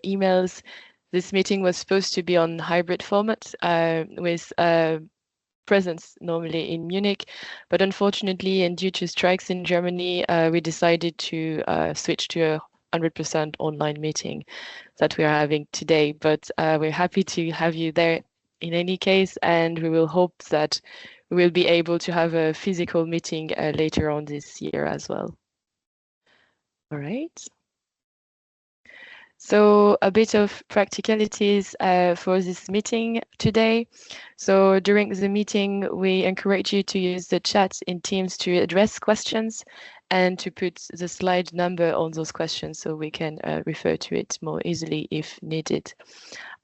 emails, this meeting was supposed to be on hybrid format with presence normally in Munich, but unfortunately, and due to strikes in Germany, we decided to switch to a 100% online meeting that we are having today. But we're happy to have you there in any case, and we will hope that we will be able to have a physical meeting later on this year as well. All right. So a bit of practicalities for this meeting today. So during the meeting, we encourage you to use the chat in Teams to address questions and to put the slide number on those questions so we can refer to it more easily if needed.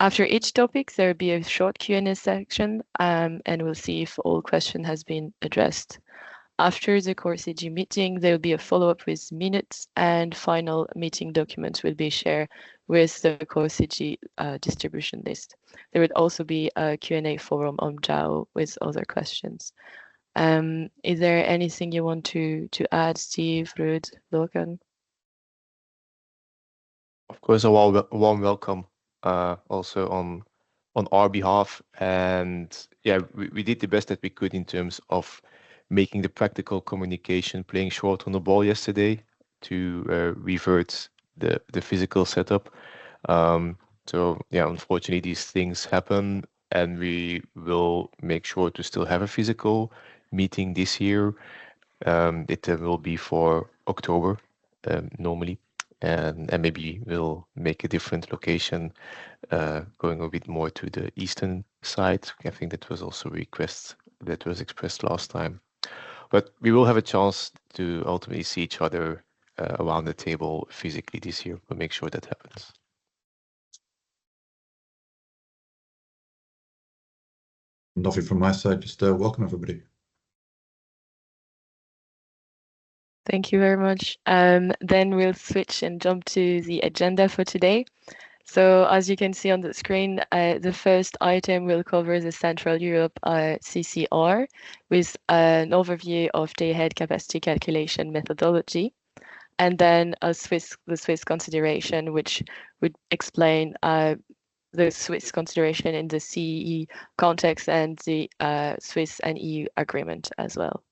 After each topic, there will be a short Q&A section and we'll see if all question has been addressed. After the Core CG meeting, there will be a follow-up with minutes and final meeting documents will be shared with the Core CG distribution list. There would also be a Q&A forum on JAO with other questions. Is there anything you want to add, Steve, Ruud, Logan? Of course, a warm welcome also on our behalf. And yeah, we did the best that we could in terms of making the practical communication, playing short on the ball yesterday to revert the physical setup. So yeah, unfortunately, these things happen, and we will make sure to still have a physical meeting this year. It will be for October normally, and maybe we'll make a different location, going a bit more to the eastern side. I think that was also a request that was expressed last time. But we will have a chance to ultimately see each other around the table physically this year. We'll make sure that happens. Nothing from my side, just welcome everybody. Thank you very much. Then we'll switch and jump to the agenda for today. So as you can see on the screen, the first item will cover the Central Europe CCR with an overview of day-ahead capacity calculation methodology, and then the Swiss consideration, which would explain the Swiss consideration in the CEE context and the Swiss and EU agreement as well.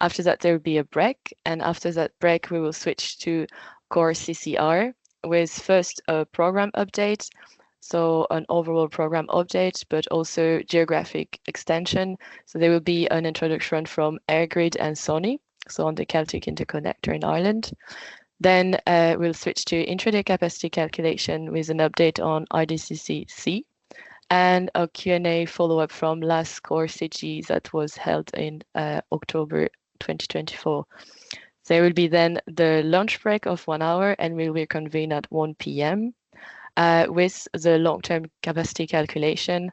After that, there will be a break, and after that break, we will switch to Core CCR with first a program update, so an overall program update, but also geographic extension. So there will be an introduction from AirGrid and Sony, so on the Celtic interconnector in Ireland. Then we'll switch to intraday capacity calculation with an update on IDCC-C and a Q&A follow-up from last Core CG that was held in October 2024. There will be then the lunch break of 1 hour and we'll reconvene at 1 p.m. With the long-term capacity calculation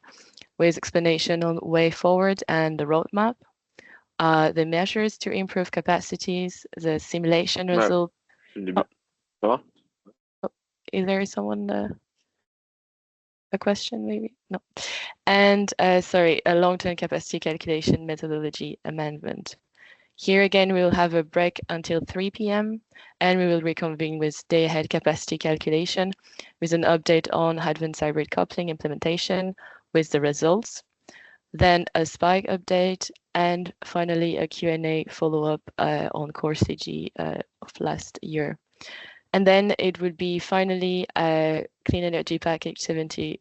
with explanation on way forward and the roadmap, the measures to improve capacities, the simulation result. Oh, is there someone a question maybe? No. And sorry, a long-term capacity calculation methodology amendment. Here again, we will have a break until 3 p.m. and we will reconvene with day-ahead capacity calculation with an update on advanced hybrid coupling implementation with the results, then a spike update, and finally a Q&A follow-up on Core CG of last year. And then it would be finally a Clean Energy Package 70%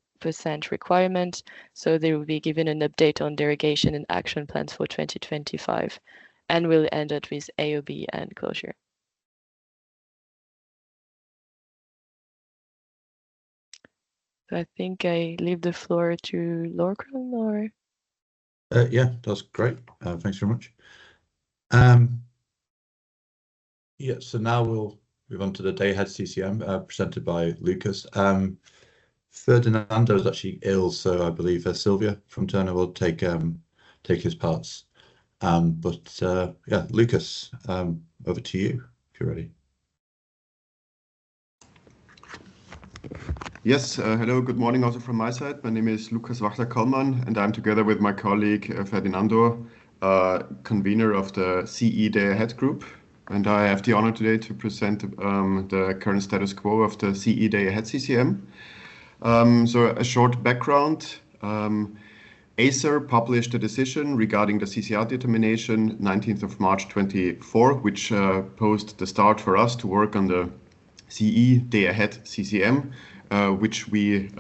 requirement. So they will be given an update on derogation and action plans for 2025. And we'll end it with AOB and closure. So I think I leave the floor to Lorcan, or? Yeah, that's great. Thanks very much. Yeah, so now we'll move on to the day-ahead CCM presented by Lucas. Ferdinando is actually ill, so I believe Sylvia from Turner will take his parts. Yeah, Lucas, over to you if you're ready. Yes, hello, good morning also from my side. My name is Lukas Wachter-Kollmann, and I'm together with my colleague Ferdinando, convener of the CE Day Ahead group. and I have the honor today to present the current status quo of the CE Day Ahead CCM. So a short background. Acer published a decision regarding the CCR determination 19th of March 24, which posed the start for us to work on the CE Day Ahead CCM, which we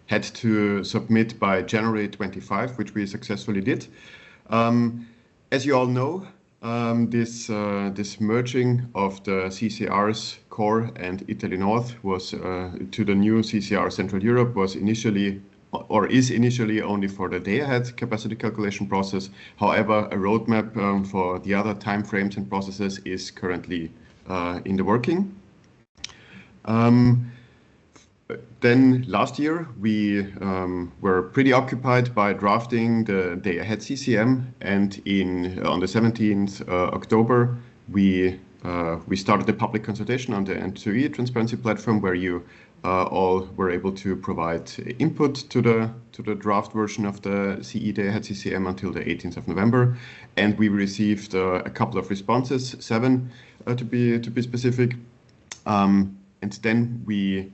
had to submit by January 25, which we successfully did. As you all know, this merging of the CCR's core and Italy North was to the new CCR Central Europe was initially or is initially only for the day-ahead capacity calculation process. However, a roadmap for the other timeframes and processes is currently in the working. Then last year we were pretty occupied by drafting the day-ahead CCM, and on the 17th October we started the public consultation on the ENTSO-E transparency platform, where you all were able to provide input to the draft version of the CE Day-Ahead CCM until the 18th of November, and we received a couple of responses, 7 to be specific, and then we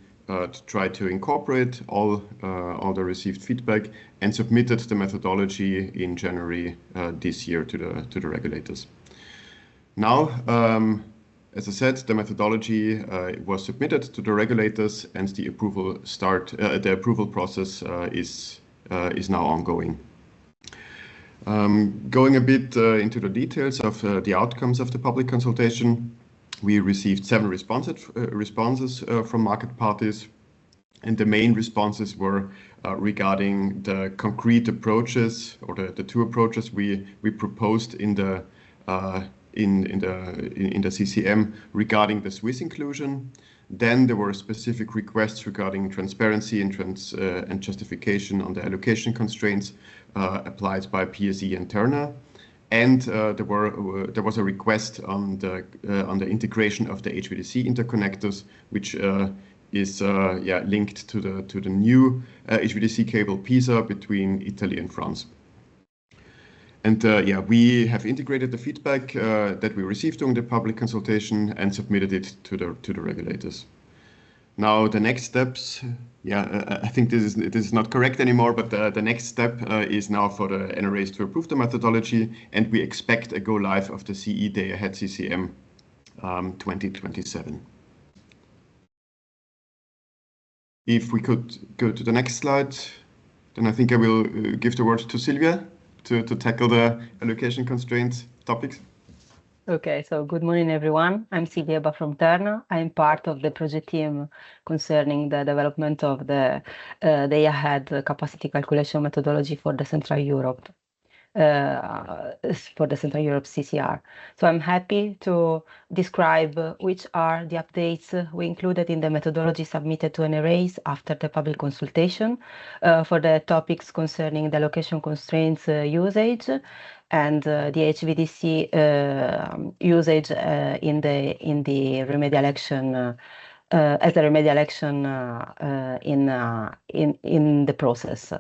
tried to incorporate all the received feedback and submitted the methodology in January this year to the regulators. Now, as I said, the methodology was submitted to the regulators, and the approval process is now ongoing. Going a bit into the details of the outcomes of the public consultation, we received 7 responses from market parties, and the main responses were regarding the concrete approaches, or the 2 approaches we proposed in the CCM regarding the Swiss inclusion. Then there were specific requests regarding transparency and justification on the allocation constraints applied by PSE and Terna. And there was a request on the integration of the HVDC interconnectors, which is linked to the new HVDC cable PISA between Italy and France. And we have integrated the feedback that we received during the public consultation and submitted it to the regulators. Now the next steps, I think this is not correct anymore, but the next step is now for the NRAs to approve the methodology, and we expect a go live of the CE Day Ahead CCM 2027. If we could go to the next slide, then I think I will give the word to Silvia to tackle the allocation constraints topics. Okay, so good morning, everyone. I'm Silvia from Terna. I'm part of the project team concerning the development of the Day Ahead capacity calculation methodology for the Central Europe. For the Central Europe CCR. So I'm happy to describe which are the updates we included in the methodology submitted to NRAs after the public consultation for the topics concerning the allocation constraints usage and the HVDC usage in the remedial action as a remedial action in the process.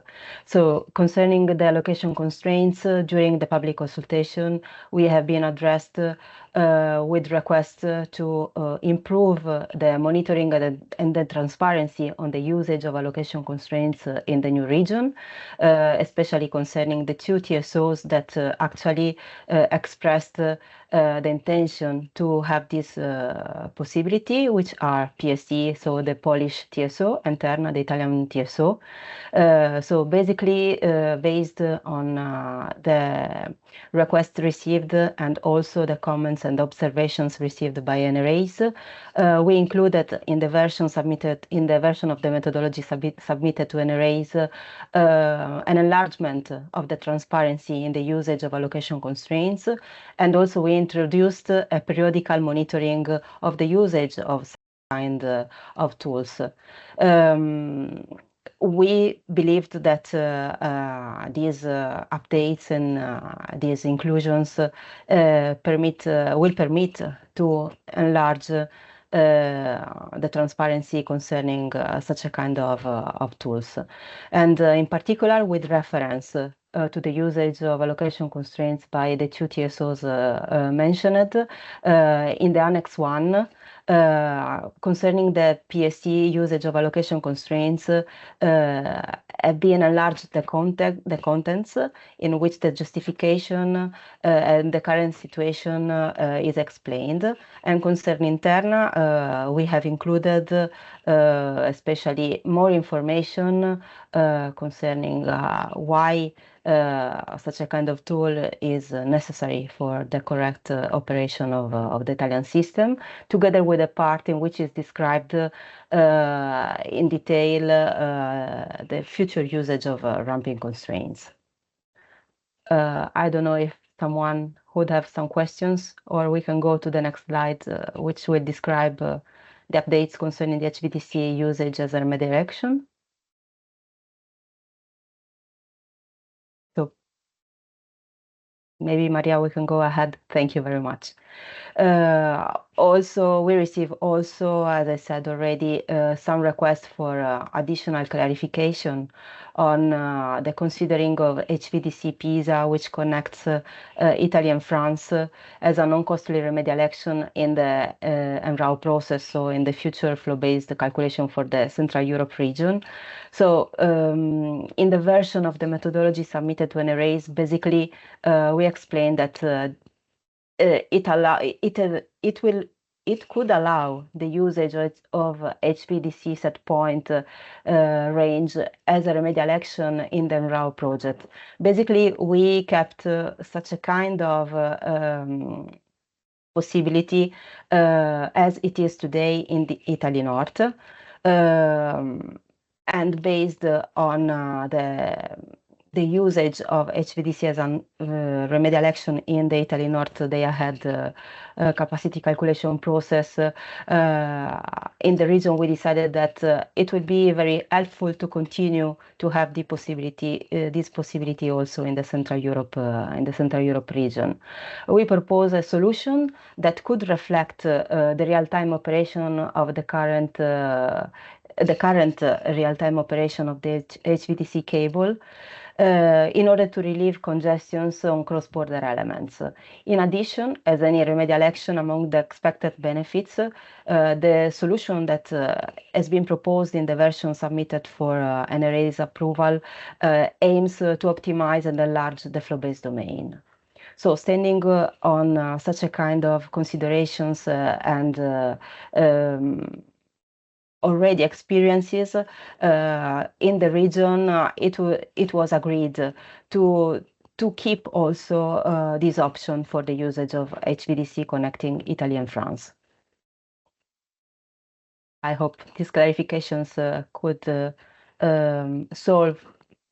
So concerning the allocation constraints during the public consultation, we have been addressed with requests to improve the monitoring and the transparency on the usage of allocation constraints in the new region, especially concerning the 2 TSOs that actually expressed the intention to have this possibility, which are PSE, so the Polish TSO, and Terna, the Italian TSO. So basically, based on the requests received and also the comments and observations received by NRAs, we included in the version of the methodology submitted to NRAs an enlargement of the transparency in the usage of allocation constraints, and also we introduced a periodical monitoring of the usage of kind of tools. We believed that these updates and these inclusions will permit to enlarge the transparency concerning such a kind of tools. And in particular, with reference to the usage of allocation constraints by the two TSOs mentioned. In the Annex 1, concerning the PST usage of allocation constraints, have been enlarged the contents in which the justification and the current situation is explained. And concerning Terna, we have included especially more information concerning why such a kind of tool is necessary for the correct operation of the Italian system, together with a part in which is described in detail the future usage of ramping constraints. I don't know if someone would have some questions, or we can go to the next slide, which will describe the updates concerning the HVDC usage as a remedial action. So maybe, Maria, we can go ahead. Thank you very much. Also, we receive also, as I said already, some requests for additional clarification on the considering of HVDC PISA, which connects Italy and France as a non-costly remedial action in the MRAO process, so in the future flow-based calculation for the Central Europe region. So in the version of the methodology submitted to NRAs, basically we explained that it could allow the usage of HVDC set point range as a remedial action in the MRAO project. Basically, we kept such a kind of possibility as it is today in the Italy North, and based on the usage of HVDC as a remedial action in the Italy North, they had a capacity calculation process. In the region, we decided that it would be very helpful to continue to have the possibility, this possibility also in the Central Europe region. We propose a solution that could reflect the real-time operation of the current real-time operation of the HVDC cable, in order to relieve congestions on cross-border elements. In addition, as any remedial action among the expected benefits, the solution that has been proposed in the version submitted for NRA's approval aims to optimize and enlarge the flow-based domain. So standing on such a kind of considerations and already experiences in the region, it was agreed to keep also this option for the usage of HVDC connecting Italy and France. I hope these clarifications could solve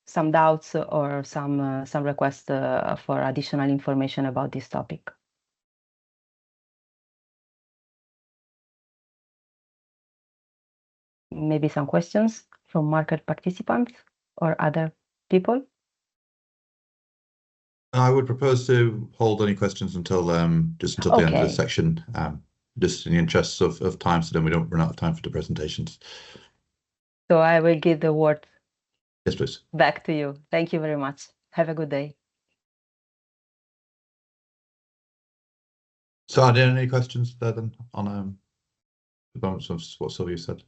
some doubts or some requests for additional information about this topic. Maybe some questions from market participants or other people? I would propose to hold any questions until just until the end of this section, just in the interests of time, so then we don't run out of time for the presentations. So I will give the word Yes, please. Back to you. Thank you very much. Have a good day. So are there any questions there then on the balance of what Sylvia said?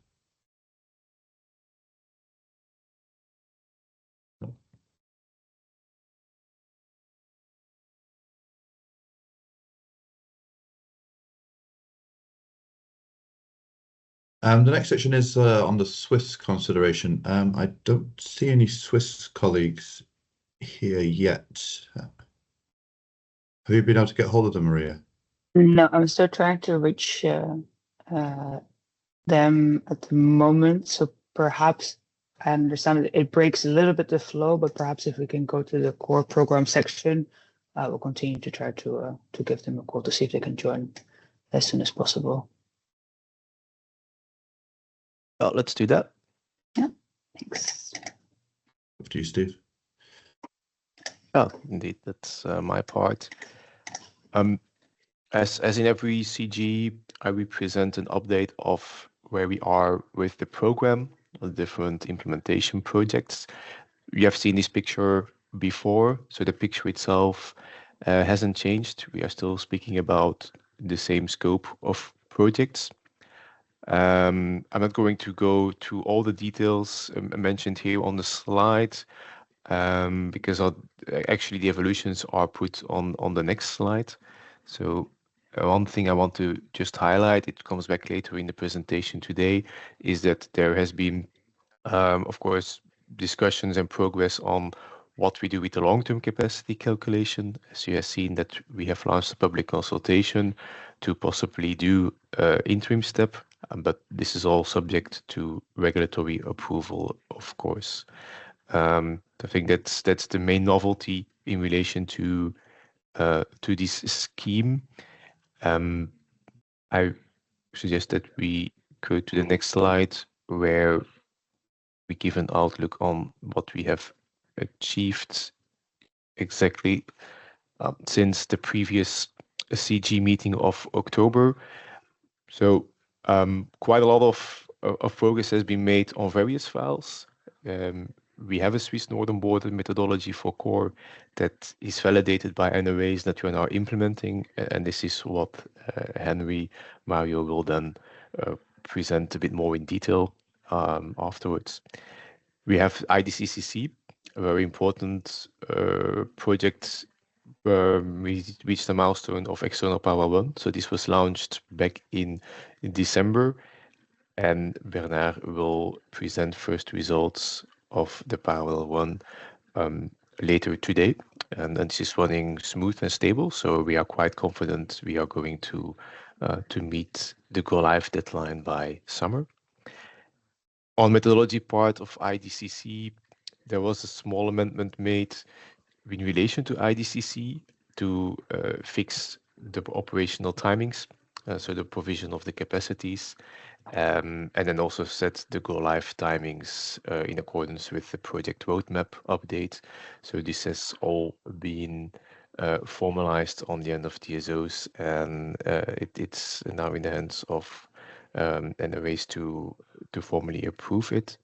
No. The next section is on the Swiss consideration. I don't see any Swiss colleagues here yet. Have you been able to get hold of them, Maria? No, I'm still trying to reach them at the moment. So perhaps I understand that it breaks a little bit the flow, but perhaps if we can go to the core program section, we'll continue to try to give them a call to see if they can join as soon as possible. Well, let's do that. Yeah, thanks. After you, Steve. Oh, indeed, that's my part. As in every CG, I will present an update of where we are with the program, the different implementation projects. You have seen this picture before, so the picture itself hasn't changed. We are still speaking about the same scope of projects. I'm not going to go through all the details mentioned here on the slide because actually the evolutions are put on the next slide. So one thing I want to just highlight, it comes back later in the presentation today, is that there has been, of course, discussions and progress on what we do with the long-term capacity calculation. As you have seen that we have launched a public consultation to possibly do interim step, but this is all subject to regulatory approval, of course. I think that's the main novelty in relation to this scheme. I suggest that we go to the next slide where we give an outlook on what we have achieved exactly since the previous CG meeting of October. So quite a lot of progress has been made on various files. We have a Swiss Northern Border methodology for core that is validated by NOAs that we are now implementing, and this is what Henry Mario will then present a bit more in detail afterwards. We have IDCCC, a very important project where we reached the milestone of external Power 1. So this was launched back in December, and Bernard will present first results of the Power 1 later today. And this is running smooth and stable, so we are quite confident we are going to meet the go live deadline by summer. On methodology part of IDCC, there was a small amendment made in relation to IDCC to fix the operational timings, so the provision of the capacities, and then also set the go live timings in accordance with the project roadmap update. So this has all been formalized on the end of TSOs, and it's now in the hands of NOAs to formally approve it.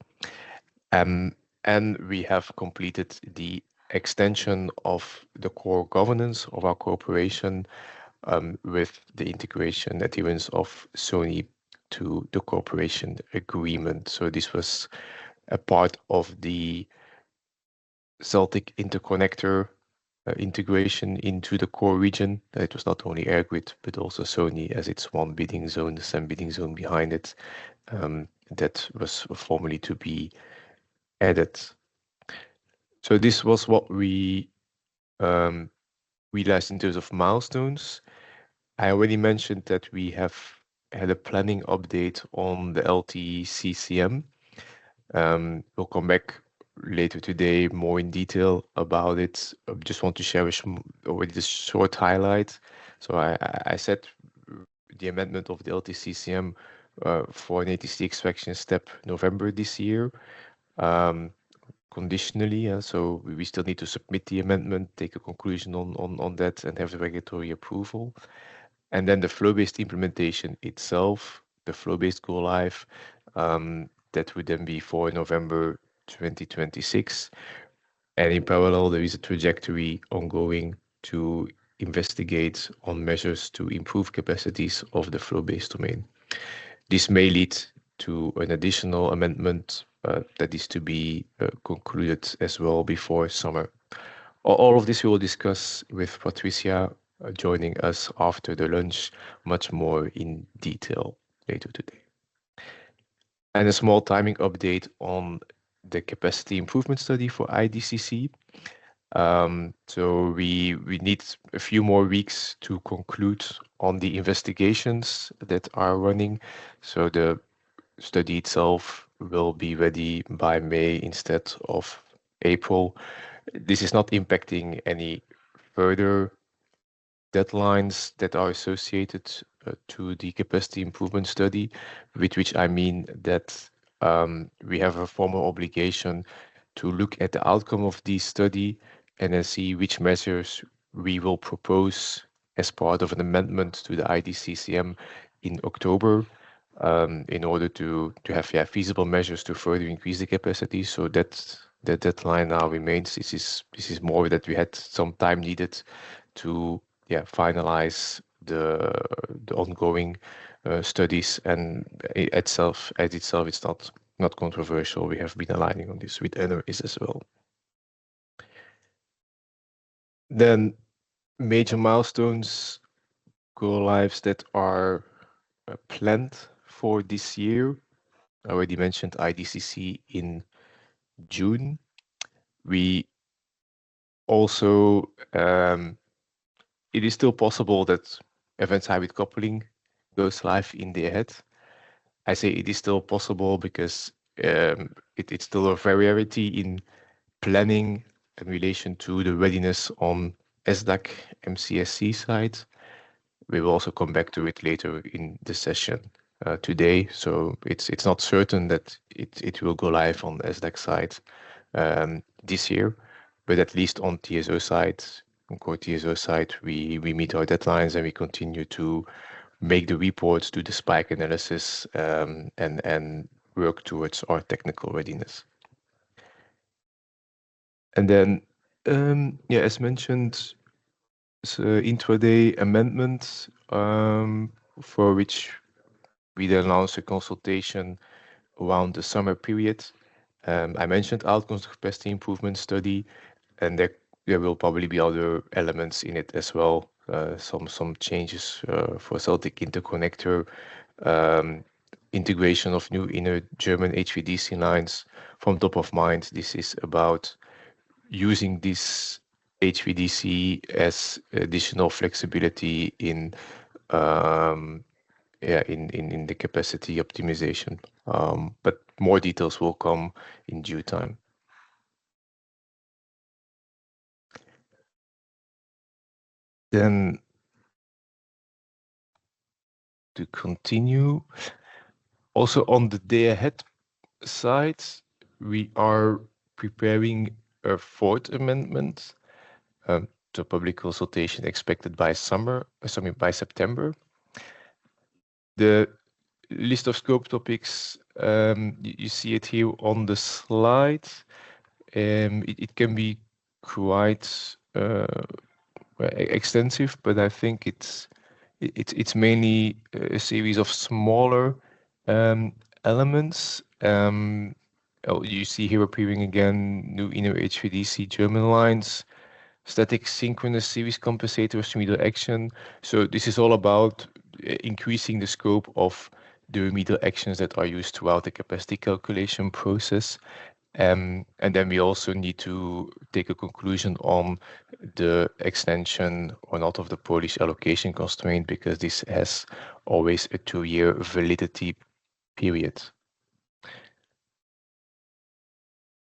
And we have completed the extension of the core governance of our cooperation with the integration adherence of Sony to the cooperation agreement. So this was a part of the Celtic interconnector integration into the core region. It was not only AirGrid, but also Sony as its one bidding zone, the same bidding zone behind it. That was formally to be added. So this was what we realized in terms of milestones. I already mentioned that we have had a planning update on the LTE-CCM. We'll come back later today more in detail about it. I just want to share already the short highlight. So I said the amendment of the LTE-CCM for an ATC extraction step November this year. Conditionally, so we still need to submit the amendment, take a conclusion on that, and have the regulatory approval. And then the flow-based implementation itself, the flow-based go live, that would then be for November 2026. And in parallel, there is a trajectory ongoing to investigate on measures to improve capacities of the flow-based domain. This may lead to an additional amendment that is to be concluded as well before summer. All of this we will discuss with Patricia joining us after the lunch much more in detail later today. And a small timing update on the capacity improvement study for IDCC. So we need a few more weeks to conclude on the investigations that are running. So the study itself will be ready by May instead of April. This is not impacting any further deadlines that are associated to the capacity improvement study, with which I mean that we have a formal obligation to look at the outcome of this study and then see which measures we will propose as part of an amendment to the IDCCM in October in order to have feasible measures to further increase the capacity. So that the deadline now remains. This is more that we had some time needed to finalize the ongoing studies, and itself it's not controversial. We have been aligning on this with NRS as well. Then major milestones, go lives that are planned for this year. I already mentioned IDCC in June. We also, it is still possible that events hybrid coupling goes live in the ahead. I say it is still possible because it's still a variety in planning in relation to the readiness on SDAC MCSC side. We will also come back to it later in the session today. So it's not certain that it will go live on SDAC side this year, but at least on TSO side, on core TSO side, we meet our deadlines and we continue to make the reports, do the spike analysis, and work towards our technical readiness. And then, as mentioned, intraday amendment for which we then launched a consultation around the summer period. I mentioned outcomes of capacity improvement study, and there will probably be other elements in it as well. Some changes for Celtic interconnector, integration of new inner German HVDC lines. From top of mind, this is about using this HVDC as additional flexibility in the capacity optimization. But more details will come in due time. Then to continue, also on the day ahead side, we are preparing a fourth amendment to public consultation expected by by September. The list of scope topics, you see it here on the slide. It can be quite extensive, but I think it's mainly a series of smaller elements. You see here appearing again new inner HVDC German lines, static synchronous series compensators, remedial action. So this is all about increasing the scope of the remedial actions that are used throughout the capacity calculation process. And then we also need to take a conclusion on the extension or not of the Polish allocation constraint, because this has always a 2-year validity period.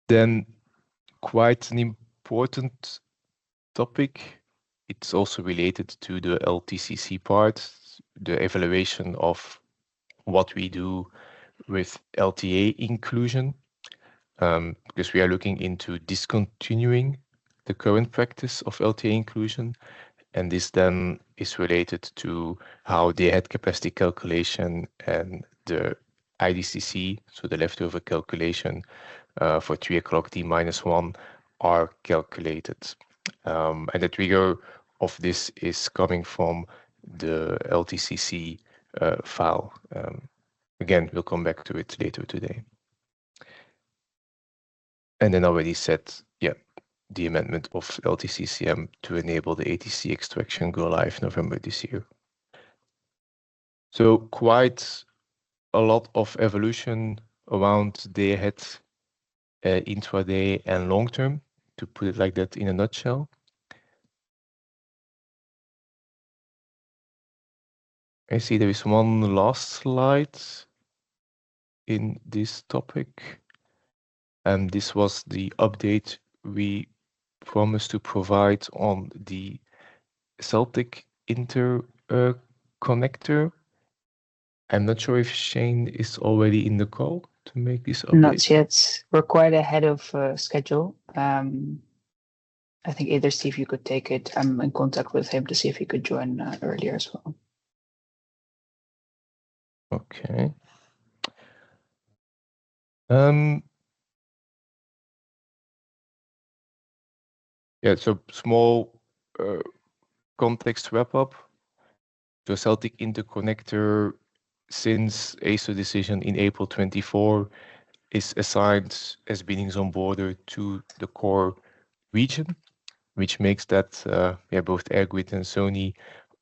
Then quite an important topic, it's also related to the LTCC part, the evaluation of what we do with LTA inclusion. Because we are looking into discontinuing the current practice of LTA inclusion, and this then is related to how the head capacity calculation and the IDCC, so the leftover calculation for 3 o'clock D-1 are calculated. And the trigger of this is coming from the LTCC file. Again, we'll come back to it later today. And then already said, the amendment of LTCCM to enable the ATC extraction go live November this year. So quite a lot of evolution around day ahead, intraday and long term, to put it like that in a nutshell. I see there is one last slide in this topic. And this was the update we promised to provide on the Celtic interconnector. I'm not sure if Shane is already in the call to make this update. Not yet. We're quite ahead of schedule. I think either Steve, you could take it. I'm in contact with him to see if he could join earlier as well. Okay. Yeah, so small context wrap-up. So Celtic interconnector, since ESO decision in April 24, is assigned as Beanning's on border to the core region, which makes that both Airgrid and Sony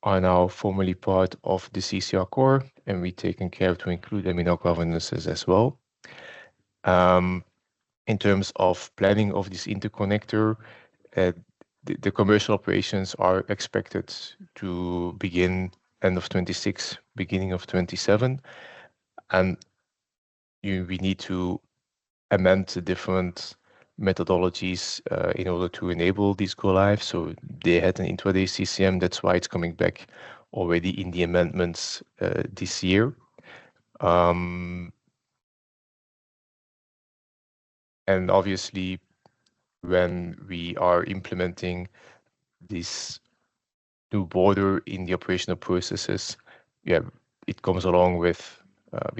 are now formally part of the CCR core, and we've taken care to include them in our governances as well. In terms of planning of this interconnector, the commercial operations are expected to begin end of 26, beginning of 27, and we need to amend the different methodologies in order to enable these go live. So they had an intraday CCM, that's why it's coming back already in the amendments this year. And obviously, when we are implementing this new border in the operational processes, it comes along with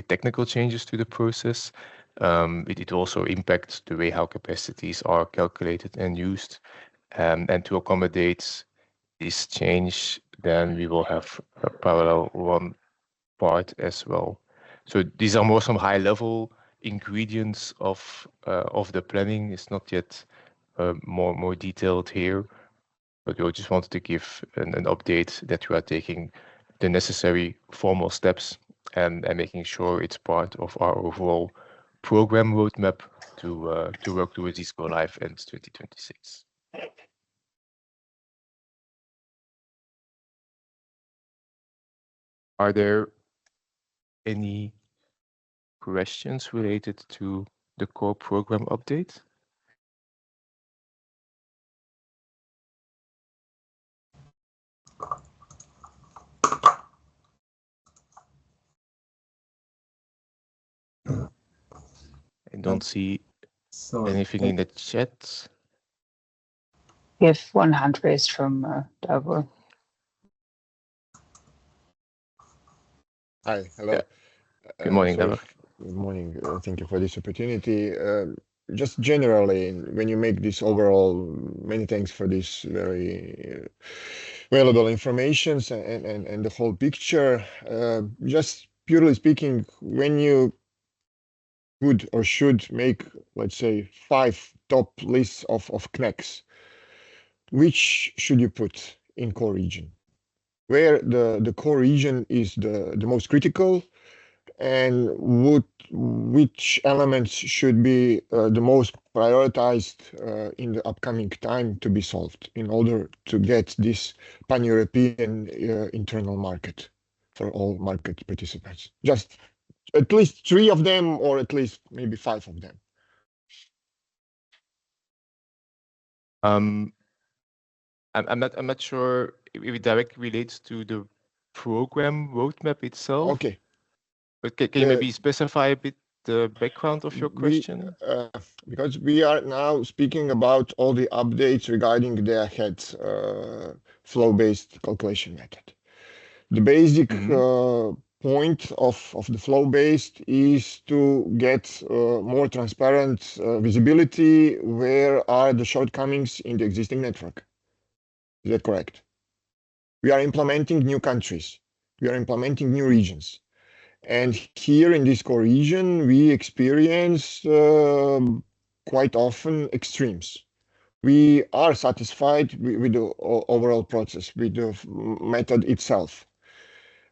technical changes to the process. It also impacts the way how capacities are calculated and used. And to accommodate this change, then we will have a parallel run part as well. So these are more some high-level ingredients of the planning. It's not yet more detailed here, but we just wanted to give an update that we are taking the necessary formal steps and making sure it's part of our overall program roadmap to work towards this go live end 2026. Are there any questions related to the core program update? I don't see anything in the chat. We have one hand raised from Davor. Hi, hello. Good morning, Sorry. Davor. Good morning. Thank you for this opportunity. Just generally, when you make this overall, many thanks for this very valuable information and the whole picture. Just purely speaking, when you would or should make, let's say, 5 top lists of CNECs, which should you put in core region? Where the core region is the most critical, and which elements should be the most prioritized in the upcoming time to be solved in order to get this pan-European internal market for all market participants? Just at least 3 of them, or at least maybe 5 of them. I'm not sure if it directly relates to the program roadmap itself. Okay. But can you maybe specify a bit the background of your question? Because we are now speaking about all the updates regarding the ahead flow-based calculation method. The basic point of the flow-based is to get more transparent visibility. Where are the shortcomings in the existing network? Is that correct? We are implementing new countries. We are implementing new regions. And here in this core region, we experience quite often extremes. We are satisfied with the overall process, with the method itself.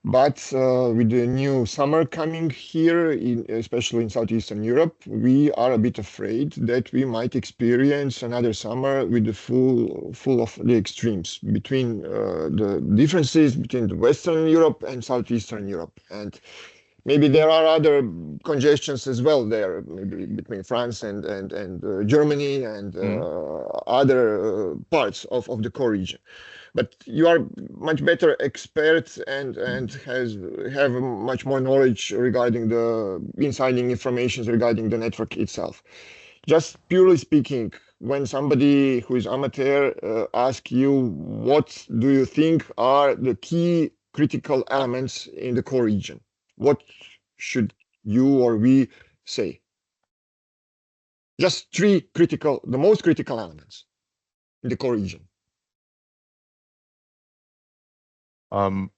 But with the new summer coming here, especially in Southeastern Europe, we are a bit afraid that we might experience another summer with the full of the extremes between the differences between the Western Europe and Southeastern Europe. And maybe there are other congestions as well there, maybe between France and Germany and other parts of the core region. But you are much better experts and have much more knowledge regarding the insiding information regarding the network itself. Just purely speaking, when somebody who is amateur asks you, what do you think are the key critical elements in the core region? What should you or we say? Just 3 critical, the most critical elements. in the core region? Thank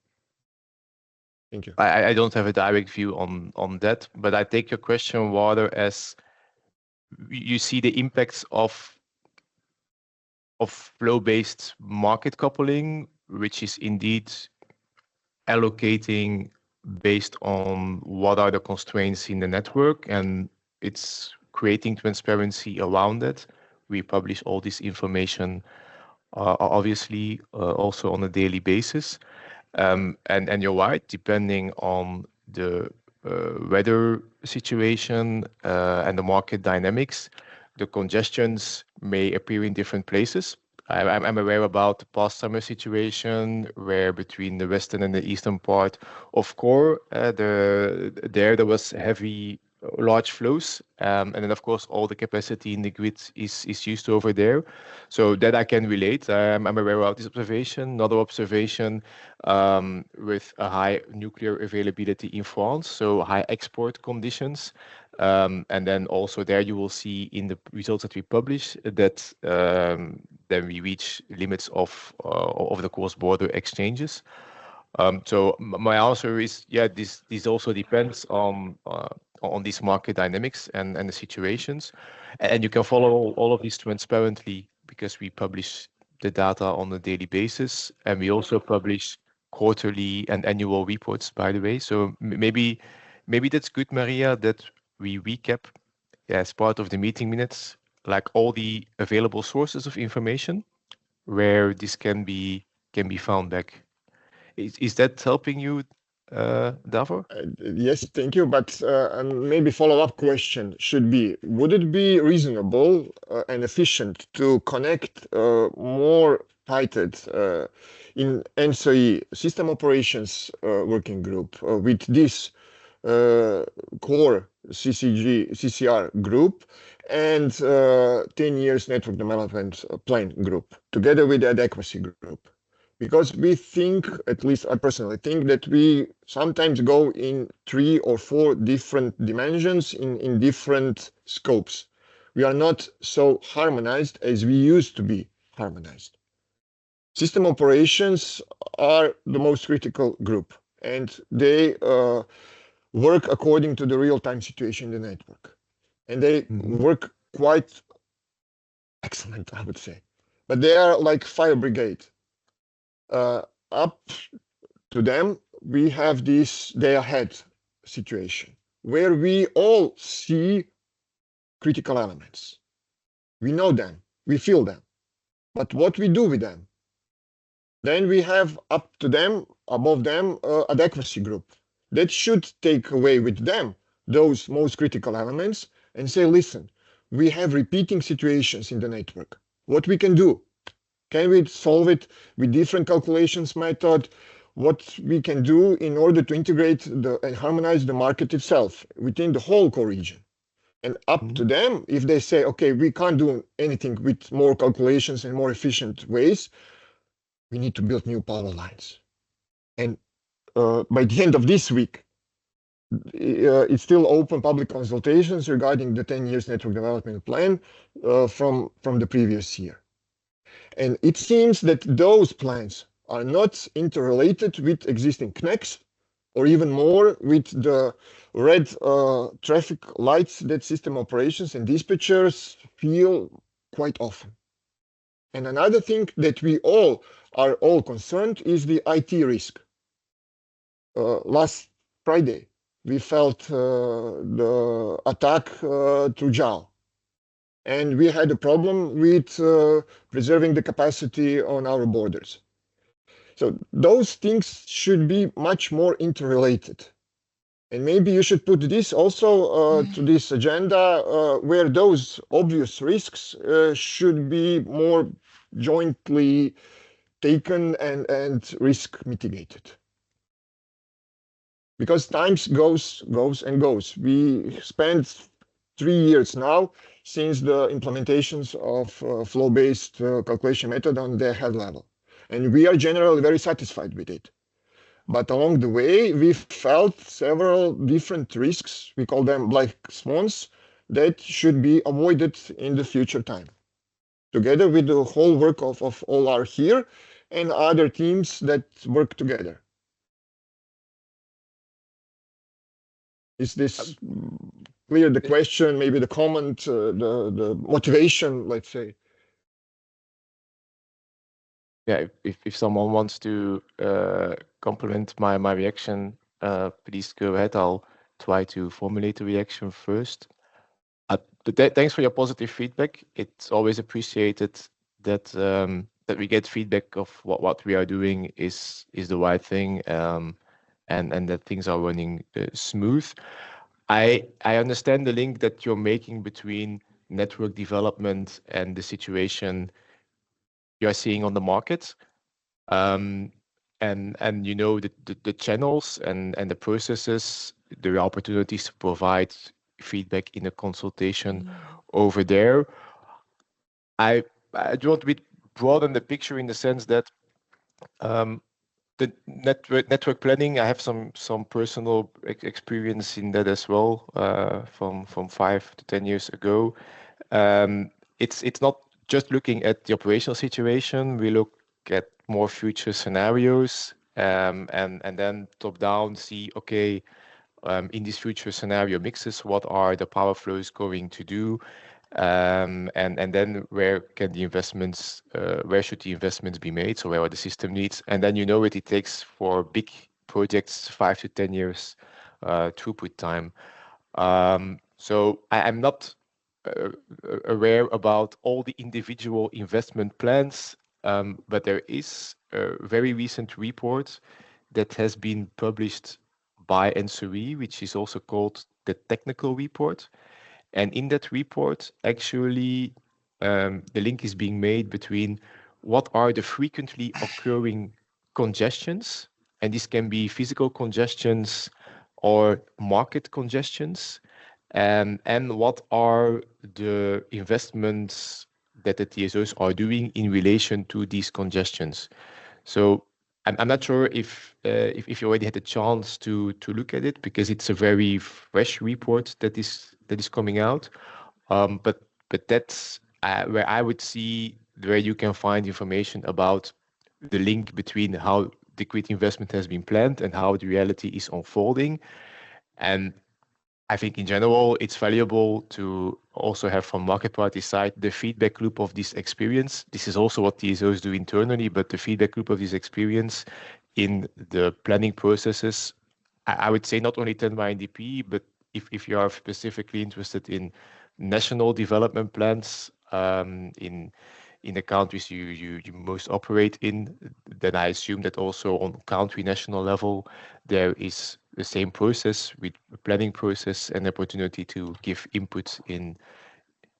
you. I don't have a direct view on that, but I take your question rather as you see the impacts of flow-based market coupling, which is indeed allocating based on what are the constraints in the network, and it's creating transparency around it. We publish all this information, obviously, also on a daily basis. And you're right, depending on the weather situation and the market dynamics, the congestions may appear in different places. I'm aware about the past summer situation where between the western and the eastern part of core, there was heavy, large flows, and then of course all the capacity in the grid is used over there. So that I can relate. I'm aware of this observation. Another observation with a high nuclear availability in France, so high export conditions. And then also there you will see in the results that we publish that then we reach limits of the cross-border exchanges. So my answer is, yeah, this also depends on these market dynamics and the situations, and you can follow all of these transparently because we publish the data on a daily basis, and we also publish quarterly and annual reports, by the way. So maybe that's good, Maria, that we recap as part of the meeting minutes, like all the available sources of information where this can be found back. Is that helping you, Davor? Yes, thank you. But maybe follow-up question should be, would it be reasonable and efficient to connect more tighter in ENTSO-E system operations working group with this core CCR group and 10 years network development plan group together with the adequacy group? Because we think, at least I personally think, that we sometimes go in 3 or 4 different dimensions in different scopes. We are not so harmonized as we used to be harmonized. System operations are the most critical group, and they work according to the real-time situation in the network. And they work quite excellent, I would say. But they are like fire brigade. Up to them, we have this day ahead situation where we all see critical elements. We know them, we feel them, but what we do with them? Then we have up to them, above them, adequacy group that should take away with them those most critical elements and say, listen, we have repeating situations in the network. What we can do? Can we solve it with different calculations method? What we can do in order to integrate and harmonize the market itself within the whole core region? And up to them, if they say, okay, we can't do anything with more calculations and more efficient ways, we need to build new power lines. And by the end of this week, it's still open public consultations regarding the 10 years network development plan from the previous year. And it seems that those plans are not interrelated with existing CNECs, or even more with the red traffic lights that system operations and dispatchers feel quite often. And another thing that we are all concerned is the IT risk. Last Friday, we felt the attack to JAL. And we had a problem with preserving the capacity on our borders. So those things should be much more interrelated. And maybe you should put this also to this agenda where those obvious risks should be more jointly taken and risk mitigated. Because time goes and goes. We spent 3 years now since the implementations of flow-based calculation method on the head level. And we are generally very satisfied with it. But along the way, we felt several different risks, we call them black swans, that should be avoided in the future time. together with the whole work of all our here and other teams that work together. Is this clear, the question, maybe the comment, the motivation, let's say? Yeah, if someone wants to complement my reaction, please go ahead. I'll try to formulate the reaction first. Thanks for your positive feedback. It's always appreciated that that we get feedback of what we are doing is the right thing, and that things are running smooth. I understand the link that you're making between network development and the situation you are seeing on the market. And you know the channels and the processes, the opportunities to provide feedback in a consultation over there. I do want to broaden the picture in the sense that the network planning, I have some personal experience in that as well, from 5 to 10 years ago. It's not just looking at the operational situation. We look at more future scenarios, and then top down see, okay, in this future scenario mixes, what are the power flows going to do? And then where can the investments, where should the investments be made? So where are the system needs? And then you know it takes for big projects 5 to 10 years throughput time. So I'm not aware about all the individual investment plans, but there is a very recent report that has been published by ENTSO-E, which is also called the technical report. And in that report, actually, the link is being made between what are the frequently occurring congestions, and this can be physical congestions or market congestions, and what are the investments that the TSOs are doing in relation to these congestions. So I'm not sure if you already had a chance to look at it, because it's a very fresh report that is coming out. But that's where I would see where you can find information about the link between how the grid investment has been planned and how the reality is unfolding. And I think in general, it's valuable to also have from market party side the feedback loop of this experience. This is also what TSOs do internally, but the feedback loop of this experience in the planning processes, I would say not only 10 by NDP, but if you are specifically interested in national development plans in the countries you most operate in, then I assume that also on country national level, there is the same process with the planning process and opportunity to give input in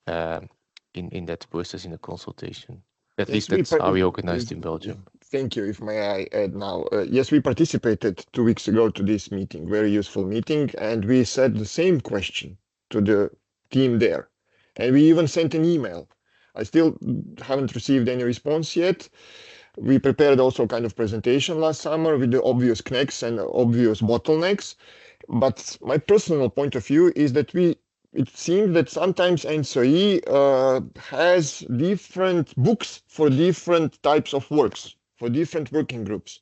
that process in the consultation. At least that's how we organized in Belgium. Thank you. If may I add now, yes, we participated 2 weeks ago to this meeting, very useful meeting, and we said the same question to the team there, and we even sent an email. I still haven't received any response yet. We prepared also kind of presentation last summer with the obvious connects and obvious bottlenecks. But my personal point of view is that it seems that sometimes ENTSO-E has different books for different types of works, for different working groups.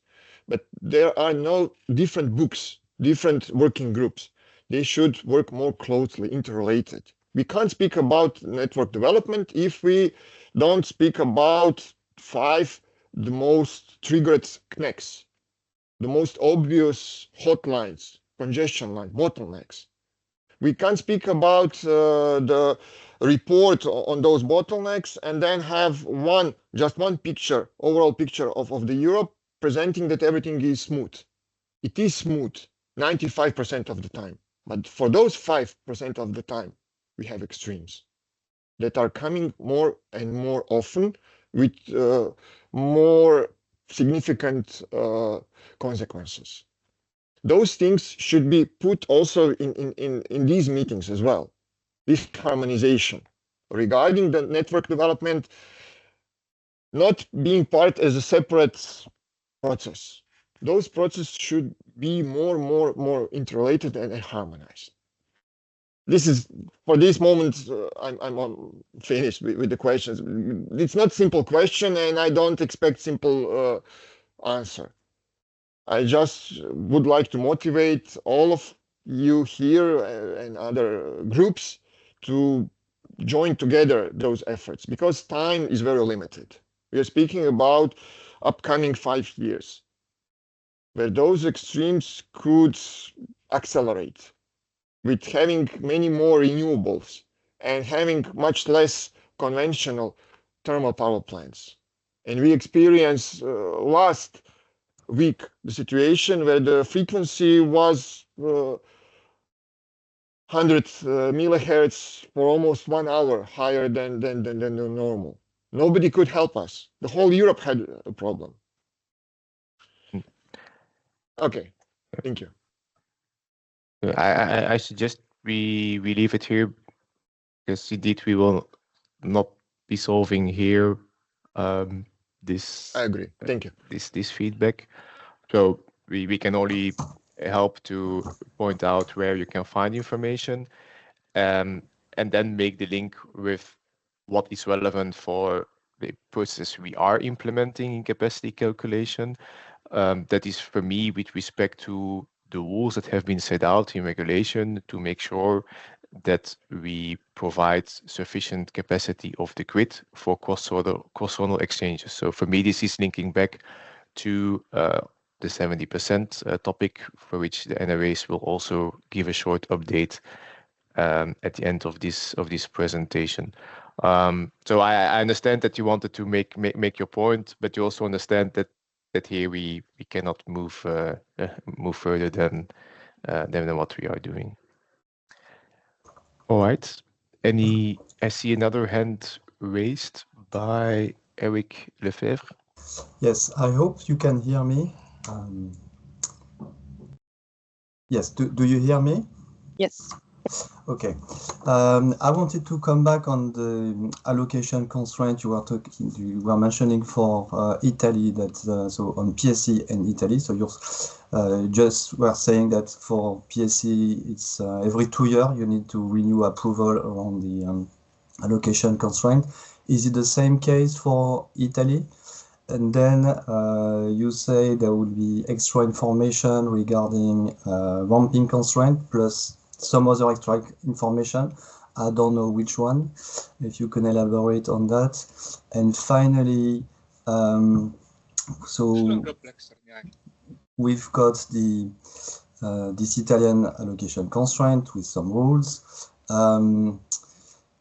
But there are no different books, different working groups. They should work more closely, interrelated. We can't speak about network development if we don't speak about 5 the most triggered connects, the most obvious hotlines, congestion line, bottlenecks. We can't speak about the report on those bottlenecks and then have just one picture, overall picture of the Europe presenting that everything is smooth. It is smooth 95% of the time. But for those 5% of the time, we have extremes that are coming more and more often with more significant consequences. Those things should be put also in these meetings as well. This harmonization regarding the network development not being part as a separate process. Those processes should be more interrelated and harmonized. this is for this moment. I'm finished with the questions. It's not simple question, and I don't expect simple answer. I just would like to motivate all of you here and other groups to join together those efforts because time is very limited. We are speaking about upcoming 5 years where those extremes could accelerate with having many more renewables and having much less conventional thermal power plants. And we experienced last week the situation where the frequency was 100 millihertz for almost 1 hour higher than the normal. Nobody could help us. The whole Europe had a problem. Okay, thank you. I suggest we leave it here because indeed we will not be solving here this. I agree. Thank you. This feedback. So we can only help to point out where you can find information, and then make the link with what is relevant for the process we are implementing in capacity calculation. That is for me with respect to the rules that have been set out in regulation to make sure that we provide sufficient capacity of the grid for cross-zonal exchanges. So for me, this is linking back to the 70% topic, for which the NRAs will also give a short update at the end of this presentation. So I understand that you wanted to make your point, but you also understand that here we cannot move further than what we are doing. All right. I see another hand raised by Eric Lefebvre. Yes, I hope you can hear me. Yes, do you hear me? Yes. Okay. I wanted to come back on the allocation constraint you were mentioning for Italy, that so on PSE and Italy. So you just were saying that for PSE, it's every 2 years you need to renew approval around the allocation constraint. Is it the same case for Italy? And then you say there will be extra information regarding ramping constraint plus some other extra information. I don't know which one, if you can elaborate on that. And finally, so we've got this Italian allocation constraint with some rules.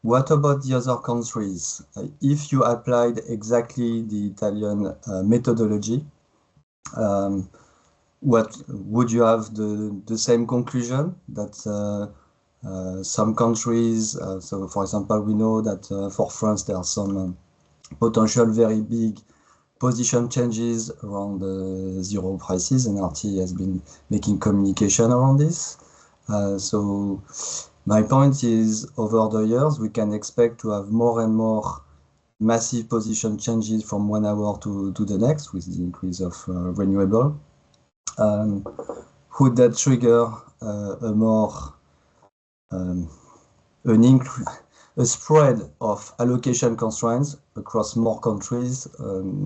What about the other countries? If you applied exactly the Italian methodology, what would you have the same conclusion that some countries, so for example, we know that for France there are some potential very big position changes around zero prices, and RT has been making communication around this. So my point is, over the years, we can expect to have more and more massive position changes from 1 hour to the next with the increase of renewable. Would that trigger a spread of allocation constraints across more countries,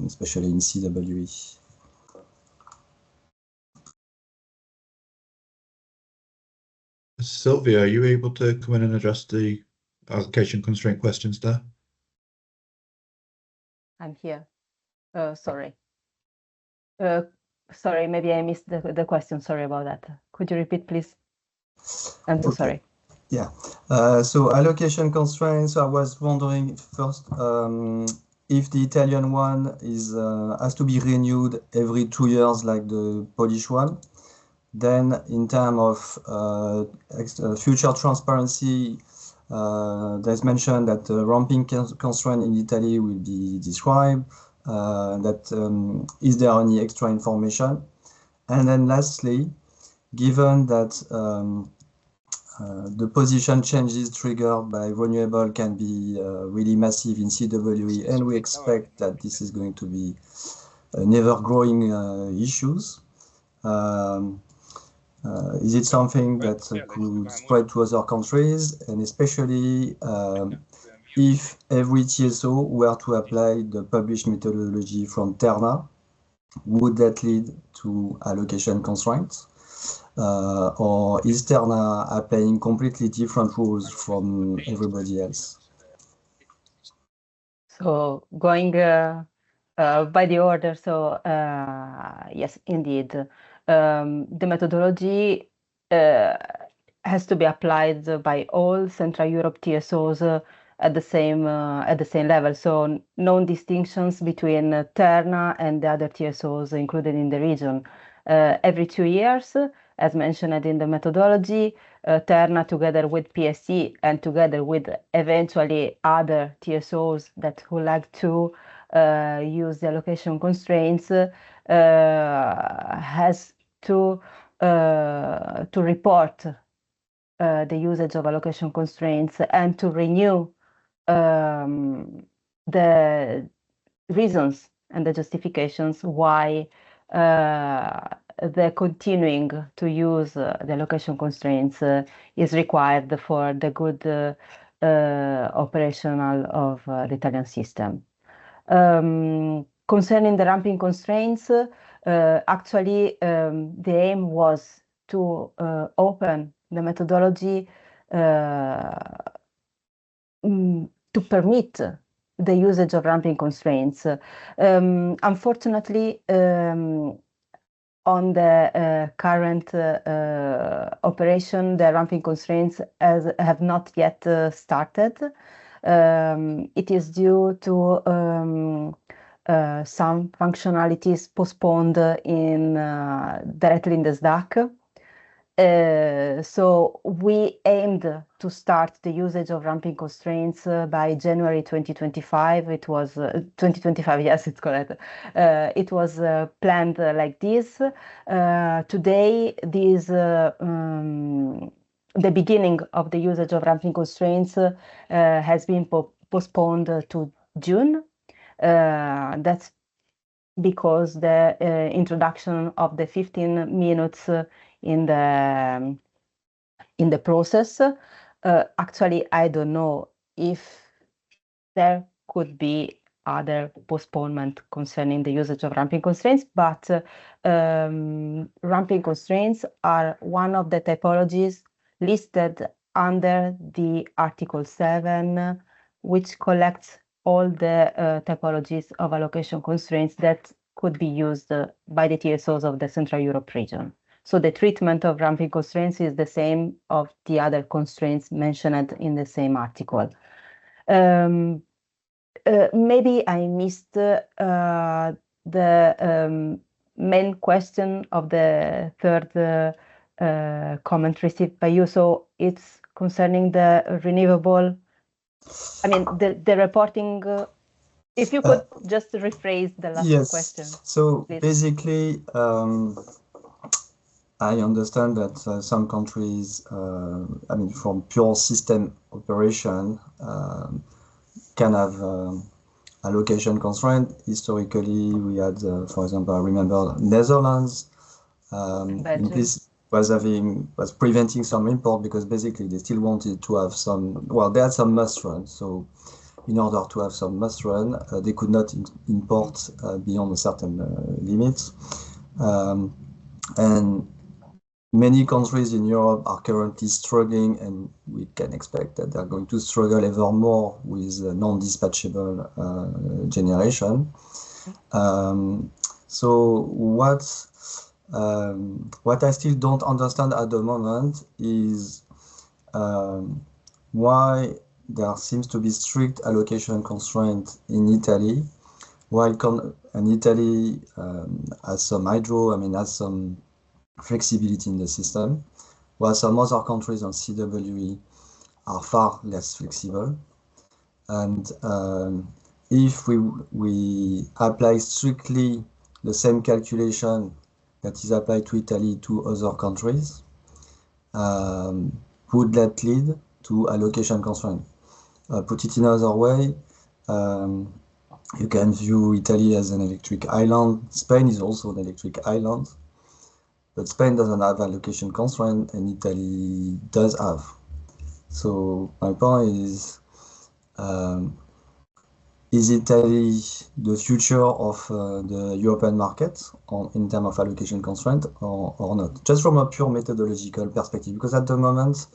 especially in CWE? Sylvia, are you able to come in and address the allocation constraint questions there? I'm here. Sorry. Sorry, maybe I missed the question. Sorry about that. Could you repeat, please? I'm so sorry. Yeah. So allocation constraints, I was wondering first if the Italian one has to be renewed every 2 years like the Polish one. Then in terms of future transparency, there's mentioned that the ramping constraint in Italy will be described. Is there any extra information? And then lastly, given that the position changes triggered by renewable can be really massive in CWE, and we expect that this is going to be an ever-growing issues. Is it something that could spread to other countries, and especially if every TSO were to apply the published methodology from Terna, would that lead to allocation constraints? Or is Terna applying completely different rules from everybody else? So going by the order, so yes, indeed, the methodology has to be applied by all Central Europe TSOs at the same level. So no distinctions between Terna and the other TSOs included in the region. Every 2 years, as mentioned in the methodology, Terna together with PSE and together with eventually other TSOs that would like to use the allocation constraints has to report the usage of allocation constraints and to renew the reasons and the justifications why the continuing to use the allocation constraints is required for the good operational of the Italian system. Concerning the ramping constraints, actually the aim was to open the methodology to permit the usage of ramping constraints. Unfortunately, on the current operation, the ramping constraints have not yet started. It is due to some functionalities postponed directly in the SDAC. So we aimed to start the usage of ramping constraints by January 2025. It was 2025, yes, it's correct. It was planned like this. Today, the beginning of the usage of ramping constraints has been postponed to June. That's because the introduction of the 15 minutes in the process. Actually, I don't know if there could be other postponement concerning the usage of ramping constraints, but ramping constraints are one of the typologies listed under the Article 7, which collects all the typologies of allocation constraints that could be used by the TSOs of the Central Europe region. So the treatment of ramping constraints is the same of the other constraints mentioned in the same article. Maybe I missed the main question of the third comment received by you. So it's concerning the renewable, I mean, the reporting. If you could just rephrase the last question. So please. Basically, I understand that some countries, I mean, from pure system operation, can have allocation constraint. Historically, we had, for example, I remember Netherlands was preventing some import because basically they still wanted to have some. Well, they had some must run. So, in order to have some must run, they could not import beyond a certain limit, and many countries in Europe are currently struggling, and we can expect that they're going to struggle ever more with non-dispatchable generation. So what I still don't understand at the moment is why there seems to be strict allocation constraint in Italy, while Italy has some hydro, I mean, has some flexibility in the system, while some other countries on CWE are far less flexible. And if we apply strictly the same calculation that is applied to Italy to other countries, would that lead to allocation constraint? Put it in another way, you can view Italy as an electric island. Spain is also an electric island. but Spain doesn't have allocation constraint and Italy does have. So my point is Italy the future of the European market in terms of allocation constraint or not? Just from a pure methodological perspective, because at the moment,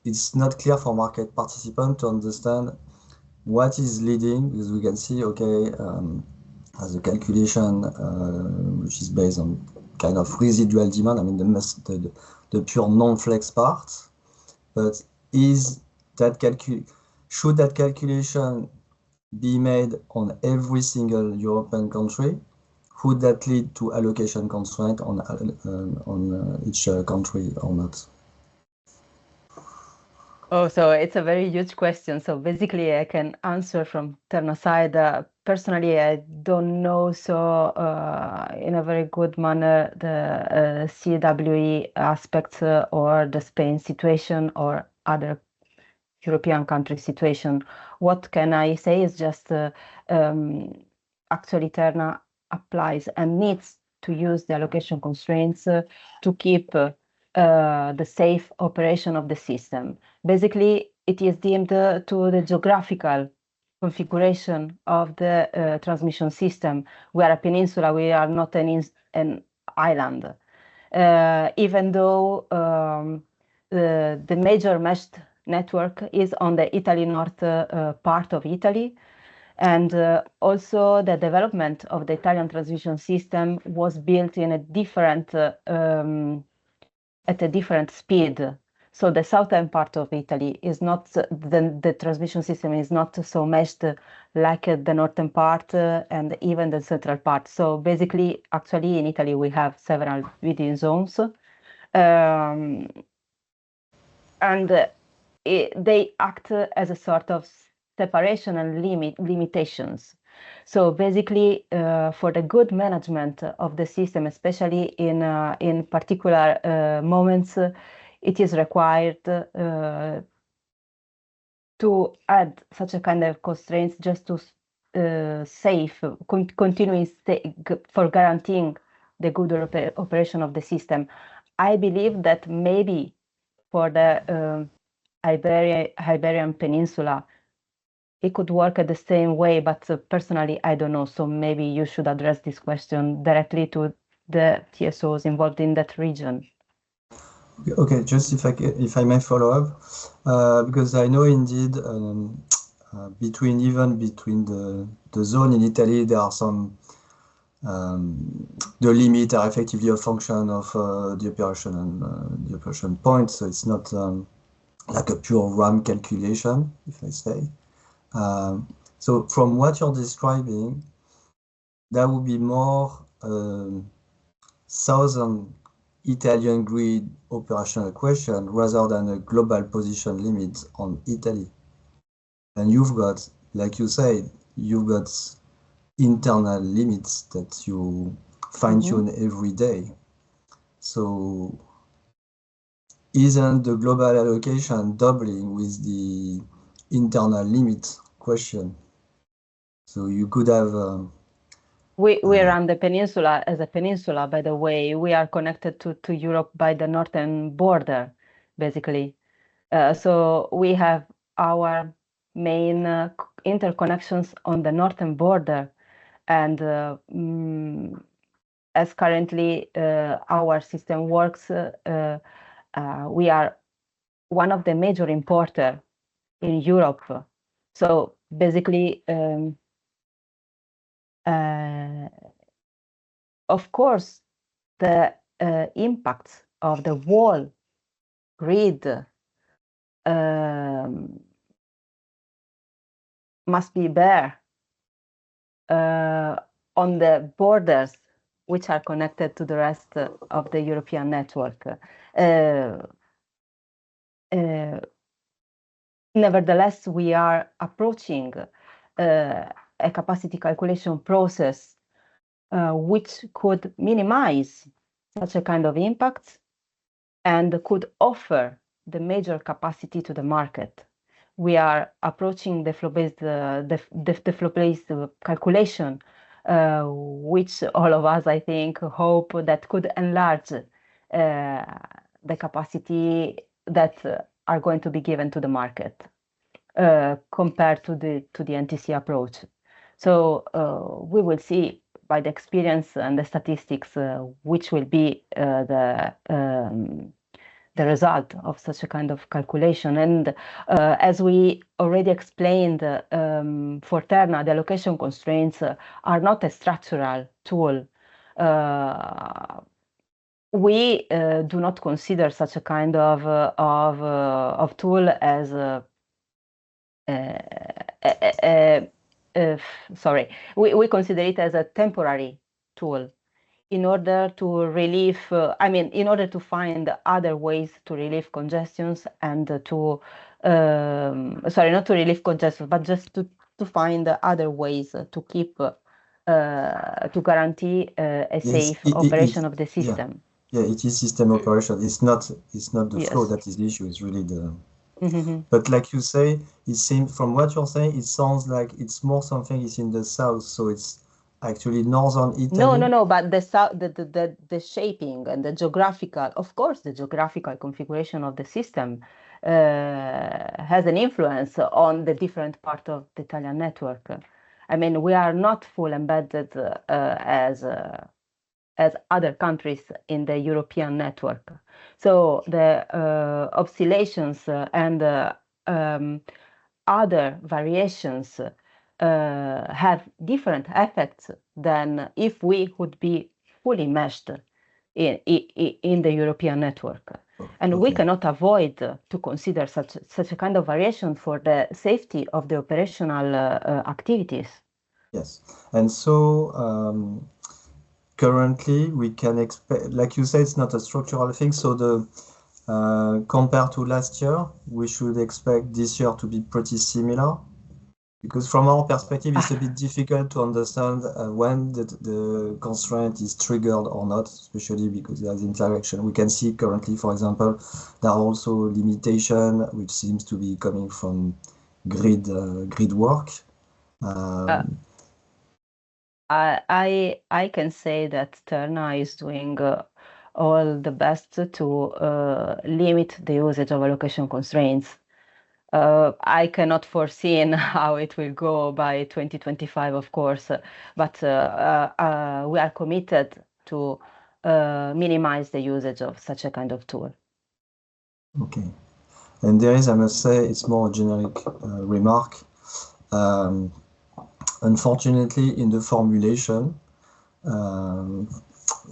it's not clear for market participants to understand what is leading, because we can see, okay, as a calculation which is based on kind of residual demand, I mean the pure non-flex part, but should that calculation be made on every single European country? Would that lead to allocation constraint on each country or not? Oh, so it's a very huge question. So basically, I can answer from Terna side. Personally, I don't know so in a very good manner the CWE aspects or the Spain situation or other European country situation. What can I say is just actually Terna applies and needs to use the allocation constraints to keep the safe operation of the system. Basically, it is deemed to the geographical configuration of the transmission system. We are a peninsula, we are not an island. Even though the major meshed network is on the Italy north part of Italy, and also the development of the Italian transmission system was built in a different at a different speed. So the southern part of Italy is not the transmission system is not so meshed like the northern part and even the central part. So basically, actually in Italy we have several feeding zones, and they act as a sort of separation and limitations. So basically, for the good management of the system, especially in particular moments, it is required to add such a kind of constraints just to continuing for guaranteeing the good operation of the system. I believe that maybe for the Iberian Peninsula, it could work at the same way, but personally, I don't know. So maybe you should address this question directly to the TSOs involved in that region. Okay, just if I may follow up, because I know indeed between the zone in Italy, there are some the limit are effectively a function of the operation and the operation point. So it's not like a pure RAM calculation, if I say. So from what you're describing, that would be more southern Italian grid operational question rather than a global position limit on Italy. And you've got, like you said, you've got internal limits that you fine-tune every day. So isn't the global allocation doubling with the internal limit question? So you could have we run the peninsula as a peninsula, by the way. We are connected to Europe by the northern border, basically. So we have our main interconnections on the northern border. And as currently our system works, we are one of the major importer in Europe. So basically, of course, the impact of the whole grid must be bare on the borders which are connected to the rest of the European network. Nevertheless, we are approaching a capacity calculation process which could minimize such a kind of impact and could offer the major capacity to the market. We are approaching the flow-based calculation, which all of us, I think, hope that could enlarge the capacity that are going to be given to the market compared to the NTC approach. So we will see by the experience and the statistics which will be the result of such a kind of calculation. And as we already explained, for Terna, the allocation constraints are not a structural tool. We do not consider such a kind of tool as sorry, we consider it as a temporary tool in order to relieve, in order to find other ways to relieve congestions and to, sorry, not to relieve congestion, but just to find other ways to keep, to guarantee a safe operation of the system. Yeah, it is system operation. It's not the flow that is the issue. It's really the. But like you say, it seems from what you're saying, it sounds like it's more something is in the south, so it's actually northern Italy. No. But the south, the shaping and the geographical, of course, the geographical configuration of the system has an influence on the different part of the Italian network. I mean, we are not full embedded as other countries in the European network. So the oscillations and other variations have different effects than if we would be fully meshed in the European network. And we cannot avoid to consider such a kind of variation for the safety of the operational activities. Yes, and so currently we can expect, like you say, it's not a structural thing. So the compared to last year, we should expect this year to be pretty similar. Because from our perspective, it's a bit difficult to understand when the constraint is triggered or not, especially because there's interaction. We can see currently, for example, there are also limitations which seems to be coming from grid work. I can say that Terna is doing all the best to limit the usage of allocation constraints. I cannot foresee how it will go by 2025, of course, but we are committed to minimize the usage of such a kind of tool. Okay. And there is, I must say, it's more a generic remark. Unfortunately, in the formulation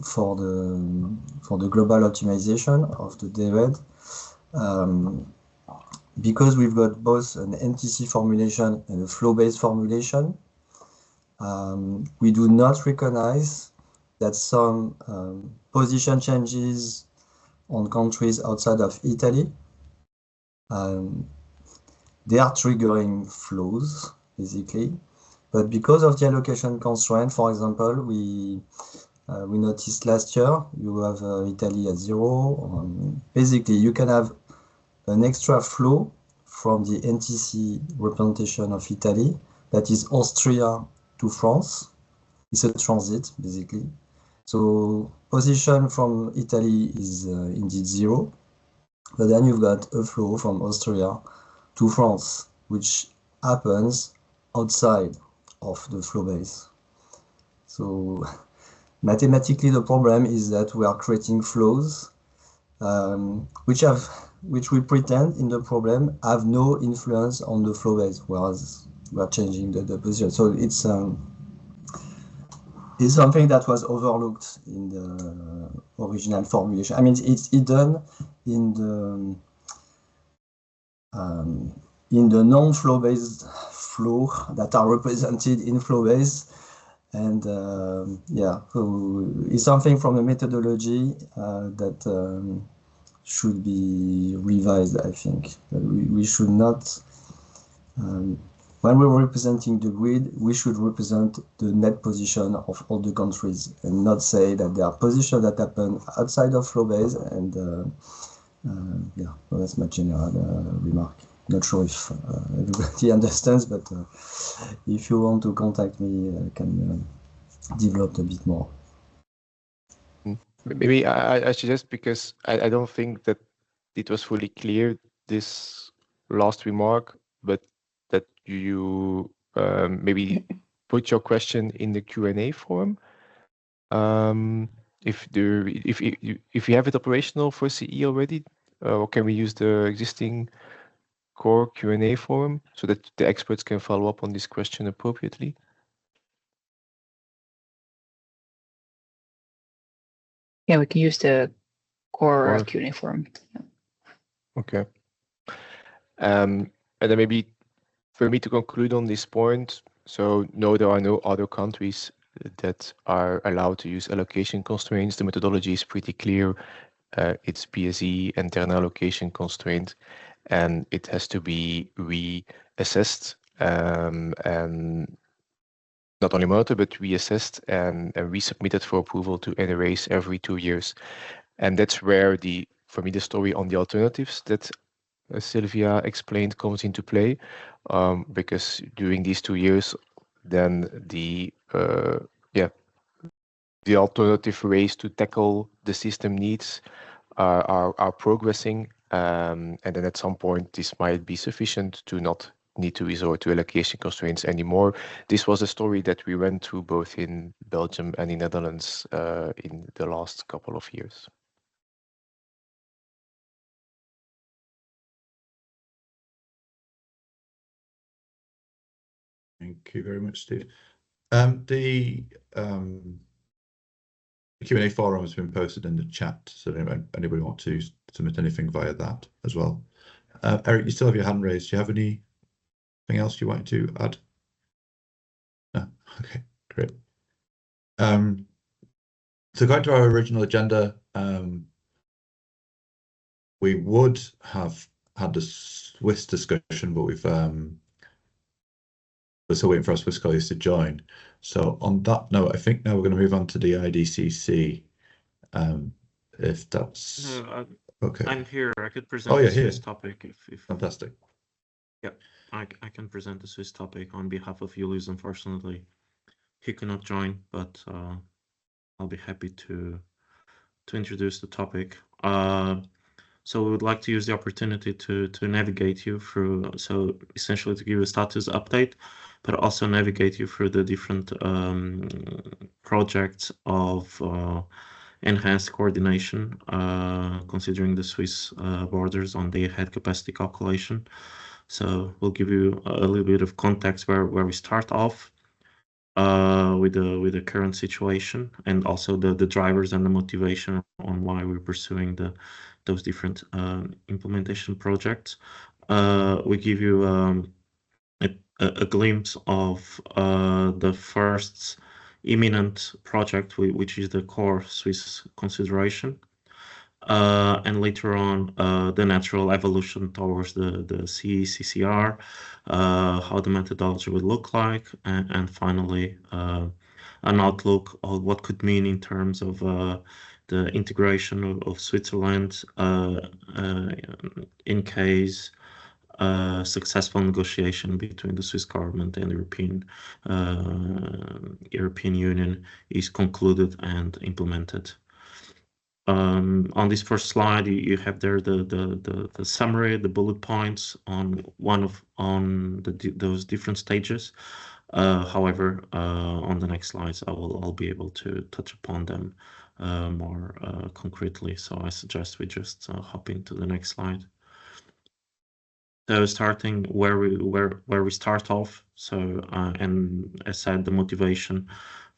for the global optimization of the DWED, because we've got both an NTC formulation and a flow-based formulation, we do not recognize that some position changes on countries outside of Italy, they are triggering flows, basically. But because of the allocation constraint, for example, we noticed last year, you have Italy at 0. Basically, you can have an extra flow from the NTC representation of Italy, that is Austria to France. It's a transit, basically. So position from Italy is indeed 0, but then you've got a flow from Austria to France, which happens outside of the flow base. So mathematically, the problem is that we are creating flows which we pretend in the problem have no influence on the flow base, whereas we are changing the position. So it's something that was overlooked in the original formulation. I mean, it's hidden in the non-flow based flow that are represented in flow base. And yeah, so it's something from the methodology that should be revised, I think. We should not, when we're representing the grid, we should represent the net position of all the countries and not say that there are positions that happen outside of flow base. And yeah, well, that's my general remark. Not sure if everybody understands, but if you want to contact me, I can develop a bit more. Maybe I suggest, because I don't think that it was fully clear, this last remark, but that you maybe put your question in the Q&A form. If you have it operational for CE already, or can we use the existing core Q&A form so that the experts can follow up on this question appropriately? Yeah, we can use the core Or- Q&A form. Yeah. Okay. And then maybe for me to conclude on this point, so no, there are no other countries that are allowed to use allocation constraints. The methodology is pretty clear. It's PSE and internal allocation constraint, and it has to be reassessed and not only monitored, but reassessed and resubmitted for approval to NRAs every 2 years. And that's where for me, the story on the alternatives that Sylvia explained comes into play, because during these 2 years, then the alternative ways to tackle the system needs are progressing, and then at some point this might be sufficient to not need to resort to allocation constraints anymore. This was a story that we went through both in Belgium and in Netherlands in the last couple of years. Thank you very much, Steve. The Q&A forum has been posted in the chat, so anybody want to submit anything via that as well. Eric, you still have your hand raised. Do you have anything else you want to add? No? Okay, great. So going to our original agenda, we would have had the Swiss discussion, but we're still waiting for our Swiss colleagues to join. So on that note, I think now we're going to move on to the IDCC, if that's okay. I'm here. I could present the Swiss topic if Fantastic. Yeah, I can present the Swiss topic on behalf of Julius. Unfortunately, he cannot join, but I'll be happy to introduce the topic. So we would like to use the opportunity to navigate you through, so essentially to give a status update, but also navigate you through the different projects of enhanced coordination, considering the Swiss borders on day-ahead capacity calculation. So we'll give you a little bit of context where we start off with the current situation, and also the drivers and the motivation on why we're pursuing those different implementation projects. We give you a glimpse of the first imminent project, which is the core Swiss consideration, and later on the natural evolution towards the CE/CCR, how the methodology would look like, and finally an outlook of what could mean in terms of the integration of Switzerland in case successful negotiation between the Swiss government and the European Union is concluded and implemented. On this first slide, you have there the summary, the bullet points on those different stages. However, on the next slides, I'll be able to touch upon them more concretely. So I suggest we just hop into the next slide. So starting where we start off. So and as said, the motivation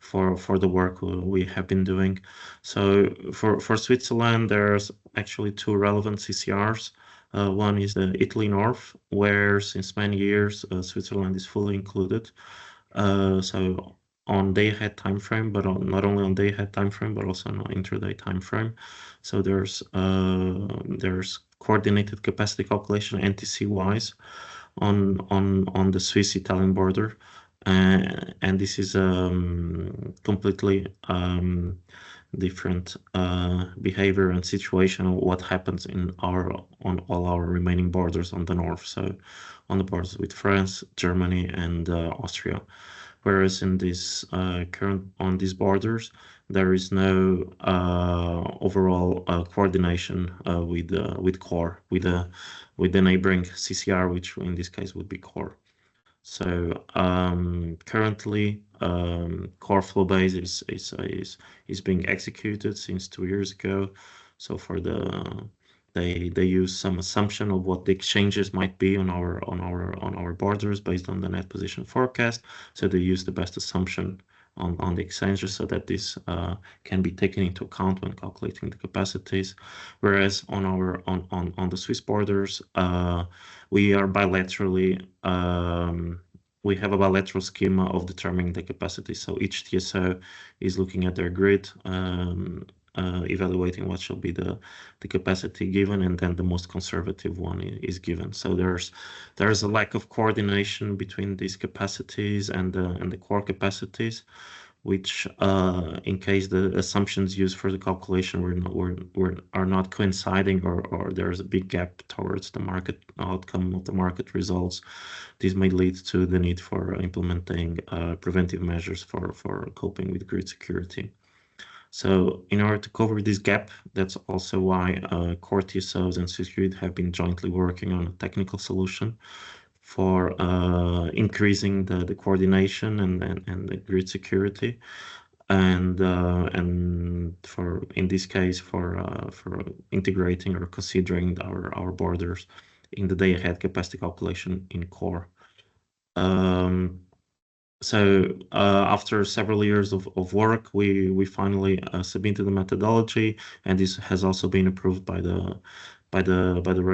for the work we have been doing. So for Switzerland, there's actually two relevant CCRs. One is the Italy North, where since many years Switzerland is fully included. So on day-ahead time frame, but not only on day-ahead time frame, but also on intraday time frame. So there's coordinated capacity calculation NTC-wise on the Swiss-Italian border, and this is completely different behavior and situation of what happens on all our remaining borders on the north. So on the borders with France, Germany, and Austria. whereas in this on these borders, there is no overall coordination with core, with the neighboring CCR, which in this case would be core. So currently, core flow base is being executed since 2 years ago. So for they use some assumption of what the exchanges might be on our borders based on the net position forecast. So they use the best assumption on the exchanges so that this can be taken into account when calculating the capacities. Whereas on the Swiss borders, we are bilaterally we have a bilateral schema of determining the capacity. So each TSO is looking at their grid, evaluating what shall be the capacity given, and then the most conservative one is given. So there's a lack of coordination between these capacities and the core capacities, which in case the assumptions used for the calculation are not coinciding, or there's a big gap towards the market outcome of the market results, this may lead to the need for implementing preventive measures for coping with grid security. So in order to cover this gap, that's also why core TSOs and Swissgrid have been jointly working on a technical solution for increasing the coordination and the grid security, and for in this case for integrating or considering our borders in the day-ahead capacity calculation in core. So after several years of work, we finally submitted the methodology, and this has also been approved by the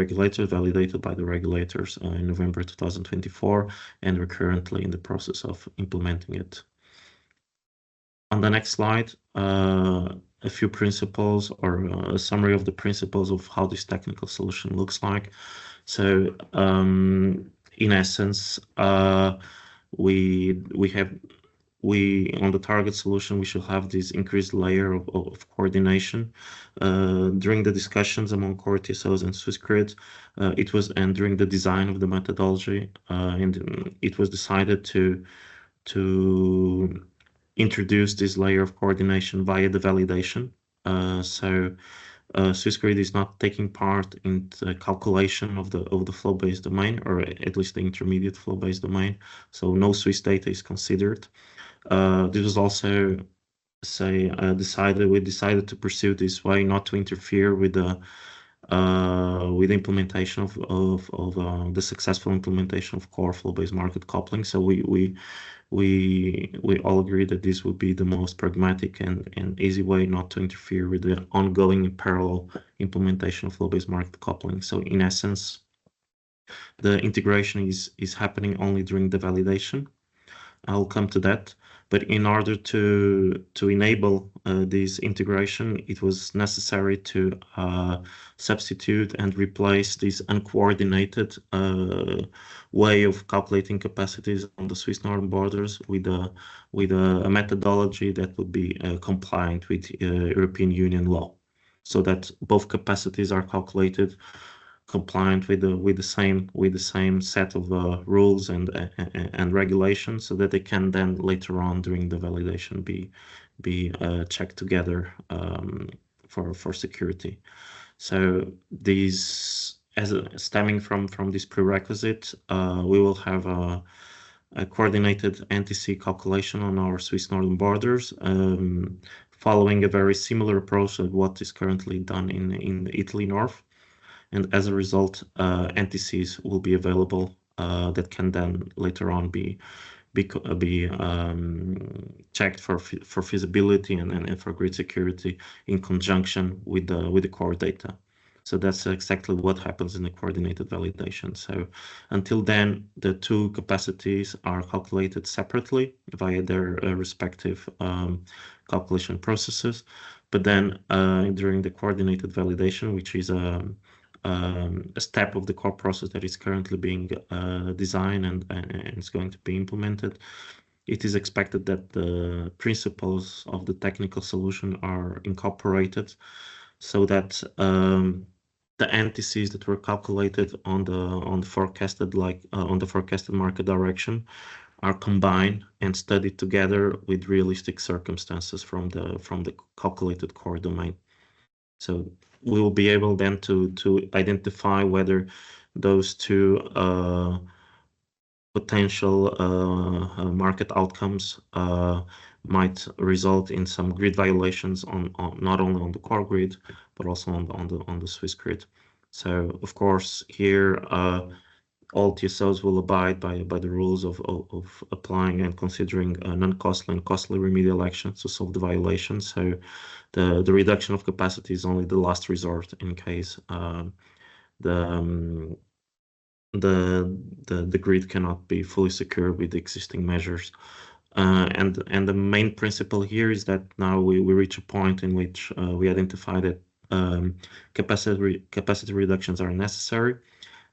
regulators, validated by the regulators in November 2024, and we're currently in the process of implementing it. On the next slide, a few principles or a summary of the principles of how this technical solution looks like. So in essence, we on the target solution, we should have this increased layer of coordination. During the discussions among core TSOs and Swissgrid, and during the design of the methodology, and it was decided to introduce this layer of coordination via the validation. So Swissgrid is not taking part in the calculation of the flow-based domain, or at least the intermediate flow-based domain. So no Swiss data is considered. This was also we decided to pursue this way, not to interfere with the implementation of the successful implementation of core flow-based market coupling. So we all agree that this would be the most pragmatic and easy way not to interfere with the ongoing parallel implementation of flow-based market coupling. So in essence, the integration is happening only during the validation. I'll come to that. But in order to enable this integration, it was necessary to substitute and replace this uncoordinated way of calculating capacities on the Swiss northern borders with a methodology that would be compliant with European Union law, so that both capacities are calculated compliant with the same set of rules and regulations, so that they can then later on during the validation be checked together for security. So these, stemming from this prerequisite, we will have a coordinated ENTSO-E calculation on our Swiss northern borders, following a very similar approach to what is currently done in Italy North. And as a result, ENTSO-Es will be available that can then later on be checked for feasibility and for grid security in conjunction with the core data. So that's exactly what happens in the coordinated validation. So until then, the two capacities are calculated separately via their respective calculation processes. But then during the coordinated validation, which is a step of the core process that is currently being designed and is going to be implemented, it is expected that the principles of the technical solution are incorporated, so that the ENTSO-Es that were calculated on the forecasted market direction are combined and studied together with realistic circumstances from the calculated core domain. So we will be able then to identify whether those two potential market outcomes might result in some grid violations on not only on the core grid but also on the Swiss grid. So of course here all TSOs will abide by the rules of applying and considering non-costly and costly remedial actions to solve the violations. So the reduction of capacity is only the last resort in case the grid cannot be fully secured with the existing measures. And the main principle here is that now we reach a point in which we identify that capacity reductions are necessary,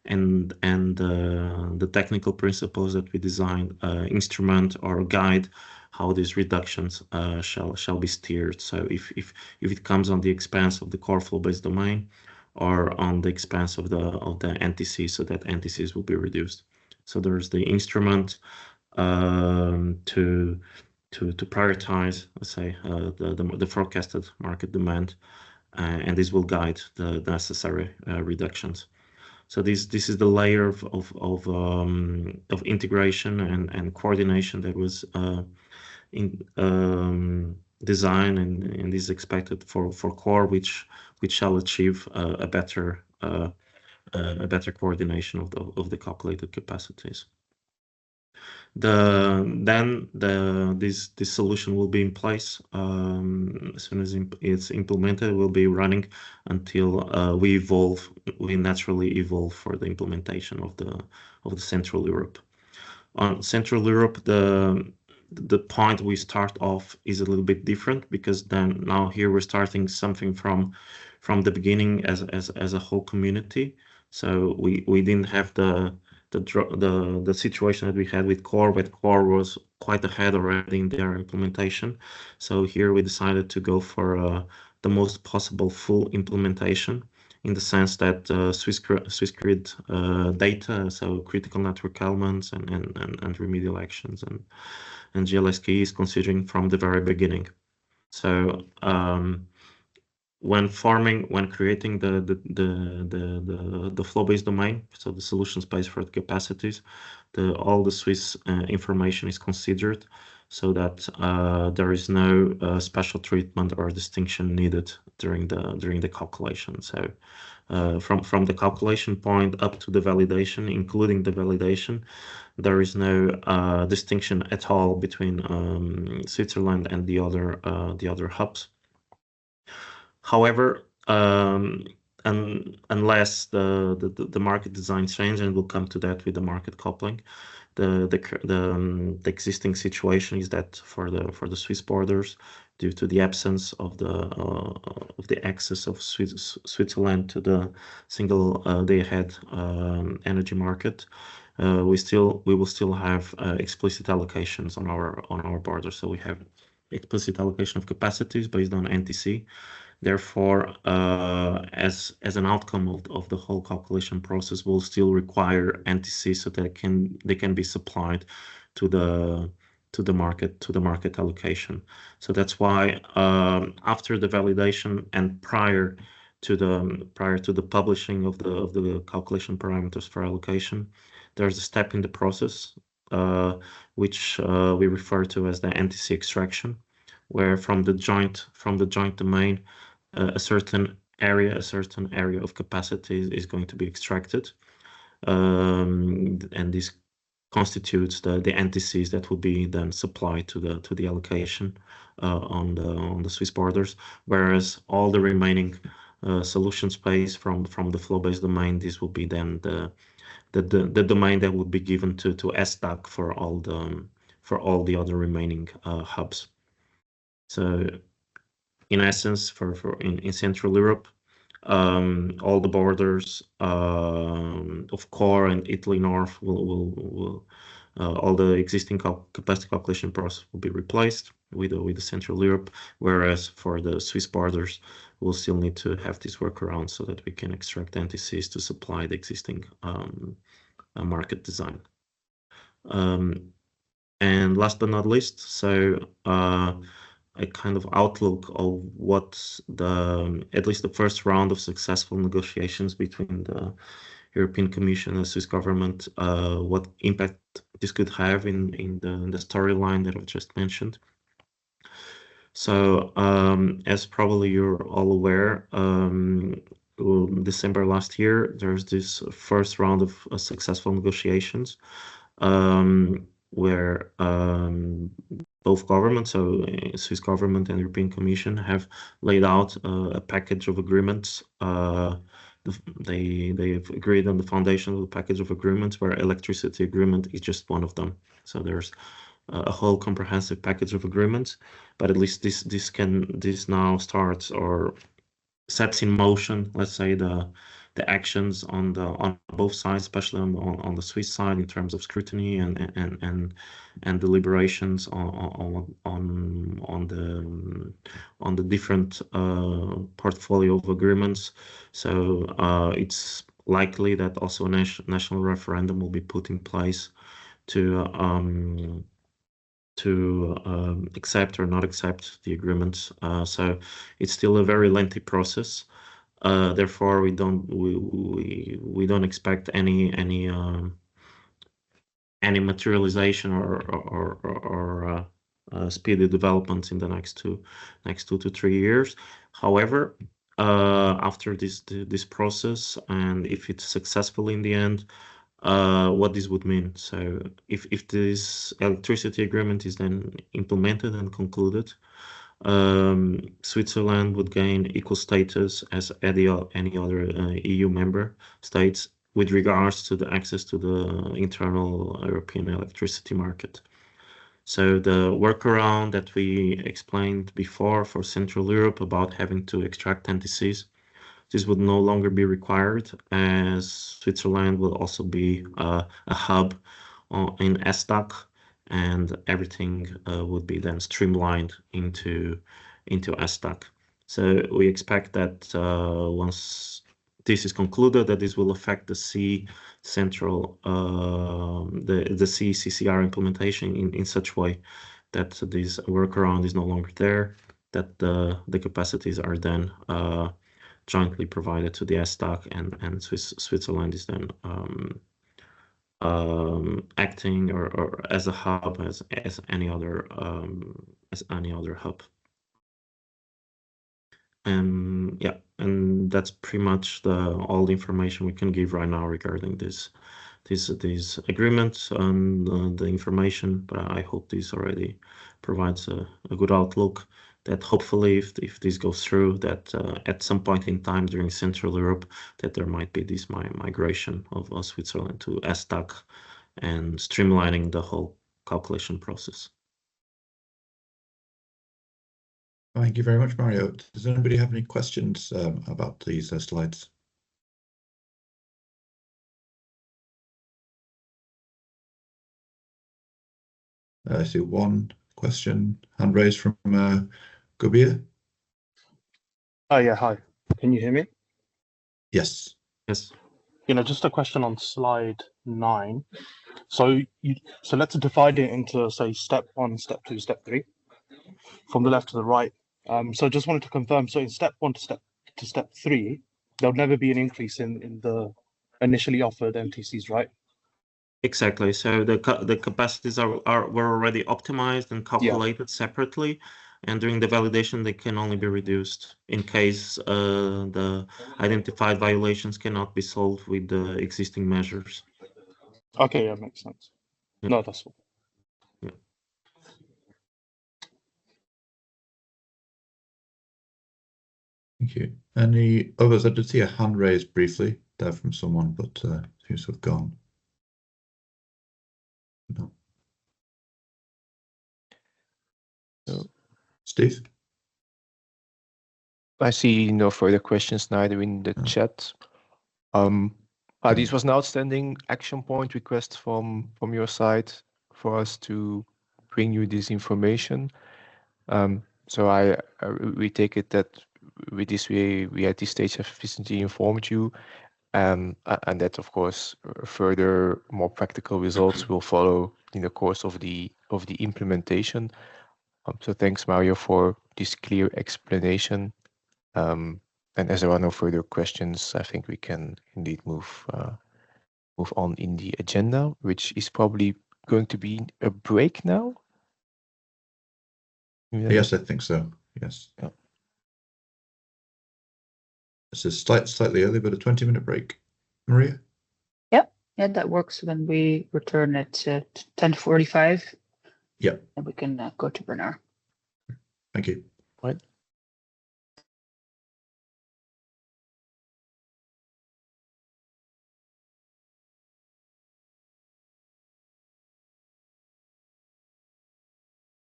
and the technical principles that we designed instrument or guide how these reductions shall be steered. So if it comes on the expense of the core flow-based domain or on the expense of the NTC, so that NTCs will be reduced. So there's the instrument to prioritize, let's say, the forecasted market demand, and this will guide the necessary reductions. So this is the layer of integration and coordination that was designed and is expected for core, which shall achieve a better coordination of the calculated capacities. This solution will be in place as soon as it's implemented. It will be running until we naturally evolve for the implementation of the Central Europe. On Central Europe, the point we start off is a little bit different, because then now here we're starting something from the beginning as a whole community. So we didn't have the situation that we had with core, where core was quite ahead already in their implementation. So here we decided to go for the most possible full implementation, in the sense that Swiss grid data, so critical network elements and remedial actions and GLSK is considering from the very beginning. So when creating the flow-based domain, so the solution space for the capacities, all the Swiss information is considered, so that there is no special treatment or distinction needed during the calculation. So from the calculation point up to the validation, including the validation, there is no distinction at all between Switzerland and the other hubs. However, unless the market design change, and we'll come to that with the market coupling, the existing situation is that for the Swiss borders, due to the absence of the access of Switzerland to the single day-ahead energy market, we will still have explicit allocations on our border. So we have explicit allocation of capacities based on NTC. Therefore, as an outcome of the whole calculation process, we'll still require NTC so that they can be supplied to the market allocation. So that's why after the validation and prior to the publishing of the calculation parameters for allocation, there's a step in the process which we refer to as the NTC extraction, where from the joint domain, a certain area of capacity is going to be extracted, and this constitutes the NTCs that will be then supplied to the allocation on the Swiss borders, whereas all the remaining solution space from the flow-based domain, this will be then the domain that would be given to SDAC for all the other remaining hubs. So in essence, in Central Europe, all the borders of core and Italy North will all the existing capacity calculation process will be replaced with the Central Europe, whereas for the Swiss borders, we'll still need to have this workaround so that we can extract NTCs to supply the existing market design. last but not least, so a kind of outlook of what at least the first round of successful negotiations between the European Commission and the Swiss government, what impact this could have in the storyline that I've just mentioned. So, as probably you're all aware, December last year, there's this first round of successful negotiations where both governments, so Swiss government and European Commission, have laid out a package of agreements. They've agreed on the foundation of the package of agreements, where electricity agreement is just one of them. So there's a whole comprehensive package of agreements, but at least this now starts or sets in motion, let's say, the actions on both sides, especially on the Swiss side, in terms of scrutiny and deliberations on the different portfolio of agreements. So it's likely that also a national referendum will be put in place to accept or not accept the agreements. So it's still a very lengthy process. Therefore, we don't expect any materialization or speedy developments in the next two to 3 years. However, after this process, and if it's successful in the end, what this would mean. So if this electricity agreement is then implemented and concluded, Switzerland would gain equal status as any other EU member states with regards to the access to the internal European electricity market. So the workaround that we explained before for Central Europe about having to extract NTCs, this would no longer be required, as Switzerland will also be a hub in ESTAC, and everything would be then streamlined into ESTAC. So we expect that once this is concluded, that this will affect the CCCR implementation in such way that this workaround is no longer there, that the capacities are then jointly provided to the ESTAC, and Switzerland is then acting or as a hub as any other hub. Yeah, and that's pretty much all the information we can give right now regarding these agreements and the information. But I hope this already provides a good outlook that hopefully, if this goes through, that at some point in time during Central Europe, that there might be this migration of Switzerland to ESTAC and streamlining the whole calculation process. Thank you very much, Mario. Does anybody have any questions about these slides? I see one question, hand raised from Gubia. Oh yeah, hi. Can you hear me? Yes. Yes. Just a question on slide 9. So let's divide it into, say, step 1, step 2, step 3, from the left to the right. So just wanted to confirm. So in step 1 to step 3, there'll never be an increase in the initially offered MTCs, right? Exactly. So the capacities were already optimized and calculated separately, and during the validation they can only be reduced in case the identified violations cannot be solved with the existing measures. Okay, yeah, makes sense. Yeah. No, that's all. Yeah. Thank you. Any others? I did see a hand raised briefly there from someone, but seems to have gone. No. No. Steve? I see no further questions neither in the chat. This was an outstanding action point request from your side for us to bring you this information. So we take it that with this we at this stage have sufficiently informed you, and that of course further more practical results will follow in the course of the implementation. So thanks, Mario, for this clear explanation. And as there are no further questions, I think we can indeed move on in the agenda, which is probably going to be a break now. Yes, I think so. Yes. Yeah. This is slightly early, but a 20-minute break. Maria? Yeah, that works. When we return at 10:45. Yeah. And we can go to Bernard. Thank you. Right.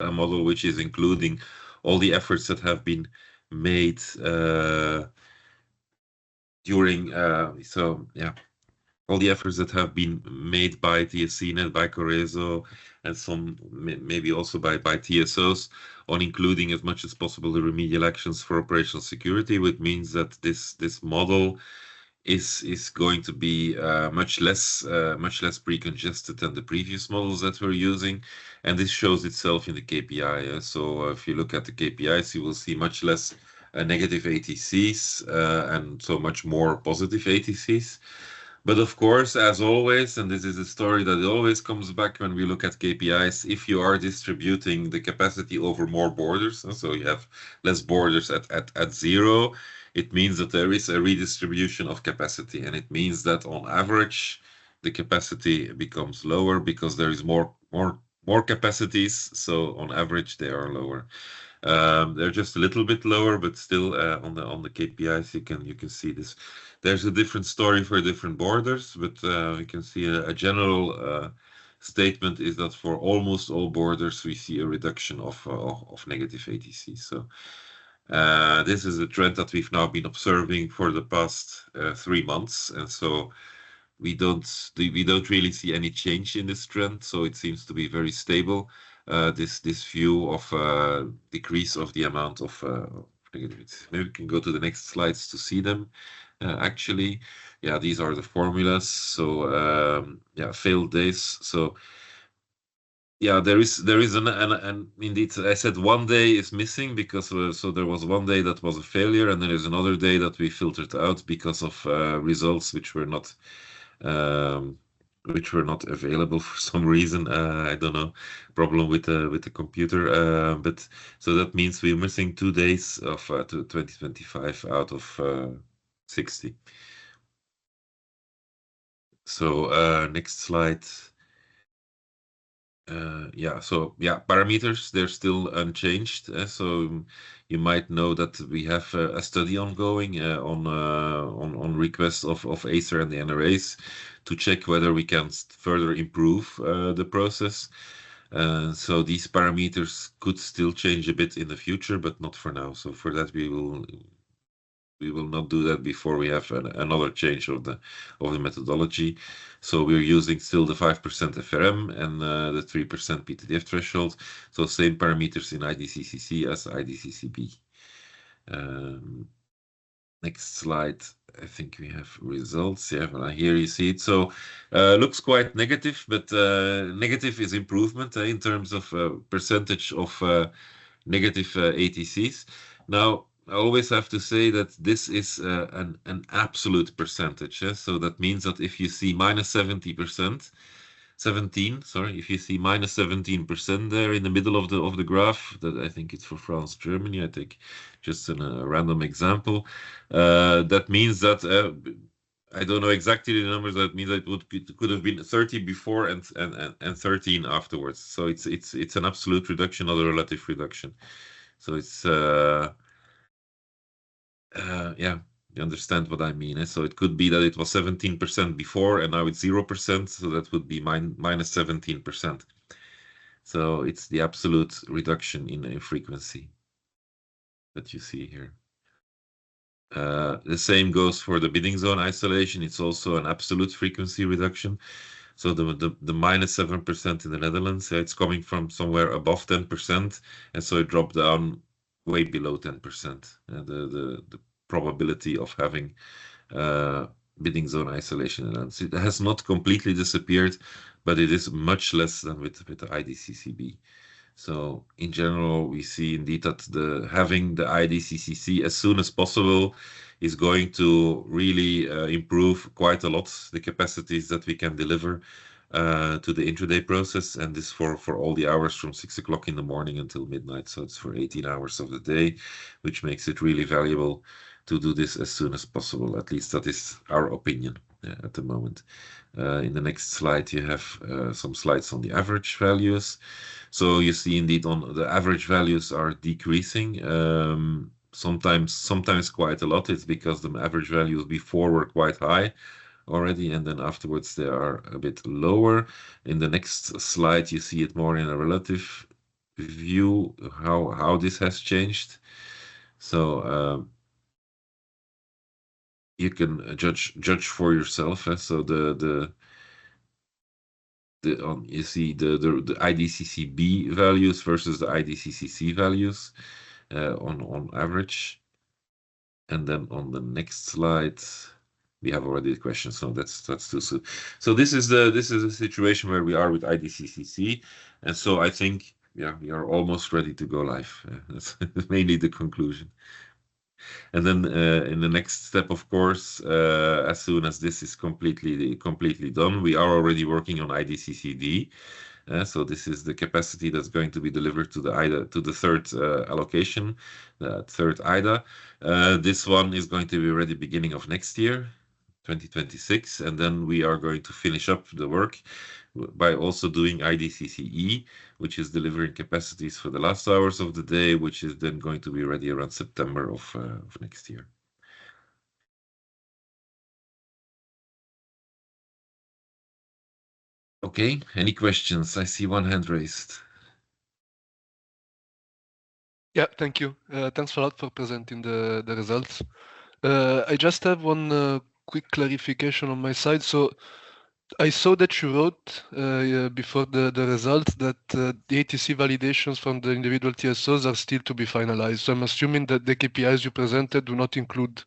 A model which is including all the efforts that have been made during all the efforts that have been made by TSCnet, by Coreso, and some maybe also by TSOs on including as much as possible the remedial actions for operational security, which means that this model is going to be much less pre-congested than the previous models that we're using, and this shows itself in the KPI. So if you look at the KPIs, you will see much less negative ATCs and so much more positive ATCs. But of course, as always, and this is a story that always comes back when we look at KPIs, if you are distributing the capacity over more borders, so you have less borders at zero, it means that there is a redistribution of capacity, and it means that on average the capacity becomes lower because there is more capacities, so on average they are lower. They're just a little bit lower, but still on the KPIs you can see this. There's a different story for different borders, but you can see a general statement is that for almost all borders we see a reduction of negative ATC. So this is a trend that we've now been observing for the past 3 months, and so we don't really see any change in this trend. So it seems to be very stable. This view of decrease of the amount of negativities. Maybe we can go to the next slides to see them. Actually, yeah, these are the formulas. So yeah, failed days. So yeah, there is and indeed I said one day is missing because so there was one day that was a failure, and there is another day that we filtered out because of results which were not available for some reason. I don't know, problem with the computer. But so that means we're missing 2 days of 2025 out of 60. So next slide. Yeah, so yeah, parameters, they're still unchanged. So you might know that we have a study ongoing on request of Acer and the NRAs to check whether we can further improve the process. So these parameters could still change a bit in the future, but not for now. So for that we will not do that before we have another change of the methodology. So we're using still the 5% FRM and the 3% PTDF threshold. So same parameters in IDCCC as IDCCB. Next slide. I think we have results. Yeah, here you see it. So looks quite negative, but negative is improvement in terms of percentage of negative ATCs. Now, I always have to say that this is an absolute percentage. So that means that if you see minus 17%, if you see minus 17% there in the middle of the graph, that I think it's for France, Germany, I take just a random example. That means that I don't know exactly the numbers. That means that it could have been 30 before and 13 afterwards. So it's an absolute reduction, not a relative reduction. So it's yeah, you understand what I mean. So it could be that it was 17% before and now it's 0%. So that would be minus 17%. So it's the absolute reduction in frequency that you see here. The same goes for the bidding zone isolation. It's also an absolute frequency reduction. So the minus 7% in the Netherlands, it's coming from somewhere above 10%, and so it dropped down way below 10%. The probability of having bidding zone isolation events. It has not completely disappeared, but it is much less than with the IDCCB. So in general, we see indeed that having the IDCCC as soon as possible is going to really improve quite a lot the capacities that we can deliver to the intraday process, and this for all the hours from 6 o'clock in the morning until midnight. So it's for 18 hours of the day, which makes it really valuable to do this as soon as possible. At least that is our opinion at the moment. In the next slide, you have some slides on the average values. So you see indeed on the average values are decreasing. Sometimes quite a lot. It's because the average values before were quite high already, and then afterwards they are a bit lower. In the next slide, you see it more in a relative view how this has changed. So you can judge for yourself. So you see the IDCCB values versus the IDCCC values on average. And then on the next slide, we have already the question, so that's too soon. So this is a situation where we are with IDCCC, and so I think we are almost ready to go live. That's mainly the conclusion. And then in the next step, of course, as soon as this is completely done, we are already working on IDCCD. So this is the capacity that's going to be delivered to the IDA, to the third allocation, the third IDA. This one is going to be ready beginning of next year, 2026, and then we are going to finish up the work by also doing IDCC-E, which is delivering capacities for the last hours of the day, which is then going to be ready around September of next year. Okay, any questions? I see one hand raised. Yeah, thank you. Thanks a lot for presenting the results. I just have one quick clarification on my side. So I saw that you wrote before the results that the ATC validations from the individual TSOs are still to be finalized. So I'm assuming that the KPIs you presented do not include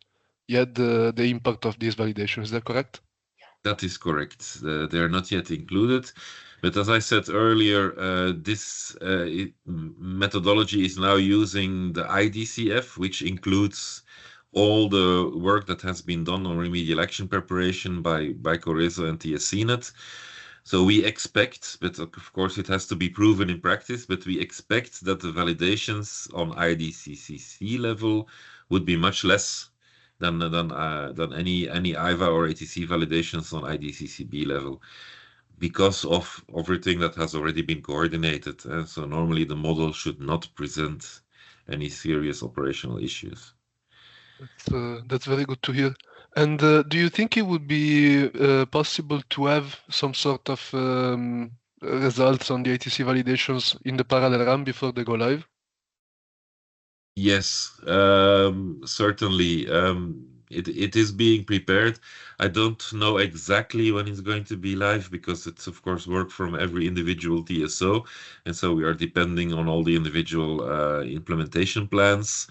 yet the impact of these validations. Is that correct? That is correct. They are not yet included. But as I said earlier, this methodology is now using the IDCF, which includes all the work that has been done on remedial action preparation by Coreso and TSCnet. So we expect, but of course it has to be proven in practice, but we expect that the validations on IDCCC level would be much less than any IVA or ATC validations on IDCCB level, because of everything that has already been coordinated. So normally the model should not present any serious operational issues. That's very good to hear. And do you think it would be possible to have some sort of results on the ATC validations in the parallel run before they go live? Yes, certainly. It is being prepared. I don't know exactly when it's going to be live because it's, of course, work from every individual TSO. And so we are depending on all the individual implementation plans.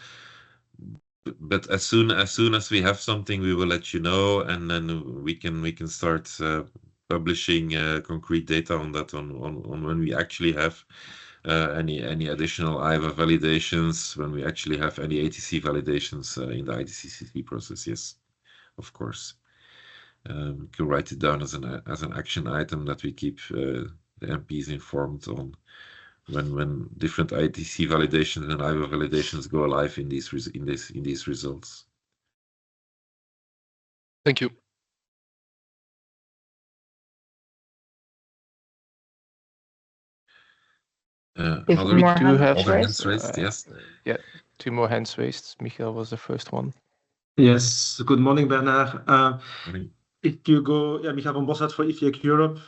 But as soon as we have something, we will let you know, and then we can start publishing concrete data on that on when we actually have any additional IVA validations, when we actually have any ATC validations in the IDCCC process. Yes, of course. You can write it down as an action item that we keep the MPs informed on when different ITC validations and IVA validations go live in these results. Thank you. If more hands raised, yes. Yeah, 2 more hands raised. Michael was the first one. Yes. Good morning, Bernard. Morning. If you go, Michael van Bossart for EVIAC Europe.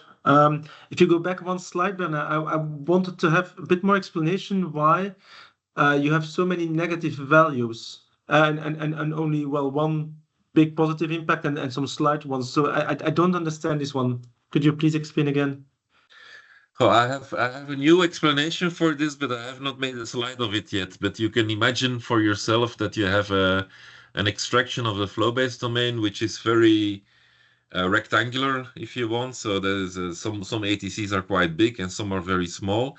If you go back one slide, Bernard, I wanted to have a bit more explanation why you have so many negative values and only, well, one big positive impact and some slight ones. So I don't understand this one. Could you please explain again? Oh, I have a new explanation for this, but I have not made a slide of it yet. But you can imagine for yourself that you have an extraction of the flow-based domain, which is very rectangular, if you want. So there's some ATCs are quite big and some are very small,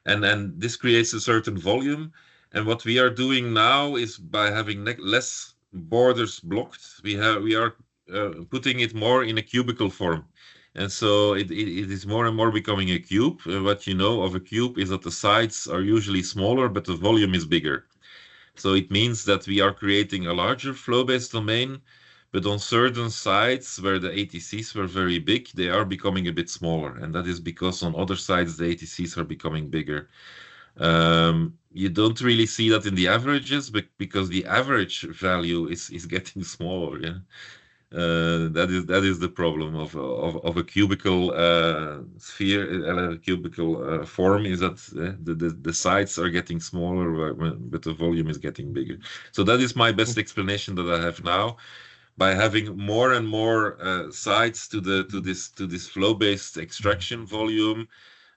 and this creates a certain volume. And what we are doing now is by having less borders blocked, we are putting it more in a cubical form. And so it is more and more becoming a cube. What you know of a cube is that the sides are usually smaller, but the volume is bigger. So it means that we are creating a larger flow-based domain, but on certain sites where the ATCs were very big, they are becoming a bit smaller. And that is because on other sides, the ATCs are becoming bigger. You don't really see that in the averages, but because the average value is getting smaller. Yeah. That is the problem of a cubical sphere, a cubical form, is that the sides are getting smaller, but the volume is getting bigger. So that is my best explanation that I have now. By having more and more sides to this flow-based extraction volume,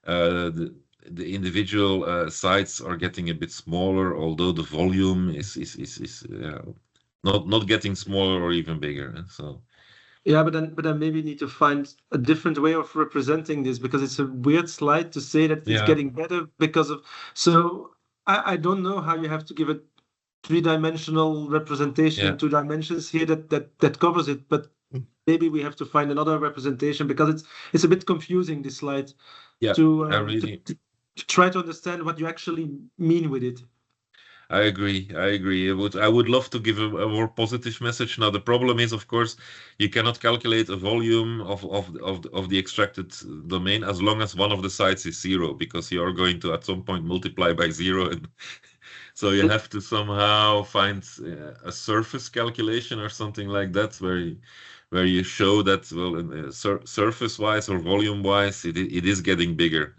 the individual sites are getting a bit smaller, although the volume is not getting smaller or even bigger. So yeah, but then maybe you need to find a different way of representing this, because it's a weird slide to say that it's getting better because of. So I don't know how you have to give a three-dimensional representation in 2 dimensions here that covers it, but maybe we have to find another representation, because it's a bit confusing, this slide, to try to understand what you actually mean with it. I agree. I would love to give a more positive message. Now the problem is, of course, you cannot calculate a volume of the extracted domain as long as one of the sides is 0, because you are going to at some point multiply by 0, and so you have to somehow find a surface calculation or something like that, where you show that, well, surface-wise or volume-wise, it is getting bigger.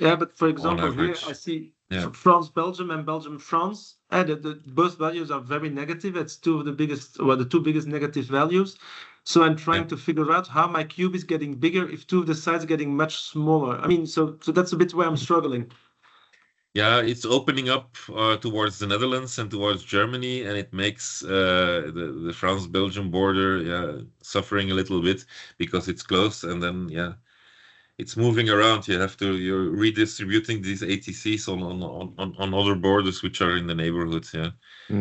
Yeah, but for example, here I see France, Belgium, and Belgium, France. Both values are very negative. It's the two biggest negative values. So I'm trying to figure out how my cube is getting bigger if two of the sides are getting much smaller. I mean, so that's a bit where I'm struggling. Yeah, it's opening up towards the Netherlands and towards Germany, and it makes the France-Belgium border suffering a little bit because it's close, and then it's moving around. You're redistributing these ATCs on other borders which are in the neighborhood. Yeah.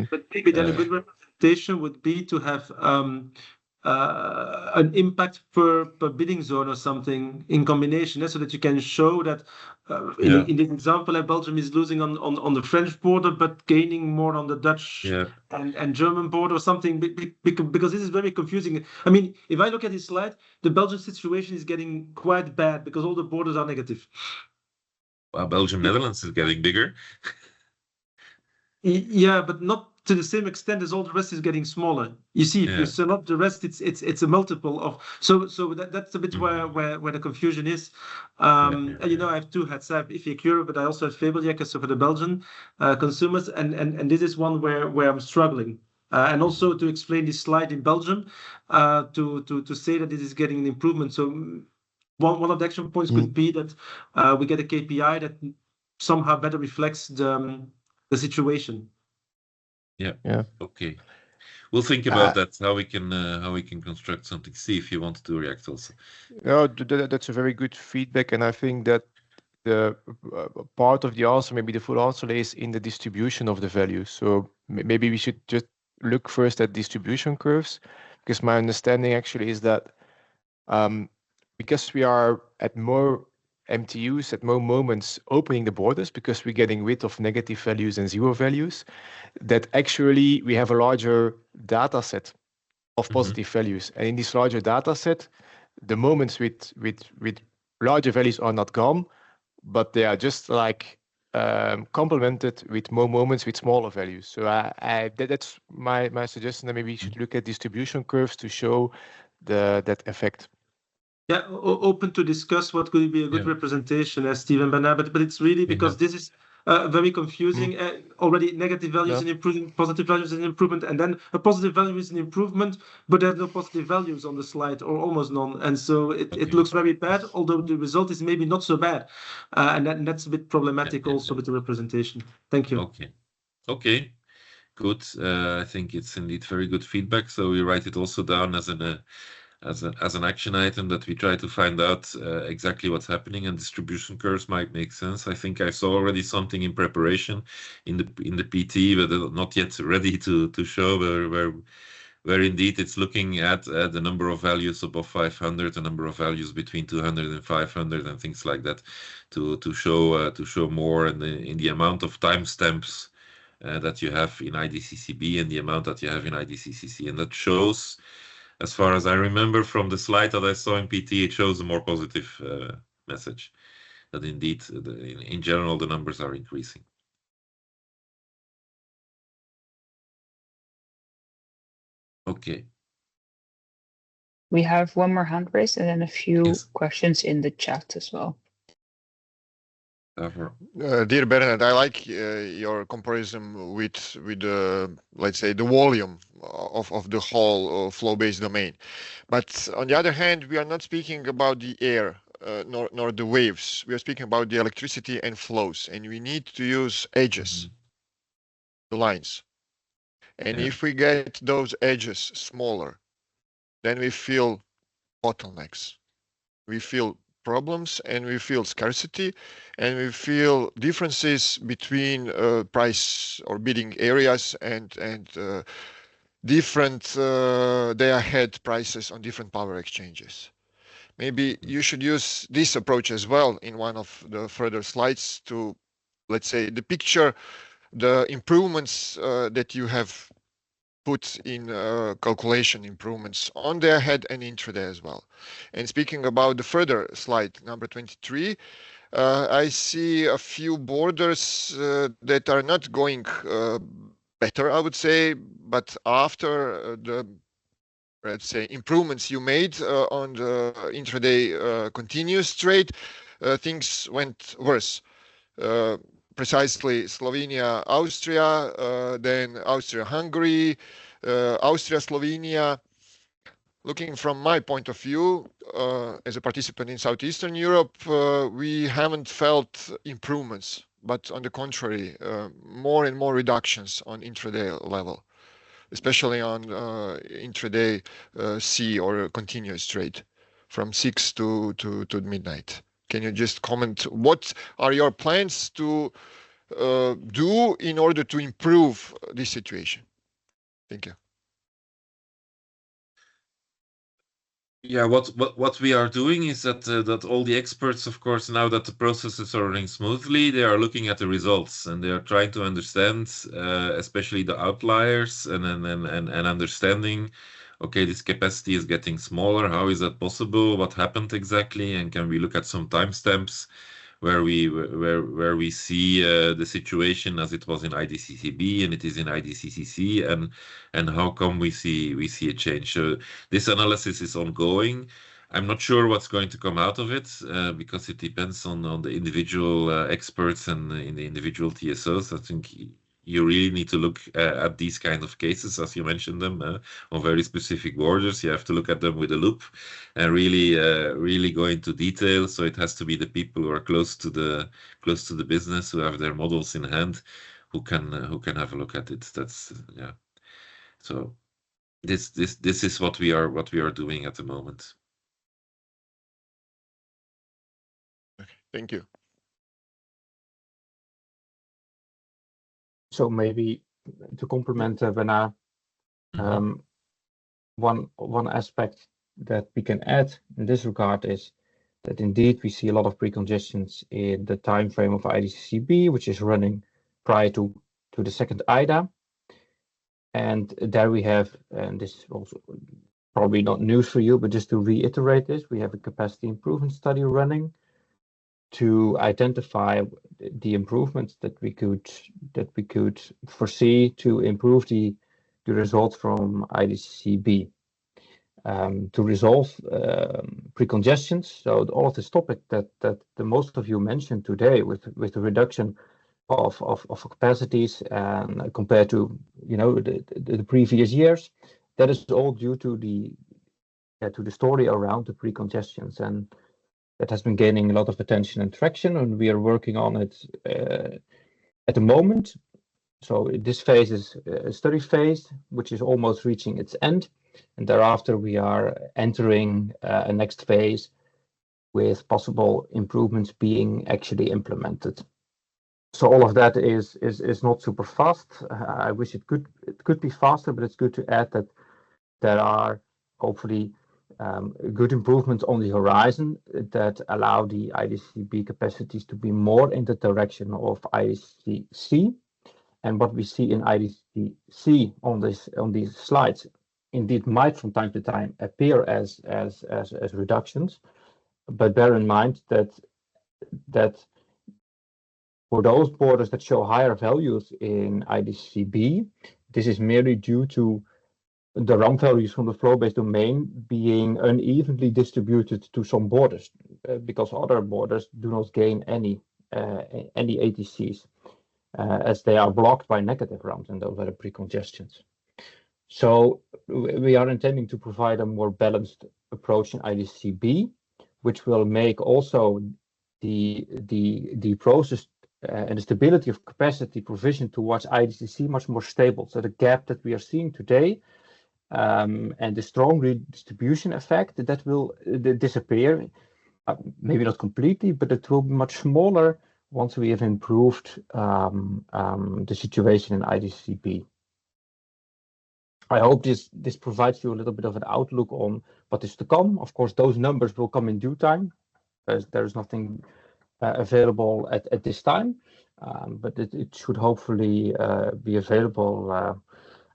But maybe then a good representation would be to have an impact per bidding zone or something in combination, so that you can show that in this example, Belgium is losing on the French border but gaining more on the Dutch and German border or something, because this is very confusing. I mean, if I look at this slide, the Belgian situation is getting quite bad because all the borders are negative. Well, Belgium, Netherlands is getting bigger. Yeah, but not to the same extent as all the rest is getting smaller. You see, if you sum up the rest, it's a multiple of. So that's a bit where the confusion is. I have 2 hats. I have EFIAC Europe, but I also have Fabeljack, so for the Belgian consumers, and this is one where I'm struggling. And also to explain this slide in Belgium, to say that this is getting an improvement. So one of the action points could be that we get a KPI that somehow better reflects the situation. Yeah. Okay. We'll think about that, how we can construct something. See if you want to react also. No, that's a very good feedback, and I think that the part of the answer, maybe the full answer, is in the distribution of the values. So maybe we should just look first at distribution curves, because my understanding actually is that because we are at more MTUs, at more moments opening the borders, because we're getting rid of negative values and 0 values, that actually we have a larger data set of positive values. And in this larger data set, the moments with larger values are not gone, but they are just like complemented with more moments with smaller values. So that's my suggestion, that maybe we should look at distribution curves to show that effect. Yeah, open to discuss what could be a good representation, as Steven Bernard, but it's really because this is very confusing. Already negative values in improvement, positive values in improvement, and then a positive value is an improvement, but there's no positive values on the slide, or almost none, and so it looks very bad, although the result is maybe not so bad, and that's a bit problematic also with the representation. Thank you. Okay. Good. I think it's indeed very good feedback. So we write it also down as as an action item that we try to find out exactly what's happening, and distribution curves might make sense. I think I saw already something in preparation in the PT, but not yet ready to show where indeed it's looking at the number of values above 500, the number of values between 200 and 500, and things like that, to show more in the amount of timestamps that you have in IDCCB and the amount that you have in IDCCC, and that shows, as far as I remember from the slide that I saw in PT, it shows a more positive message, that indeed, in general, the numbers are increasing. Okay. We have one more hand raised and then a few questions in the chat as well. Dear Bernard, I like your comparison with let's say the volume of the whole flow-based domain. But on the other hand, we are not speaking about the air nor the waves. We are speaking about the electricity and flows, and we need to use edges, the lines. And if we get those edges smaller, then we feel bottlenecks. We feel problems, and we feel scarcity, and we feel differences between price or bidding areas and different day-ahead prices on different power exchanges. Maybe you should use this approach as well in one of the further slides to, let's say, the picture, the improvements that you have put in calculation improvements on the ahead and intraday as well. And speaking about the further slide, number 23, I see a few borders that are not going better, I would say, but after the, let's say, improvements you made on the intraday continuous trade, things went worse. Precisely Slovenia, Austria, then Austria-Hungary, Austria-Slovenia. Looking from my point of view, as a participant in Southeastern Europe, we haven't felt improvements, but on the contrary, more and more reductions on intraday level, especially on intraday C or continuous trade from 6 to midnight. Can you just comment what are your plans to do in order to improve this situation? Thank you. Yeah, what we are doing is that all the experts, of course, now that the processes are running smoothly, they are looking at the results, and they are trying to understand, especially the outliers, and understanding, okay, this capacity is getting smaller. How is that possible? What happened exactly? And can we look at some timestamps where we see the situation as it was in IDCCB and it is in IDCCC, and how come we see a change? So this analysis is ongoing. I'm not sure what's going to come out of it because it depends on the individual experts and in the individual TSOs. I think you really need to look at these kind of cases, as you mentioned them, on very specific borders. You have to look at them with a loop and really go into detail. So it has to be the people who are close to the business, who have their models in hand, who can have a look at it. That's yeah. So this is what we are doing at the moment. Thank you. So maybe to complement Bernard, one aspect that we can add in this regard is that indeed we see a lot of precongestions in the time frame of IDCCB, which is running prior to the second IDA. And there we have, and this is also probably not news for you, but just to reiterate this, we have a capacity improvement study running to identify the improvements that we could foresee to improve the results from IDCCB, to resolve precongestions. So all of this topic that the most of you mentioned today, with the reduction of capacities and compared to the previous years, that is all due to the story around the precongestions, and that has been gaining a lot of attention and traction, and we are working on it at the moment. So this phase is a study phase, which is almost reaching its end. And thereafter, we are entering a next phase with possible improvements being actually implemented. So all of that is not super fast. I wish it could be faster, but it's good to add that there are hopefully good improvements on the horizon that allow the IDCB capacities to be more in the direction of IDCC. And what we see in IDCC on these slides indeed might from time to time appear as reductions, but bear in mind that for those borders that show higher values in IDCB, this is merely due to the RAM values from the flow-based domain being unevenly distributed to some borders, because other borders do not gain any ATCs, as they are blocked by negative RAMs, and those are the precongestions. So we are intending to provide a more balanced approach in IDCB, which will make also the process and the stability of capacity provision towards IDCC much more stable. So the gap that we are seeing today and the strong redistribution effect that will disappear, maybe not completely, but it will be much smaller once we have improved the situation in IDCB. I hope this provides you a little bit of an outlook on what is to come. Of course, those numbers will come in due time. There is nothing available at this time, but it should hopefully be available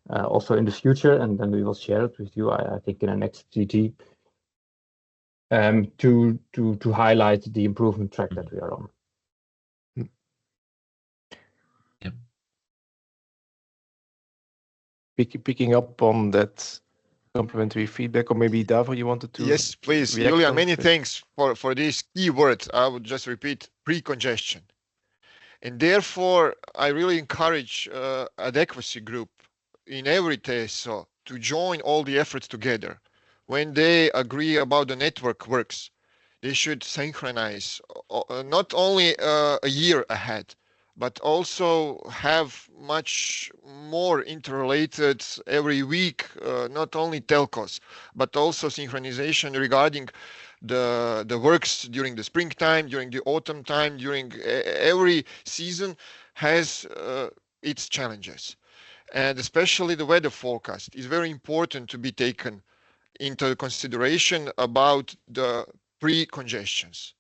also in the future, and then we will share it with you, I think, in our next GG to highlight the improvement track that we are on. Yeah. Picking up on that complementary feedback, or maybe Davor, you wanted to? Yes, please. Julian, many thanks for this keyword. I would just repeat, pre-congestion. And therefore, I really encourage adequacy group in every TSO to join all the efforts together. When they agree about the network works, they should synchronize not only a year ahead, but also have much more interrelated every week, not only telcos, but also synchronization regarding the works during the springtime, during the autumn time, during every season has its challenges. And especially the weather forecast is very important to be taken into consideration about the pre-congestions.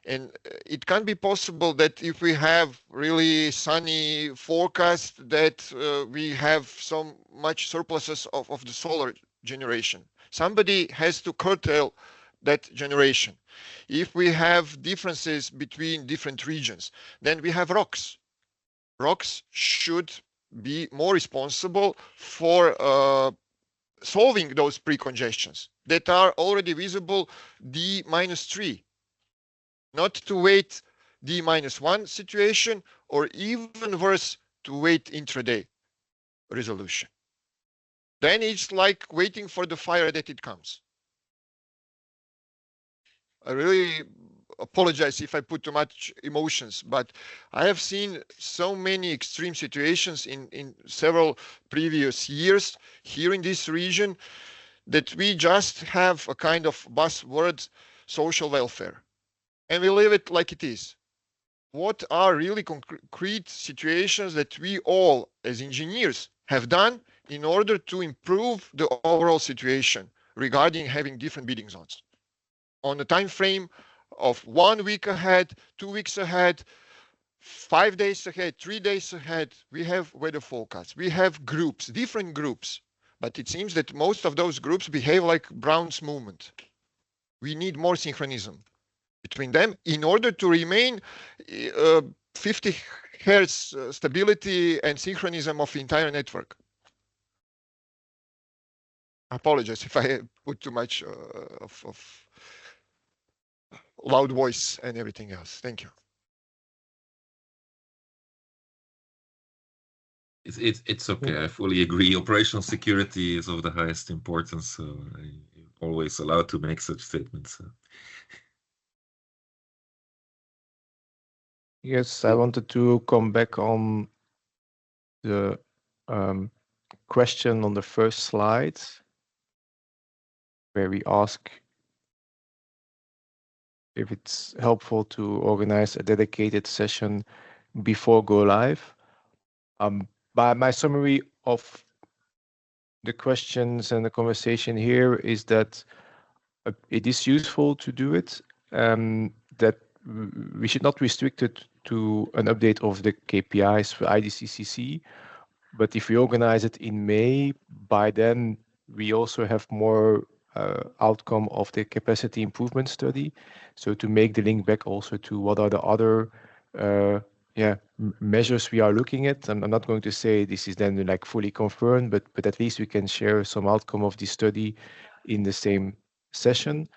And it can be possible that if we have really sunny forecast that we have so much surpluses of the solar generation. Somebody has to curtail that generation. If we have differences between different regions, then we have ROCs. ROCs should be more responsible for solving those pre-congestions that are already visible D-3. Not to wait D-1 situation, or even worse, to wait intraday resolution. Then it's like waiting for the fire that it comes. I really apologize if I put too much emotions, but I have seen so many extreme situations in several previous years here in this region that we just have a kind of buzzword, social welfare. And we leave it like it is. What are really concrete situations that we all as engineers have done in order to improve the overall situation regarding having different bidding zones? On a time frame of 1 week ahead, 2 weeks ahead, 5 days ahead, 3 days ahead, we have weather forecasts. We have groups, different groups, but it seems that most of those groups behave like Brown's movement. We need more synchronism between them in order to remain 50 hertz stability and synchronism of the entire network. I apologize if I put too much of loud voice and everything else. Thank you. It's okay. I fully agree. Operational security is of the highest importance, so I'm always allowed to make such statements. Yes, I wanted to come back on the question on the first slide. where we ask if it's helpful to organize a dedicated session before go live. By my summary of the questions and the conversation here is that it is useful to do it, that we should not restrict it to an update of the KPIs for IDCCC, but if we organize it in May, by then we also have more outcome of the capacity improvement study. So to make the link back also to what are the other measures we are looking at. I'm not going to say this is then like fully confirmed, but at least we can share some outcome of this study in the same session,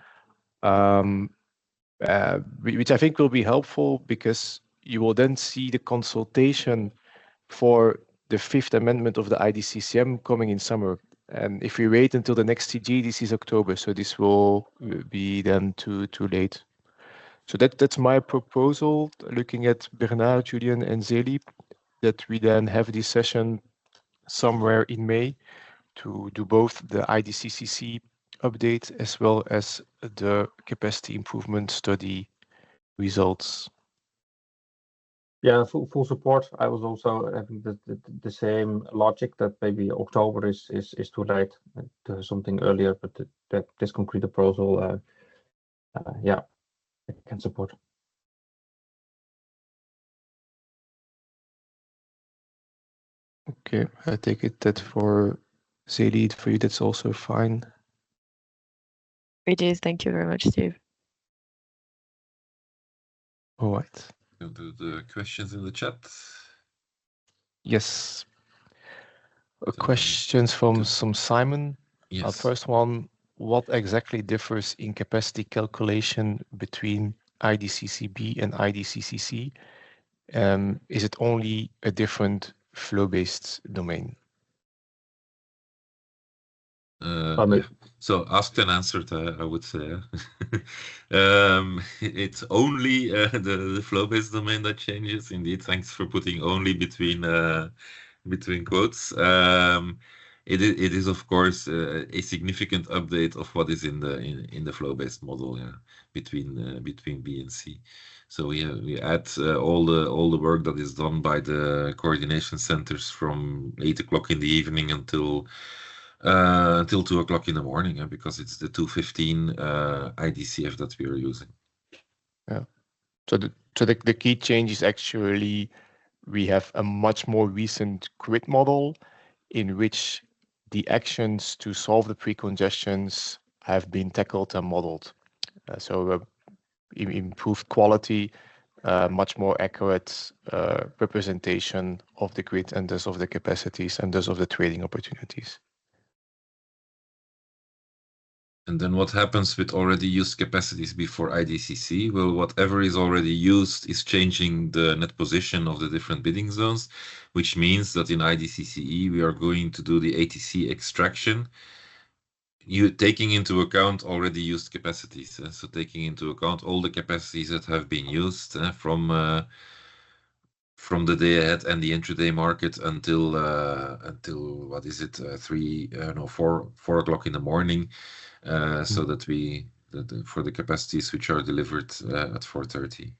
which I think will be helpful because you will then see the consultation for the fifth amendment of the IDCCM coming in summer. And if we wait until the next CG, this is October, so this will be then too late. So that's my proposal, looking at Bernard, Julian, and Zeli, that we then have this session somewhere in May to do both the IDCCC update as well as the capacity improvement study results. Yeah, full support. I was also having the same logic that maybe October is too late to have something earlier, but that this concrete proposal, yeah, I can support. Okay, I take it that for Zeli, for you, that's also fine. It is. Thank you very much, Steve. All right. Go to the questions in the chat. Yes. Questions from Simon. Yes. First one, what exactly differs in capacity calculation between IDCCB and IDCCC? Is it only a different flow-based domain? Yeah. So asked and answered, I would say. It's only the flow-based domain that changes. Indeed, thanks for putting only between quotes. It is of course a significant update of what is in the flow-based model, between B and C. So we add all the work that is done by the coordination centers from 8 o'clock in the evening until 2 o'clock in the morning, because it's the 215 IDCF that we are using. Yeah. So the key change is actually we have a much more recent grid model in which the actions to solve the precongestions have been tackled and modeled. So improved quality, much more accurate representation of the grid and thus of the capacities and thus of the trading opportunities. And then what happens with already used capacities before IDCC? Well, whatever is already used is changing the net position of the different bidding zones, which means that in IDCCE we are going to do the ATC extraction, taking into account already used capacities. So taking into account all the capacities that have been used from the day ahead and the intraday market until what is it, 4 o'clock in the morning. So that for the capacities which are delivered at 4:30.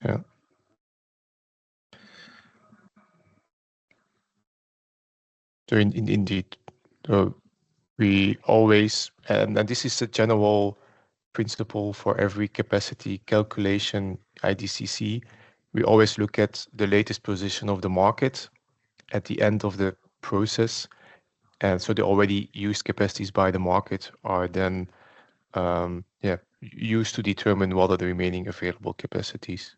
Yeah. So indeed, we always, and this is a general principle for every capacity calculation IDCC, we always look at the latest position of the market at the end of the process. And so the already used capacities by the market are then used to determine what are the remaining available capacities.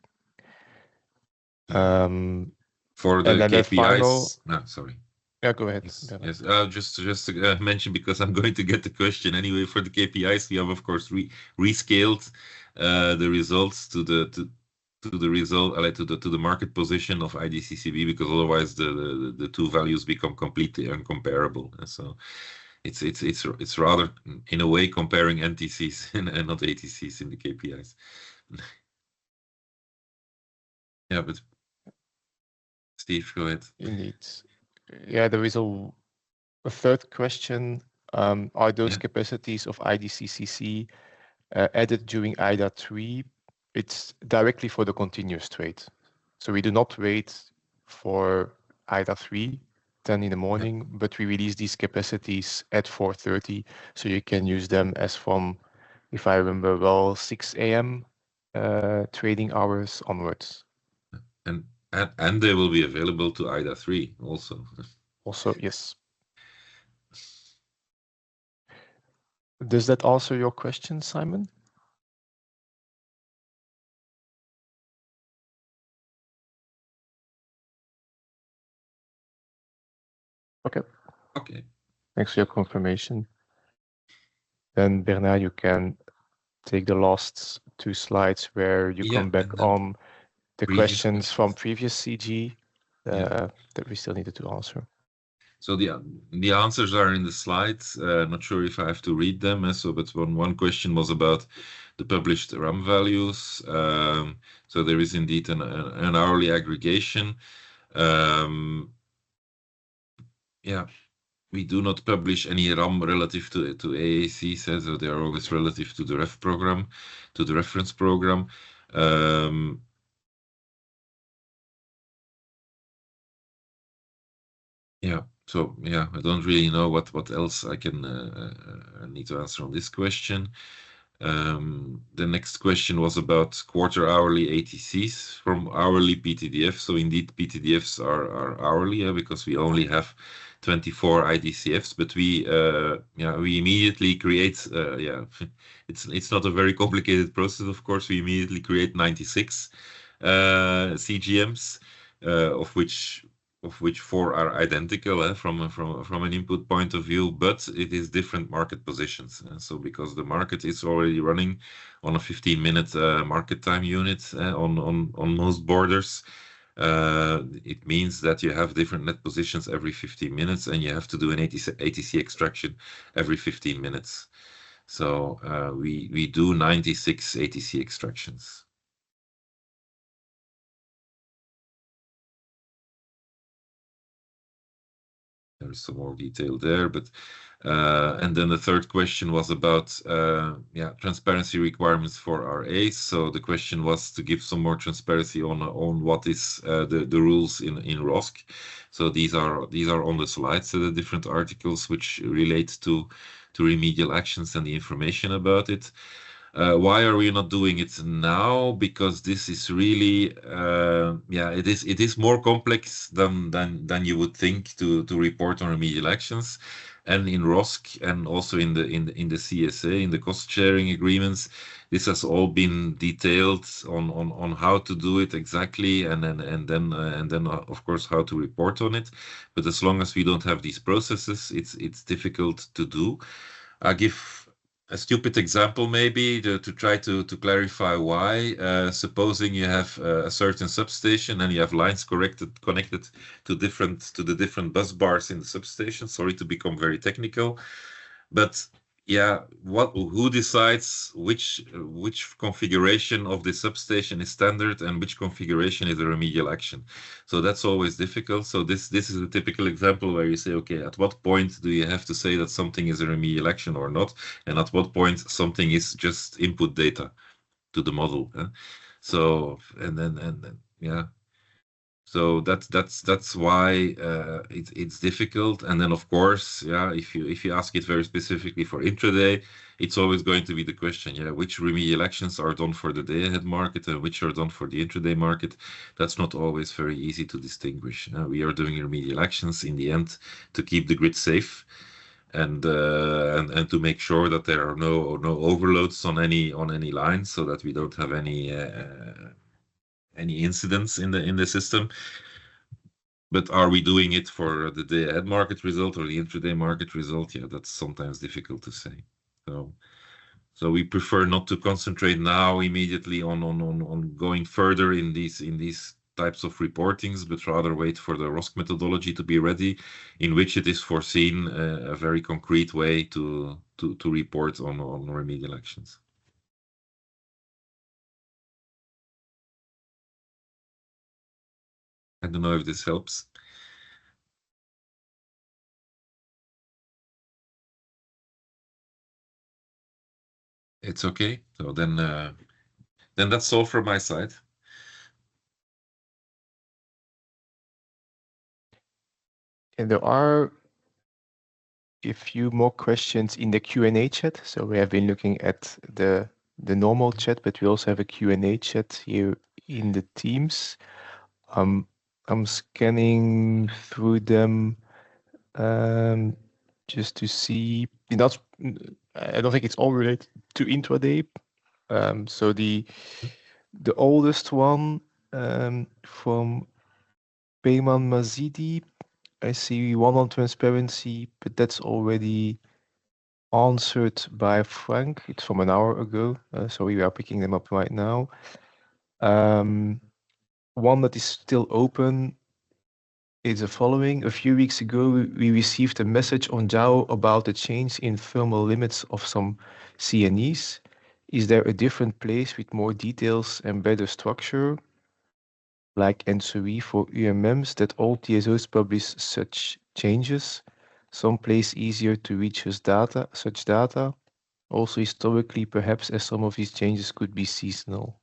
For the KPIs, sorry. Yeah, go ahead. Yes. Just to mention, because I'm going to get the question anyway. For the KPIs, we have of course rescaled the results to the market position of IDCCB, because otherwise the two values become completely uncomparable. So it's rather in a way comparing NTCs and not ATCs in the KPIs. Yeah, but Steve, go ahead. Indeed. Yeah, there is a third question are those Yeah. capacities of IDCCC added during IDA 3? It's directly for the continuous trade. So we do not wait for IDA 3, 10 in the morning, but we release these capacities at 4:30, so you can use them as from, if I remember well, 6 a.m. Trading hours onwards. And they will be available to IDA 3 also. Also, yes. Does that answer your question, Simon? Okay. Okay. Thanks for your confirmation. Then Bernard, you can take the last two slides where you come back on the questions from previous CG that we still needed to answer. So the answers are in the slides. Not sure if I have to read them. But one question was about the published RAM values. So there is indeed an hourly aggregation. We do not publish any RAM relative to AAC, so they are always relative to the ref program, to the reference program. I don't really know what else I can need to answer on this question. The next question was about quarter hourly ATCs from hourly PTDF. So indeed, PTDFs are hourly because we only have 24 IDCFs, but we immediately create. It's not a very complicated process. Of course, we immediately create 96 CGMs, of which 4 are identical from an input point of view, but it is different market positions. So because the market is already running on a 15-minute market time unit on most borders, it means that you have different net positions every 15 minutes, and you have to do an ATC extraction every 15 minutes. So we do 96 ATC extractions. There's some more detail there, but and then the third question was about transparency requirements for RAs. So the question was to give some more transparency on what is the rules in ROSC. So these are on the slides, the different articles which relate to remedial actions and the information about it. Why are we not doing it now? Because this is really, it is more complex than you would think to report on remedial actions. And in ROSC and also in the CSA, in the cost sharing agreements, this has all been detailed on how to do it exactly, and then of course how to report on it. But as long as we don't have these processes, it's difficult to do. I'll give a stupid example maybe to try to clarify why. Supposing you have a certain substation and you have lines connected to the different bus bars in the substation. Sorry to become very technical, but who decides which configuration of the substation is standard and which configuration is a remedial action? So that's always difficult. So this is a typical example where you say, okay, at what point do you have to say that something is a remedial action or not, and at what point something is just input data to the model. So so that's why it's difficult. And then of course, if you ask it very specifically for intraday, it's always going to be the question, which remedial actions are done for the day ahead market and which are done for the intraday market. That's not always very easy to distinguish. We are doing remedial actions in the end to keep the grid safe and to make sure that there are no overloads on any line, so that we don't have any incidents in the system. But are we doing it for the day ahead market result or the intraday market result? That's sometimes difficult to say. So we prefer not to concentrate now immediately on going further in these types of reportings, but rather wait for the ROSC methodology to be ready, in which it is foreseen a very concrete way to report on remedial actions. I don't know if this helps. It's okay. So then that's all from my side. And there are a few more questions in the Q&A chat. So we have been looking at the normal chat, but we also have a Q&A chat here in the Teams. I'm scanning through them just to see. I don't think it's all related to intraday. So the oldest one from Peyman Mazidi, I see one on transparency, but that's already answered by Frank. It's from an hour ago, so we are picking them up right now. One that is still open is the following. A few weeks ago, we received a message on JAO about the change in thermal limits of some CNEs. Is there a different place with more details and better structure, like ENTSO-E for UMMs, that all TSOs publish such changes? Some place easier to reach such data. Also historically, perhaps, as some of these changes could be seasonal.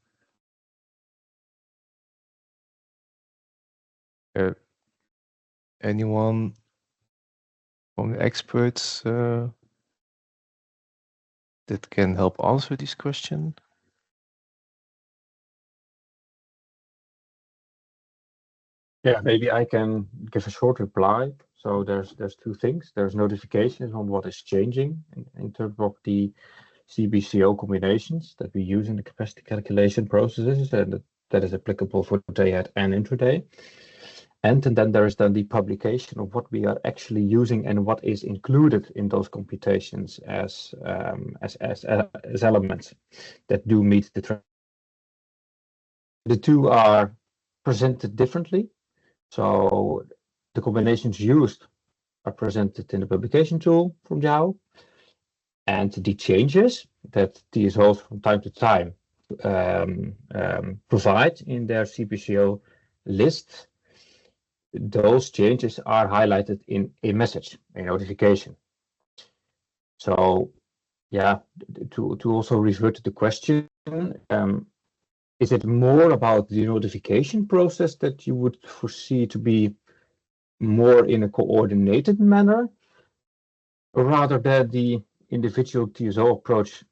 Anyone from the experts that can help answer this question? Yeah, maybe I can give a short reply. So there's two things. There's notifications on what is changing in terms of the CBCO combinations that we use in the capacity calculation processes, and that is applicable for day ahead and intraday. And then there is then the publication of what we are actually using and what is included in those computations as elements that do meet the two are presented differently. So the combinations used are presented in the publication tool from JAO, and the changes that TSOs from time to time provide in their CBCO list, those changes are highlighted in a message, a notification. So yeah, to also refer to the question, is it more about the notification process that you would foresee to be more in a coordinated manner, rather than the individual TSO approach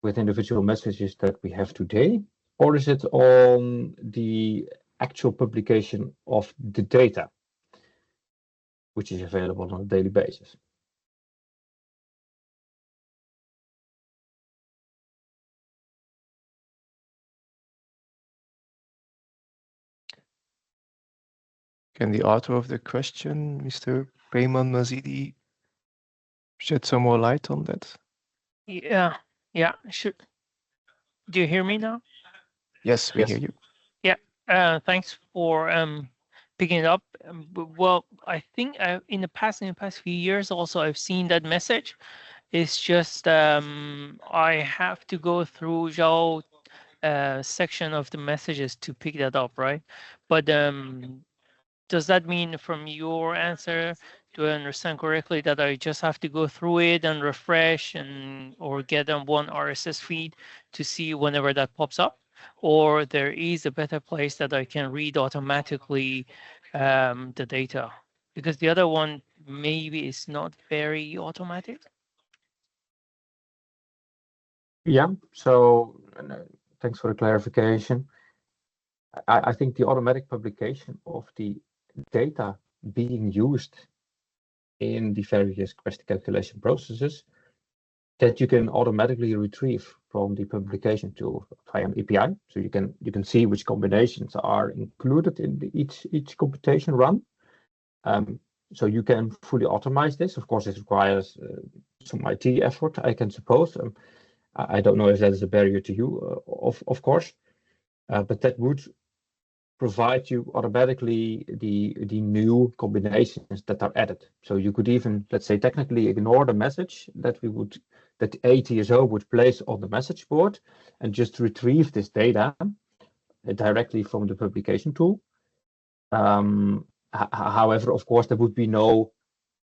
with individual messages that we have today? Or is it on the actual publication of the data, which is available on a daily basis? Can the author of the question, Mr. Peyman Mazidi, shed some more light on that? Yeah, sure. Do you hear me now? Yes, we hear you. Yeah, thanks for picking it up. Well, I think in the past few years also I've seen that message. It's just I have to go through JAO section of the messages to pick that up, right? But does that mean from your answer, do I understand correctly that I just have to go through it and refresh or get on one RSS feed to see whenever that pops up? Or there is a better place that I can read automatically the data? Because the other one maybe is not very automatic. Yeah, so thanks for the clarification. I think the automatic publication of the data being used in the various capacity calculation processes that you can automatically retrieve from the publication tool via an API. So you can see which combinations are included in each computation run. So you can fully automate this. Of course, it requires some IT effort, I can suppose. I don't know if that is a barrier to you, of course, but that would provide you automatically the new combinations that are added. So you could even, let's say, technically ignore the message that a TSO would place on the message board and just retrieve this data directly from the publication tool. However, of course, there would be no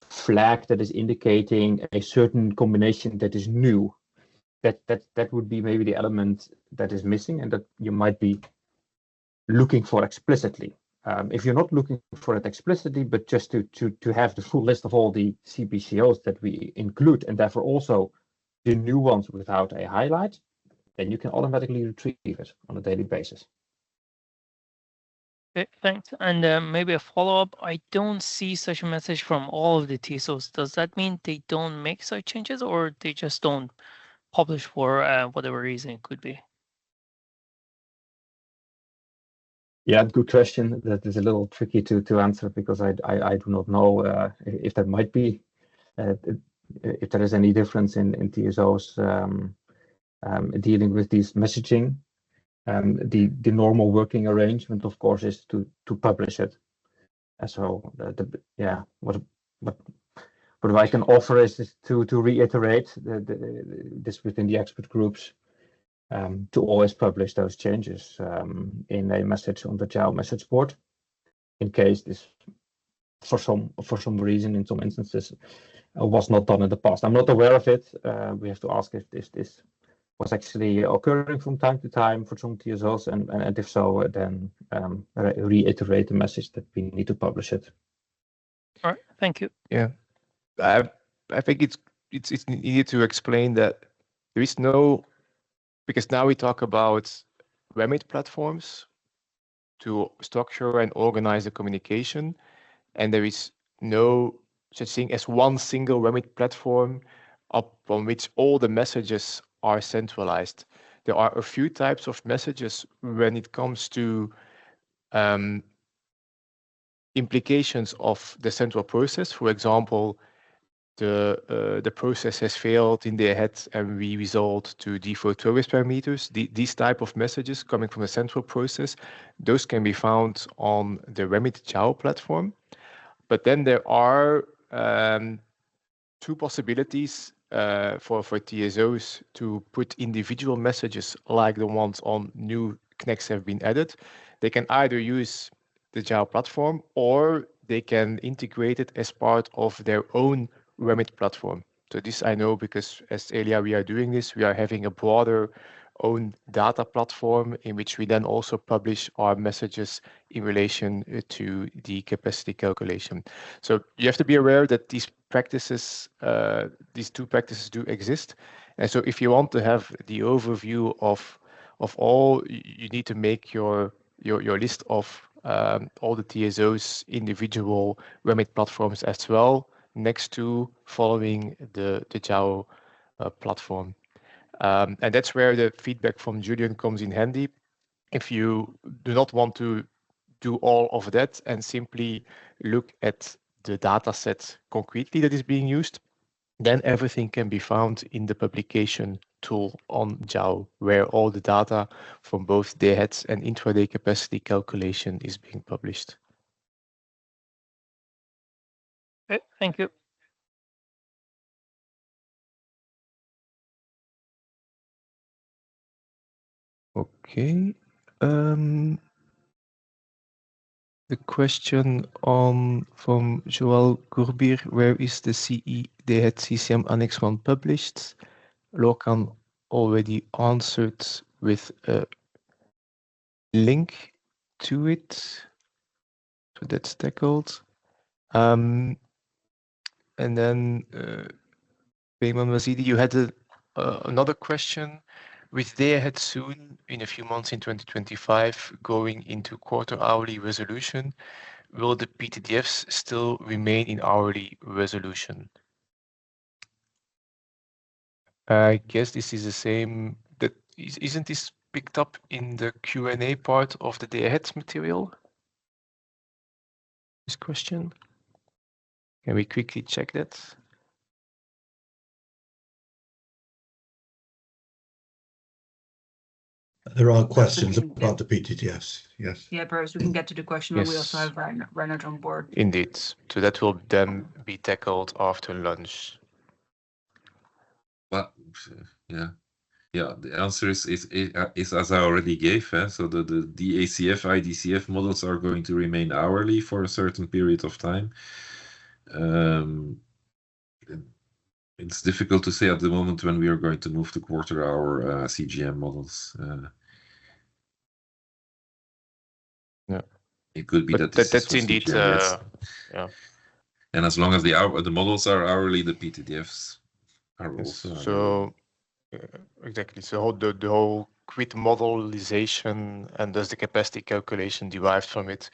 flag that is indicating a certain combination that is new. that would be maybe the element that is missing and that you might be looking for explicitly. If you're not looking for it explicitly, but just to have the full list of all the CPCOs that we include, and therefore also the new ones without a highlight, then you can automatically retrieve it on a daily basis. Okay, thanks. And maybe a follow-up. I don't see such a message from all of the TSOs. Does that mean they don't make such changes, or they just don't publish for whatever reason it could be? Yeah, good question. That is a little tricky to answer because I do not know if that might be if there is any difference in TSOs dealing with these messaging. The normal working arrangement, of course, is to publish it. So what I can offer is to reiterate this within the expert groups. To always publish those changes in a message on the Jao message board, in case this, for some reason, in some instances, was not done in the past. I'm not aware of it. We have to ask if this was actually occurring from time to time for some TSOs, and if so, then reiterate the message that we need to publish it. All right, thank you. Yeah, I think it's needed to explain that there is no. Because now we talk about remit platforms to structure and organize the communication, and there is no such thing as one single remit platform upon which all the messages are centralized. There are a few types of messages when it comes to implications of the central process. For example, the process has failed in their head and we result to default service parameters. These type of messages coming from the central process, those can be found on the Remit Jao platform. But then there are two possibilities for TSOs to put individual messages like the ones on new connects have been added. They can either use the Jao platform or they can integrate it as part of their own Remit platform. So this I know because as Elia we are doing this, we are having a broader own data platform in which we then also publish our messages in relation to the capacity calculation. So you have to be aware that these practices, these two practices do exist. And so if you want to have the overview of all, you need to make your list of all the TSOs individual Remit platforms as well, next to following the Jao platform. And that's where the feedback from Julian comes in handy. If you do not want to do all of that and simply look at the data set concretely that is being used, then everything can be found in the publication tool on Jao, where all the data from both day-ahead and intraday capacity calculation is being published. Okay, thank you. Okay. The question from Joël Courbir, where is the CE day-ahead CCM Annex 1 published? Lokan already answered with a link to it. So that's tackled. And then Payman Mazidi, you had another question. With day-ahead soon, in a few months in 2025, going into quarter hourly resolution, will the PTDFs still remain in hourly resolution? I guess this is the same. That isn't this picked up in the Q&A part of the day-ahead material? This question. Can we quickly check that? There are questions about the PTTFs, yes. Yeah, perhaps we can get to the question when we also Yes. have Reinhard on board. Indeed. So that will then be tackled after lunch. Well, yeah. Yeah, the answer is as I already gave. So the DACF, IDCF models are going to remain hourly for a certain period of time. It's difficult to say at the moment when we are going to move to quarter-hour CGM models. Yeah. It could be But that that's indeed, CGM, yeah. And as long as the models are hourly, the PTDFs are Yes. also So exactly. So the whole quit modelization and thus the capacity calculation derived from it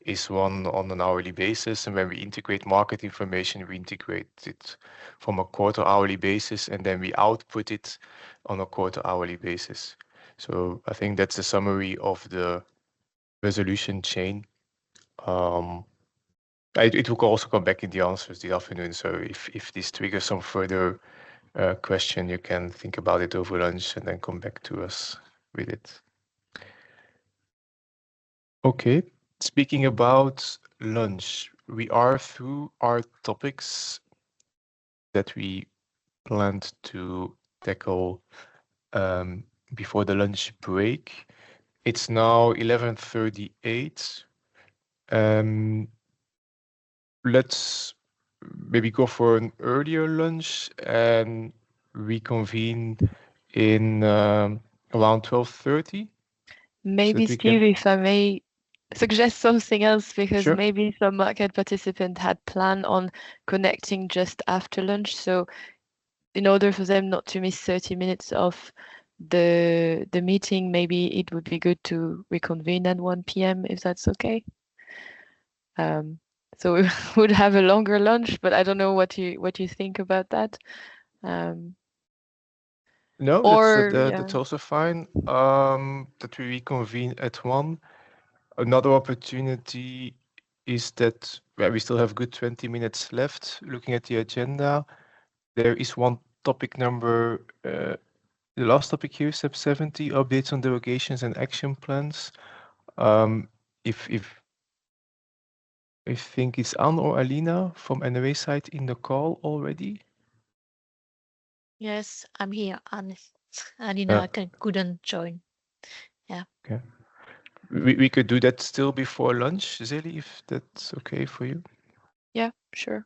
is one on an hourly basis. And when we integrate market information, we integrate it from a quarter hourly basis, and then we output it on a quarter hourly basis. So I think that's a summary of the resolution chain. It will also come back in the answers this afternoon. So if this triggers some further question, you can think about it over lunch and then come back to us with it. Okay, speaking about lunch, we are through our topics that we planned to tackle before the lunch break. It's now 11:38. Let's maybe go for an earlier lunch and reconvene in around 12:30. Maybe, we Steve, can- if I may suggest something else, because Sure. maybe some market participant had planned on connecting just after lunch. So in order for them not to miss 30 minutes of the meeting, maybe it would be good to reconvene at 1 p.m. if that's okay. So we would have a longer lunch, but I don't know what you think about that. No, Or that's also fine. That we reconvene at 1. Another opportunity is that we still have good 20 minutes left. Looking at the agenda, there is one topic number, the last topic here, step 70, updates on derogations and action plans. If I think it's Anne or Alina from NOA side in the call already. Yes, I'm here, and Alina couldn't join. Yeah. Okay. We could do that still before lunch, Zeli, if that's okay for you. Yeah, sure.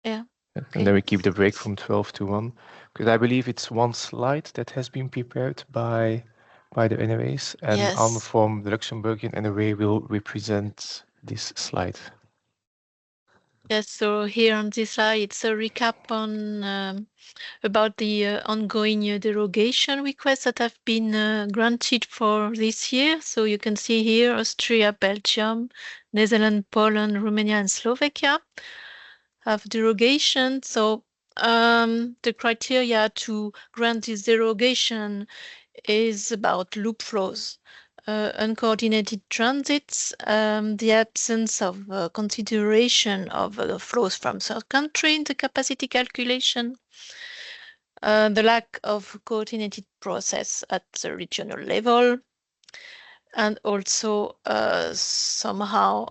Yeah. And then we keep the break from 12 to 1, because I believe it's one slide that has been prepared by the NOAs, and Yes. Anne from the Luxembourgian NOA will represent this slide. Yes, so here on this slide, it's a recap on about the ongoing derogation requests that have been granted for this year. So you can see here Austria, Belgium, Netherlands, Poland, Romania, and Slovakia have derogation. So the criteria to grant this derogation is about loop flows, uncoordinated transits, the absence of consideration of flows from third country in the capacity calculation, the lack of coordinated process at the regional level, and also somehow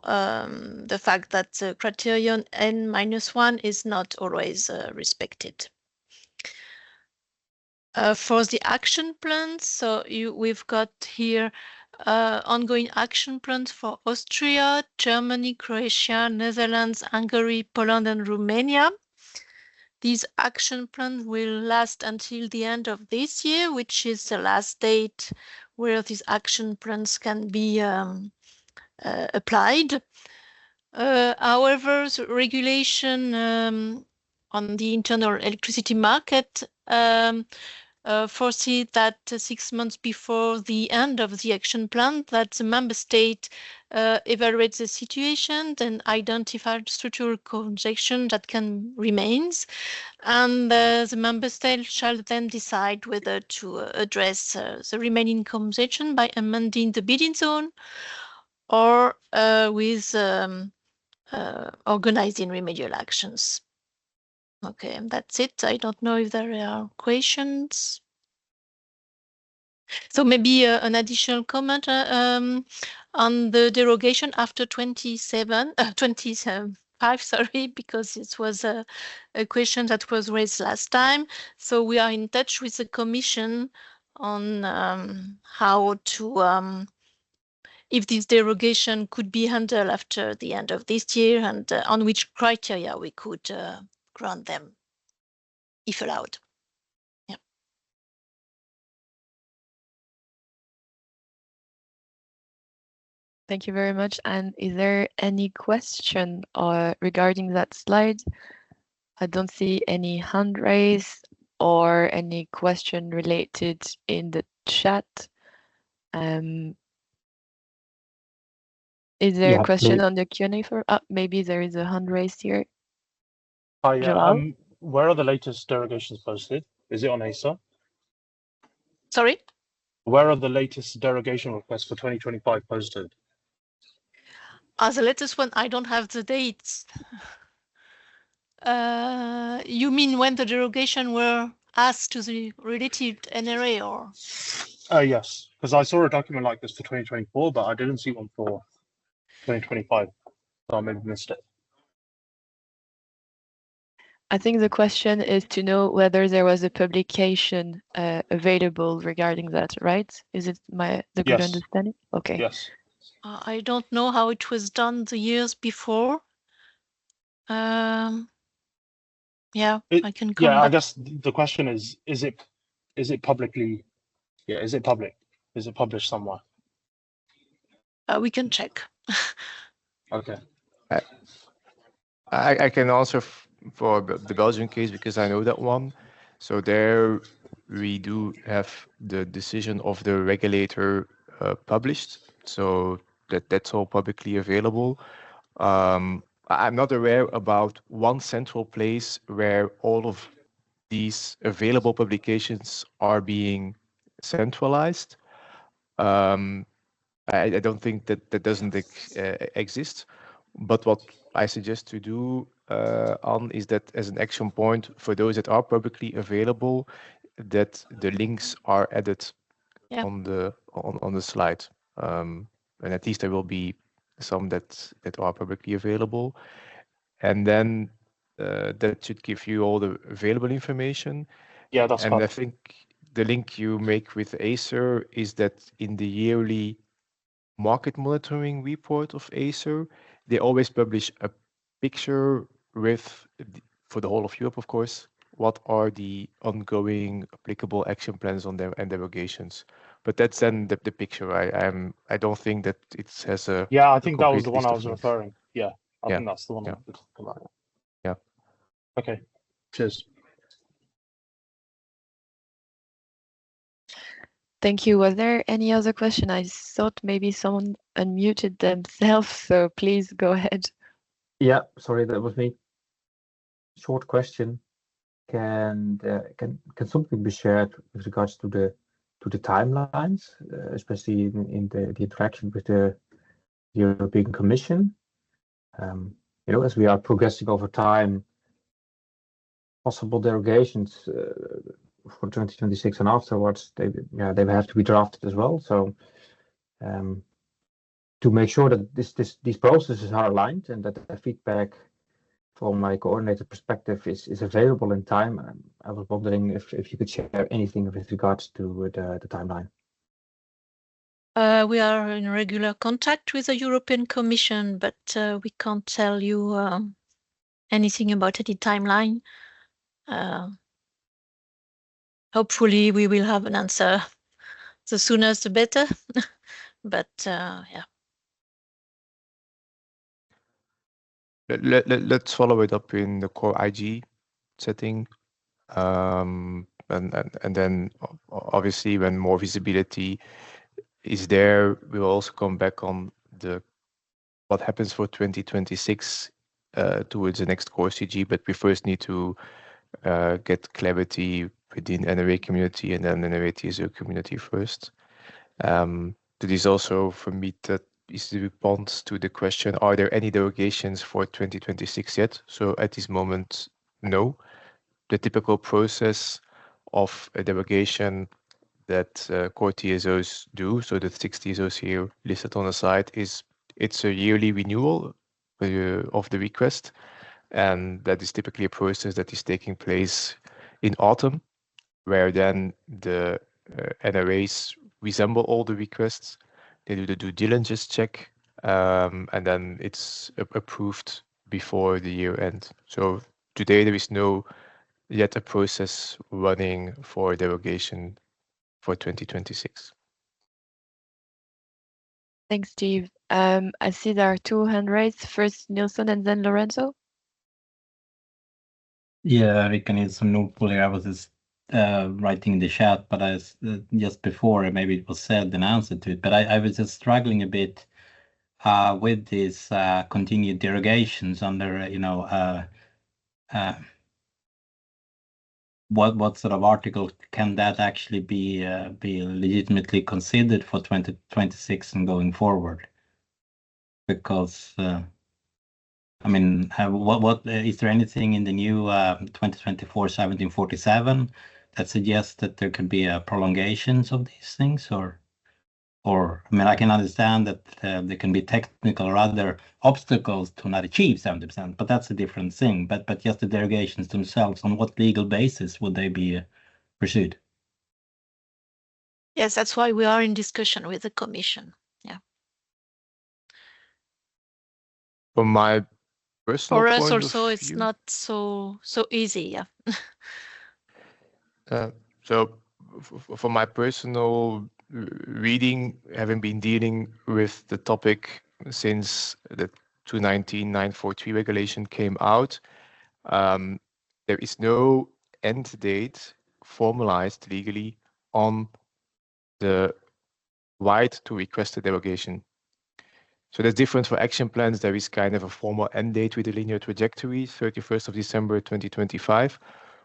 the fact that the criterion N-1 is not always respected. For the action plans, so we've got here ongoing action plans for Austria, Germany, Croatia, Netherlands, Hungary, Poland, and Romania. These action plans will last until the end of this year, which is the last date where these action plans can be applied. However, the regulation on the internal electricity market foresee that 6 months before the end of the action plan, that the member state evaluates the situation, then identify structural congestion that can remains, and the member state shall then decide whether to address the remaining congestion by amending the bidding zone or with organizing remedial actions. Okay, that's it. I don't know if there are questions. So maybe an additional comment on the derogation after 25, sorry, because it was a question that was raised last time. So we are in touch with the Commission on how to, if this derogation could be handled after the end of this year and on which criteria we could grant them. if allowed. Yeah. Thank you very much. And is there any question regarding that slide? I don't see any hand raised or any question related in the chat. Is there a question on the Q&A for? Maybe there is a hand raised here. Hi, Joel? where are the latest derogations posted? Is it on ACER? Sorry? Where are the latest derogation requests for 2025 posted? As the latest one, I don't have the dates. You mean when the derogation were asked to the related NRA or? Yes, because I saw a document like this for 2024, but I didn't see one for 2025, so I maybe missed it. I think the question is to know whether there was a publication available regarding that, right? Is it the good understanding? Okay. Yes. I don't know how it was done the years before. Yeah, I can come back. I guess the question is it publicly? Yeah, is it public? Is it published somewhere? We can check. Okay. I can answer for the Belgian case because I know that one. So there we do have the decision of the regulator published. So that's all publicly available. I'm not aware about one central place where all of these available publications are being centralized. I don't think that doesn't exist. But what I suggest to do is that as an action point for those that are publicly available, that the links are added on the slide, and at least there will be some that are publicly available, and then that should give you all the available information. Yeah, that's and perfect. I think the link you make with Acer is that in the yearly market monitoring report of Acer, they always publish a picture with, for the whole of Europe, of course, what are the ongoing applicable action plans on them and derogations. But that's then the picture. I don't think that it has a Yeah, I think that was complete the one list I of was links. referring. Yeah, I Yeah. think that's the one Yeah. I was talking about. Yeah. Okay. Cheers. Thank you. Was there any other question? I thought maybe someone unmuted themselves, so please go ahead. Yeah, sorry, that was me. Short question. Can something be shared with regards to the timelines, especially in the interaction with the European Commission? As we are progressing over time, possible derogations for 2026 and afterwards, they will have to be drafted as well. So to make sure that these processes are aligned and that the feedback from my coordinator perspective is available in time, I was wondering if you could share anything with regards to the timeline. We are in regular contact with the European Commission, but we can't tell you anything about any timeline. Hopefully, we will have an answer. The sooner, the better. But yeah. Let's follow it up in the core IG setting. And then obviously when more visibility is there, we will also come back on what happens for 2026 towards the next core CG, but we first need to get clarity within NRA community and then NRA TSO community first. That is also for me that is the response to the question, are there any derogations for 2026 yet? So at this moment, no. The typical process of a derogation that core TSOs do, so the 6 TSOs here listed on the side, it's a yearly renewal of the request, and that is typically a process that is taking place in autumn, where then the NRAs resemble all the requests. They do the due diligence check, and then it's approved before the year end. So today there is no yet a process running for derogation for 2026. Thanks, Steve. I see there are two hand raised. First Nilsson and then Lorenzo. Yeah, Rickard Nilsson, Nordpol here. I was just writing in the chat, but I just before, maybe it was said and answered to it, but I was just struggling a bit with these continued derogations under, what sort of article can that actually be legitimately considered for 2026 and going forward? Because I mean, what is there anything in the new 2024-1747 that suggests that there could be prolongations of these things, or I mean, I can understand that there can be technical or other obstacles to not achieve 70%, but that's a different thing. But just the derogations themselves, on what legal basis would they be pursued? Yes, that's why we are in discussion with the Commission. Yeah. From my personal For us point also, of it's view, not so easy. Yeah. So for my personal reading, having been dealing with the topic since the 219/943 regulation came out, there is no end date formalized legally on the right to request a derogation. So that's different for action plans. There is kind of a formal end date with a linear trajectory, 31st of December 2025.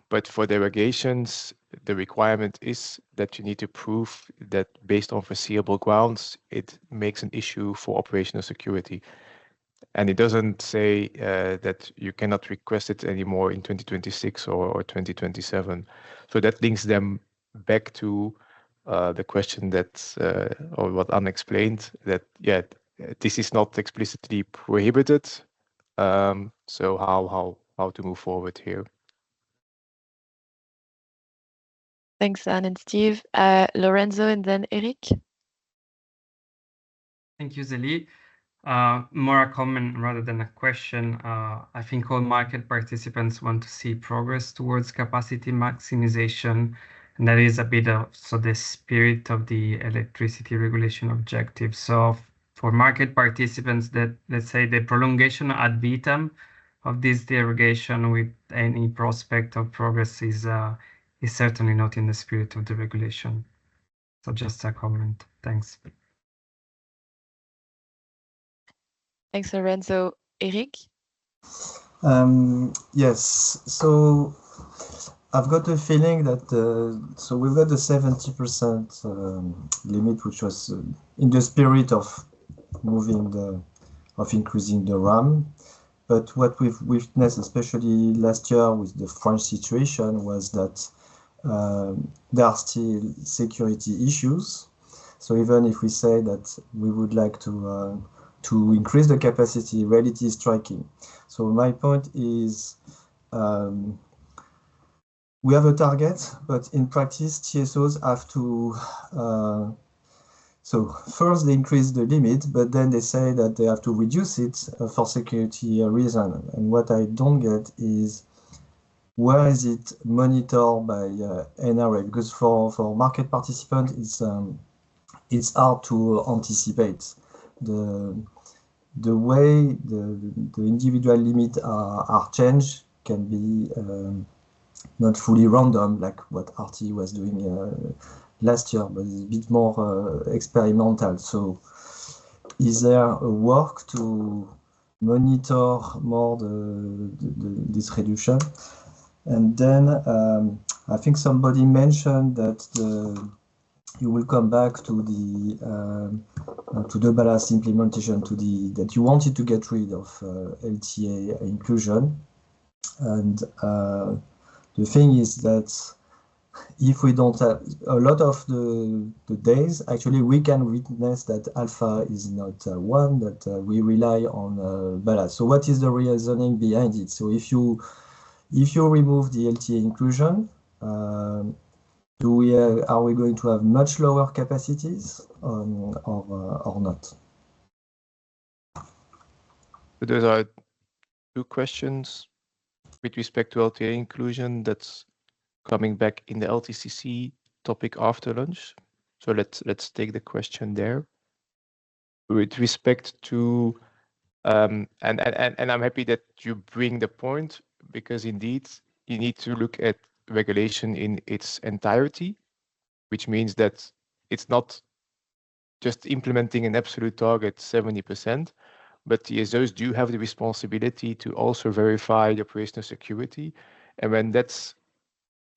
But for derogations, the requirement is that you need to prove that based on foreseeable grounds, it makes an issue for operational security. And it doesn't say that you cannot request it anymore in 2026 or 2027. So that links them back to the question that, or what Anne explained, that, yeah, this is not explicitly prohibited. So how to move forward here? Thanks, Anne and Steve. Lorenzo and then Eric. Thank you, Zeli. More a comment rather than a question. I think all market participants want to see progress towards capacity maximization, and that is a bit of the spirit of the electricity regulation objective. So for market participants, that, let's say, the prolongation ad vitam of this derogation with any prospect of progress is certainly not in the spirit of the regulation. So just a comment. Thanks. Thanks, Lorenzo. Eric? Yes, so I've got a feeling that so we've got the 70% limit, which was in the spirit of increasing the RAM. But what we've witnessed, especially last year with the French situation, was that there are still security issues. So even if we say that we would like to increase the capacity, reality is striking. So my point is, we have a target, but in practice, TSOs have to. So first they increase the limit, but then they say that they have to reduce it for security reason. And what I don't get is, where is it monitored by NRA? Because for market participants, it's hard to anticipate the way the individual limits are changed can be not fully random, like what RT was doing last year, but it's a bit more experimental. So is there a work to monitor more this reduction? And then I think somebody mentioned that you will come back to the ballast implementation, that you wanted to get rid of LTA inclusion. And the thing is that if we don't have a lot of the days, actually we can witness that alpha is not one, that we rely on ballast. So what is the reasoning behind it? So if you remove the LTA inclusion, are we going to have much lower capacities or not? Those are two questions. with respect to LTA inclusion, that's coming back in the LTCC topic after lunch. So let's take the question there. With respect to and I'm happy that you bring the point, because indeed you need to look at regulation in its entirety, which means that it's not just implementing an absolute target 70%, but TSOs do have the responsibility to also verify the operational security. And when that's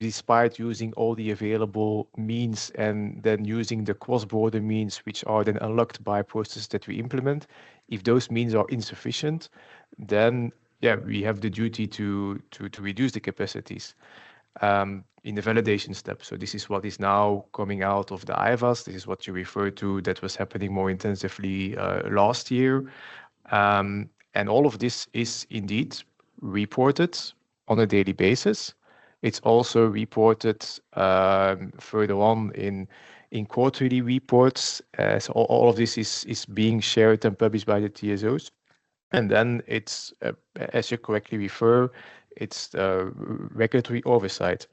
despite using all the available means and then using the cross-border means, which are then unlocked by processes that we implement, if those means are insufficient, then yeah, we have the duty to reduce the capacities in the validation step. So this is what is now coming out of the IVAS. This is what you refer to that was happening more intensively last year. And all of this is indeed reported on a daily basis. It's also reported further on in quarterly reports. So all of this is being shared and published by the TSOs. And then it's, as you correctly refer, it's regulatory oversight.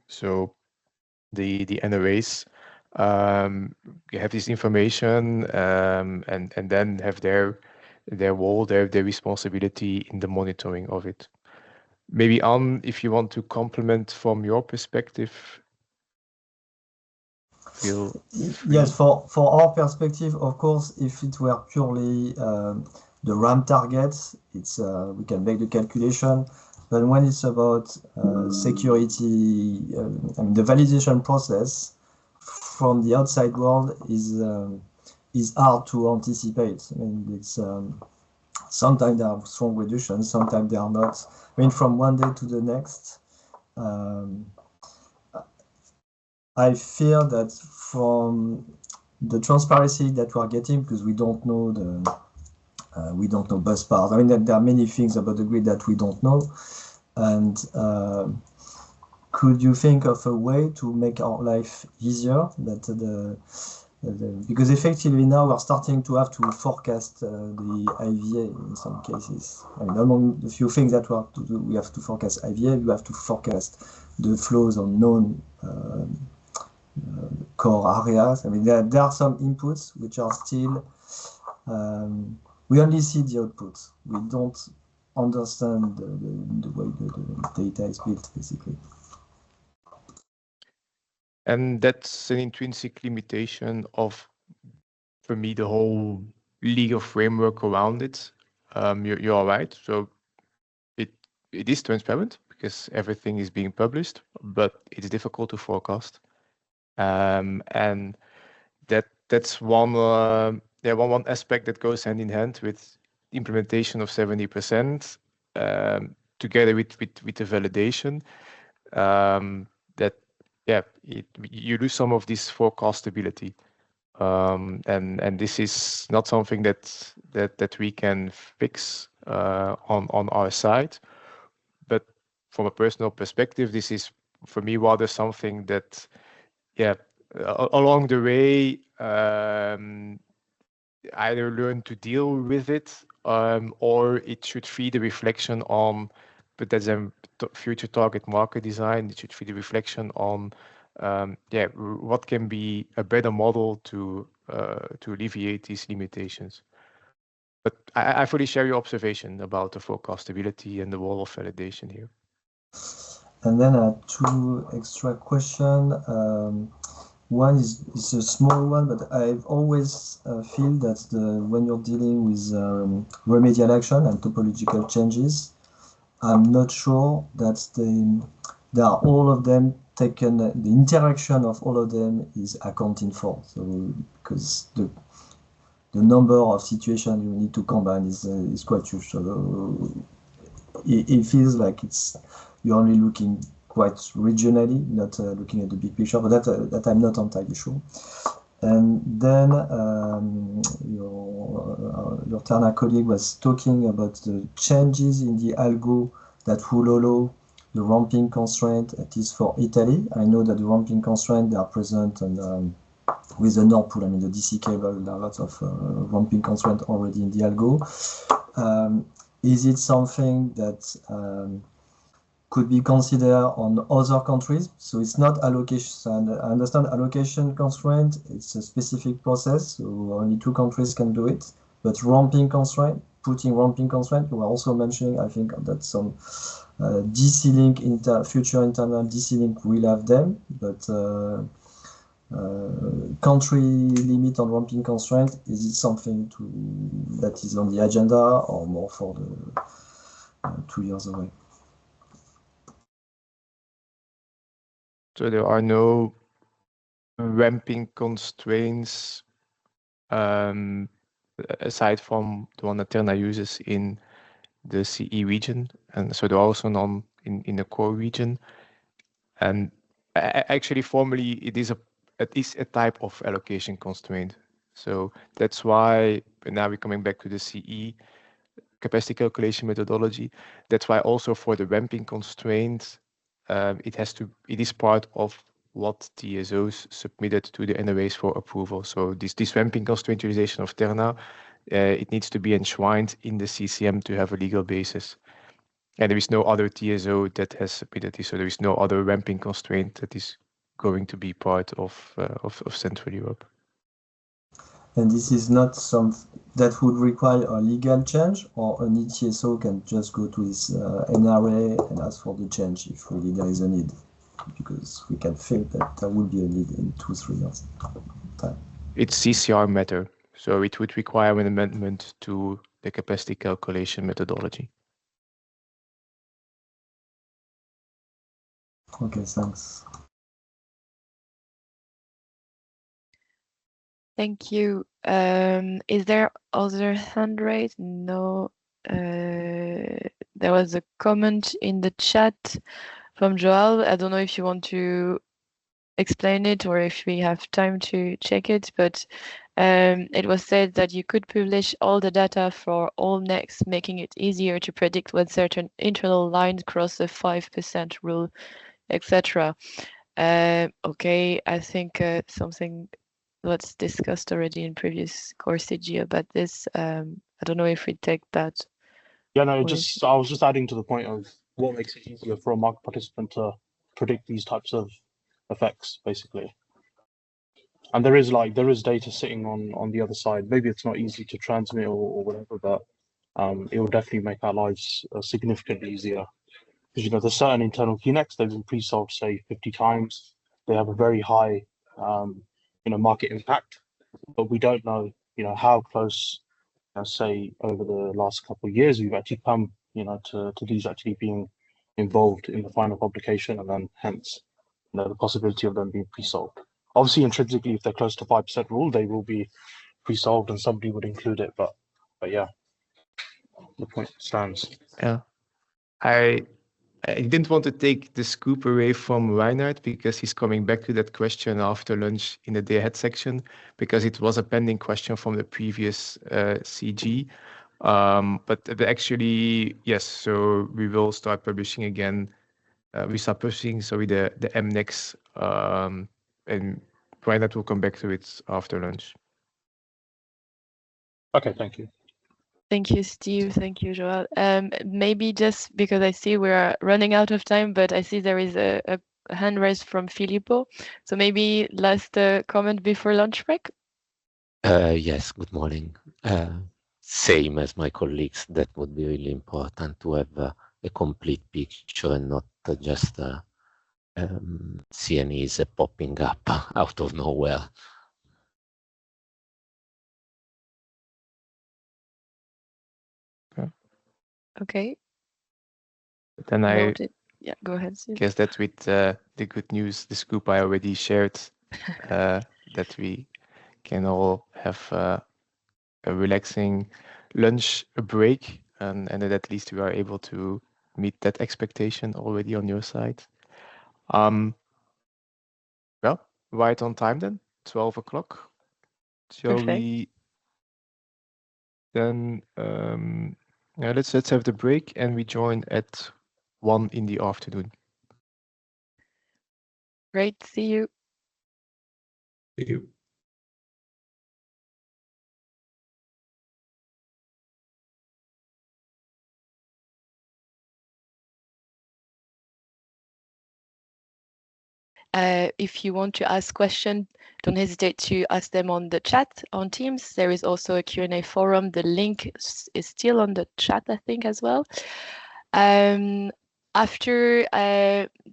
So the NRAs have this information and then have their role, their responsibility in the monitoring of it. Maybe Anne, if you want to complement from your perspective, feel free. Yes, for our perspective, of course, if it were purely the RAM targets, it's we can make the calculation. But when it's about security, I mean, the validation process from the outside world is hard to anticipate. I mean, it's sometimes there are strong reductions, sometimes they are not. I mean, from one day to the next, I fear that from the transparency that we are getting, because we don't know bus parts. I mean, there are many things about the grid that we don't know. And could you think of a way to make our life easier? Because effectively now we're starting to have to forecast the IVA in some cases. I mean, among the few things that we have to do, we have to forecast IVA, we have to forecast the flows on known core areas. I mean, there are some inputs which are still, we only see the outputs. We don't understand the way the data is built, basically. And that's an intrinsic limitation of, for me, the whole legal framework around it. You're right. So it is transparent because everything is being published, but it's difficult to forecast. And that's one aspect that goes hand in hand with the implementation of 70%, together with the validation. You lose some of this forecastability, and this is not something that we can fix on our side. But from a personal perspective, this is for me rather something that, along the way, either learn to deal with it, or it should feed a reflection on. But that's a future target market design. It should feed a reflection on, what can be a better model to alleviate these limitations. But I fully share your observation about the forecastability and the role of validation here. And then two extra questions. One is a small one, but I've always feel that when you're dealing with remedial action and topological changes, I'm not sure that they are all of them taken, the interaction of all of them is accounting for. So because the number of situations you need to combine is quite huge. So it feels like you're only looking quite regionally, not looking at the big picture, but that I'm not entirely sure. And then your Terna colleague was talking about the changes in the algo that will allow the ramping constraint, at least for Italy. I know that the ramping constraint, they are present and with the Nord pool, I mean the DC cable, there are lots of ramping constraint already in the algo. Is it something that could be considered on other countries. So it's not allocation. I understand allocation constraint. It's a specific process, so only 2 countries can do it. But ramping constraint, putting ramping constraint, you were also mentioning, I think, that some DC-link, future internal DC-link will have them, but country limit on ramping constraint, is it something that is on the agenda or more for the 2 years away? So there are no ramping constraints aside from the one that Terna uses in the CE region, and so there are also none in the core region. And actually, formally, it is a type of allocation constraint. So that's why now we're coming back to the CE capacity calculation methodology. That's why also for the ramping constraint, it is part of what TSOs submitted to the NOAs for approval. So this ramping constraint utilization of Terna, it needs to be enshrined in the CCM to have a legal basis. And there is no other TSO that has submitted this, so there is no other ramping constraint that is going to be part of Central Europe. And this is not something that would require a legal change, or an ETSO can just go to his NRA and ask for the change if really there is a need, because we can think that there will be a need in 2-3 years time. It's CCR matter, so it would require an amendment to the capacity calculation methodology. Okay, thanks. Thank you. Is there other hand raised? No. There was a comment in the chat from Joel. I don't know if you want to explain it or if we have time to check it, but it was said that you could publish all the data for all NECs, making it easier to predict when certain internal lines cross the 5% rule, etc. Okay, I think something that's discussed already in previous course CG about this. I don't know if we take that. Yeah, no, I was just adding to the point of what makes it easier for a market participant to predict these types of effects, basically. And there is data sitting on the other side. Maybe it's not easy to transmit or whatever, but it will definitely make our lives significantly easier. Because there's certain internal QNECs, they've been pre-solved, say, 50 times. They have a very high market impact, but we don't know how close, say, over the last couple of years we've actually come to these actually being involved in the final publication, and then hence the possibility of them being pre-solved. Obviously, intrinsically, if they're close to 5% rule, they will be pre-solved and somebody would include it, but yeah, the point stands. Yeah, I didn't want to take the scoop away from Reinhard because he's coming back to that question after lunch in the day ahead section, because it was a pending question from the previous CG. But actually, yes, so we will start publishing again. We start publishing, sorry, the MNEX, and Reinhard will come back to it after lunch. Okay, thank you. Thank you, Steve. Thank you, Joel. Maybe just because I see we're running out of time, but I see there is a hand raised from Filippo. So maybe last comment before lunch break? Yes, good morning. Same as my colleagues, that would be really important to have a complete picture and not just CNEs popping up out of nowhere. Okay. Then yeah, go ahead, Steve. Guess that with the good news, the scoop I already shared, that we can all have a relaxing lunch break, and that at least we are able to meet that expectation already on your side. Well, right on time then, 12 o'clock. Shall Perfect. we then, let's have the break and we join at 1 in the afternoon. Great, see you. See you. If you want to ask questions, don't hesitate to ask them on the chat on Teams. There is also a Q&A forum. The link is still on the chat, I think, as well. After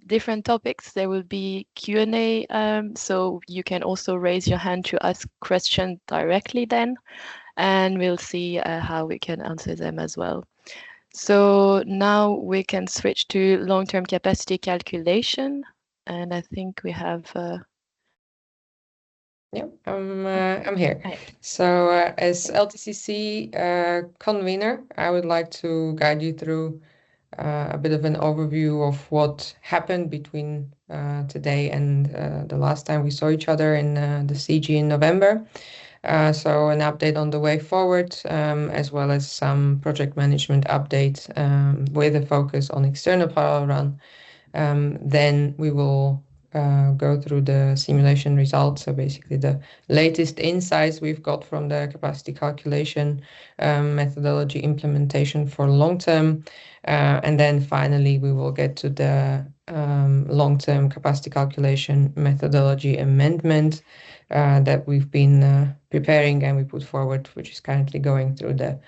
different topics, there will be Q&A, so you can also raise your hand to ask questions directly then, and we'll see how we can answer them as well. So now we can switch to long-term capacity calculation, and I think we have... Yeah, I'm here. So as LTCC convener, I would like to guide you through a bit of an overview of what happened between today and the last time we saw each other in the CG in November. So an update on the way forward, as well as some project management updates with a focus on external parallel run. Then we will go through the simulation results, so basically the latest insights we've got from the capacity calculation methodology implementation for long term. And then finally, we will get to the long-term capacity calculation methodology amendment that we've been preparing and we put forward, which is currently going through the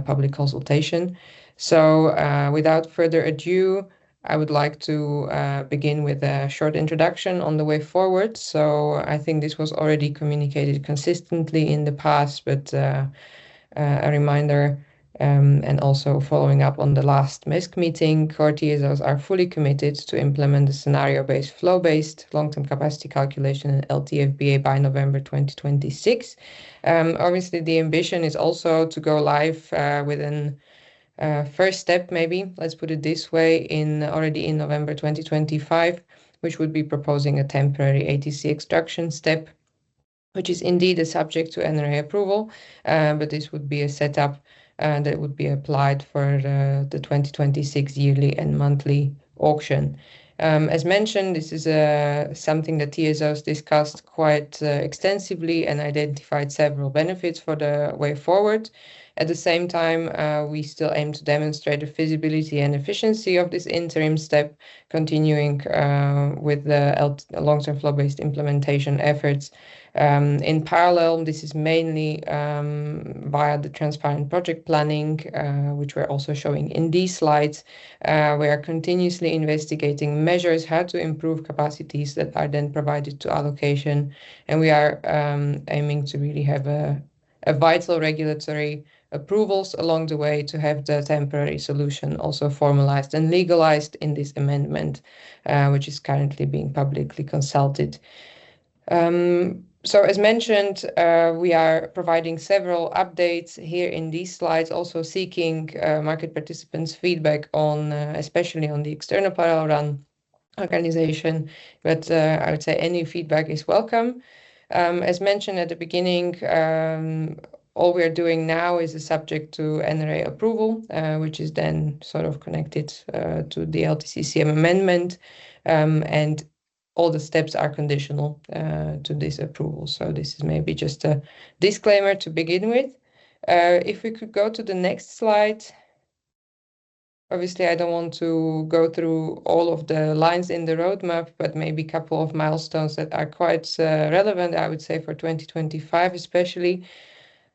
public consultation. So without further ado, I would like to begin with a short introduction on the way forward. So I think this was already communicated consistently in the past, but a reminder and also following up on the last MESC meeting, core TSOs are fully committed to implement the scenario-based, flow-based long-term capacity calculation in LTFBA by November 2026. Obviously, the ambition is also to go live within first step, maybe, let's put it this way, already in November 2025, which would be proposing a temporary ATC extraction step, which is indeed a subject to NRA approval, but this would be a setup that would be applied for the 2026 yearly and monthly auction. As mentioned, this is something that TSOs discussed quite extensively and identified several benefits for the way forward. At the same time, we still aim to demonstrate the feasibility and efficiency of this interim step, continuing with the long-term flow-based implementation efforts. In parallel, this is mainly via the transparent project planning, which we're also showing in these slides. We are continuously investigating measures how to improve capacities that are then provided to allocation, and we are aiming to really have a vital regulatory approvals along the way to have the temporary solution also formalized and legalized in this amendment, which is currently being publicly consulted. So as mentioned, we are providing several updates here in these slides, also seeking market participants' feedback on, especially on the external parallel run organization, but I would say any feedback is welcome. As mentioned at the beginning, all we're doing now is a subject to NRA approval, which is then sort of connected to the LTCCM amendment, and all the steps are conditional to this approval. So this is maybe just a disclaimer to begin with. If we could go to the next slide. Obviously, I don't want to go through all of the lines in the roadmap, but maybe a couple of milestones that are quite relevant, I would say, for 2025 especially.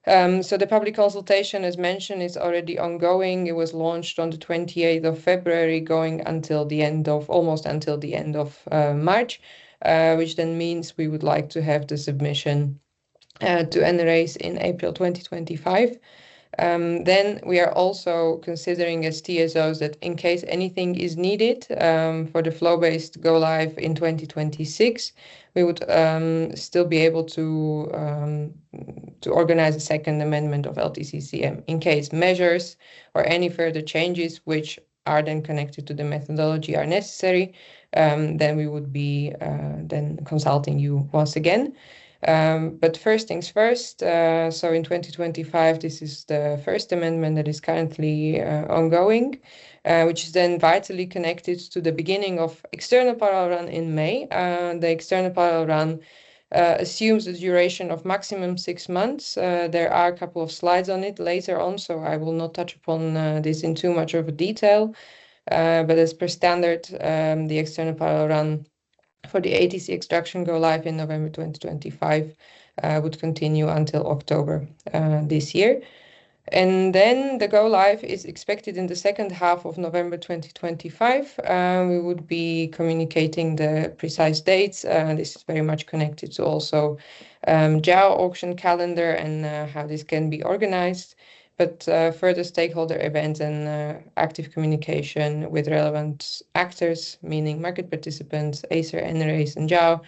So the public consultation, as mentioned, is already ongoing. It was launched on the 28th of February, going until the end of, almost until the end of March, which then means we would like to have the submission to NRAs in April 2025. Then we are also considering as TSOs that in case anything is needed for the flow-based go live in 2026, we would still be able to organize a second amendment of LTCCM in case measures or any further changes which are then connected to the methodology are necessary. Then we would be then consulting you once again. But first things first, so in 2025, this is the first amendment that is currently ongoing, which is then vitally connected to the beginning of external parallel run in May. The external parallel run assumes a duration of maximum 6 months. There are a couple of slides on it later on, so I will not touch upon this in too much of a detail. But as per standard, the external parallel run for the ATC extraction go live in November 2025 would continue until October this year. And then the go live is expected in the second half of November 2025. We would be communicating the precise dates. This is very much connected to also JAO auction calendar and how this can be organized. But further stakeholder events and active communication with relevant actors, meaning market participants, Acer, NRAs, and JAO,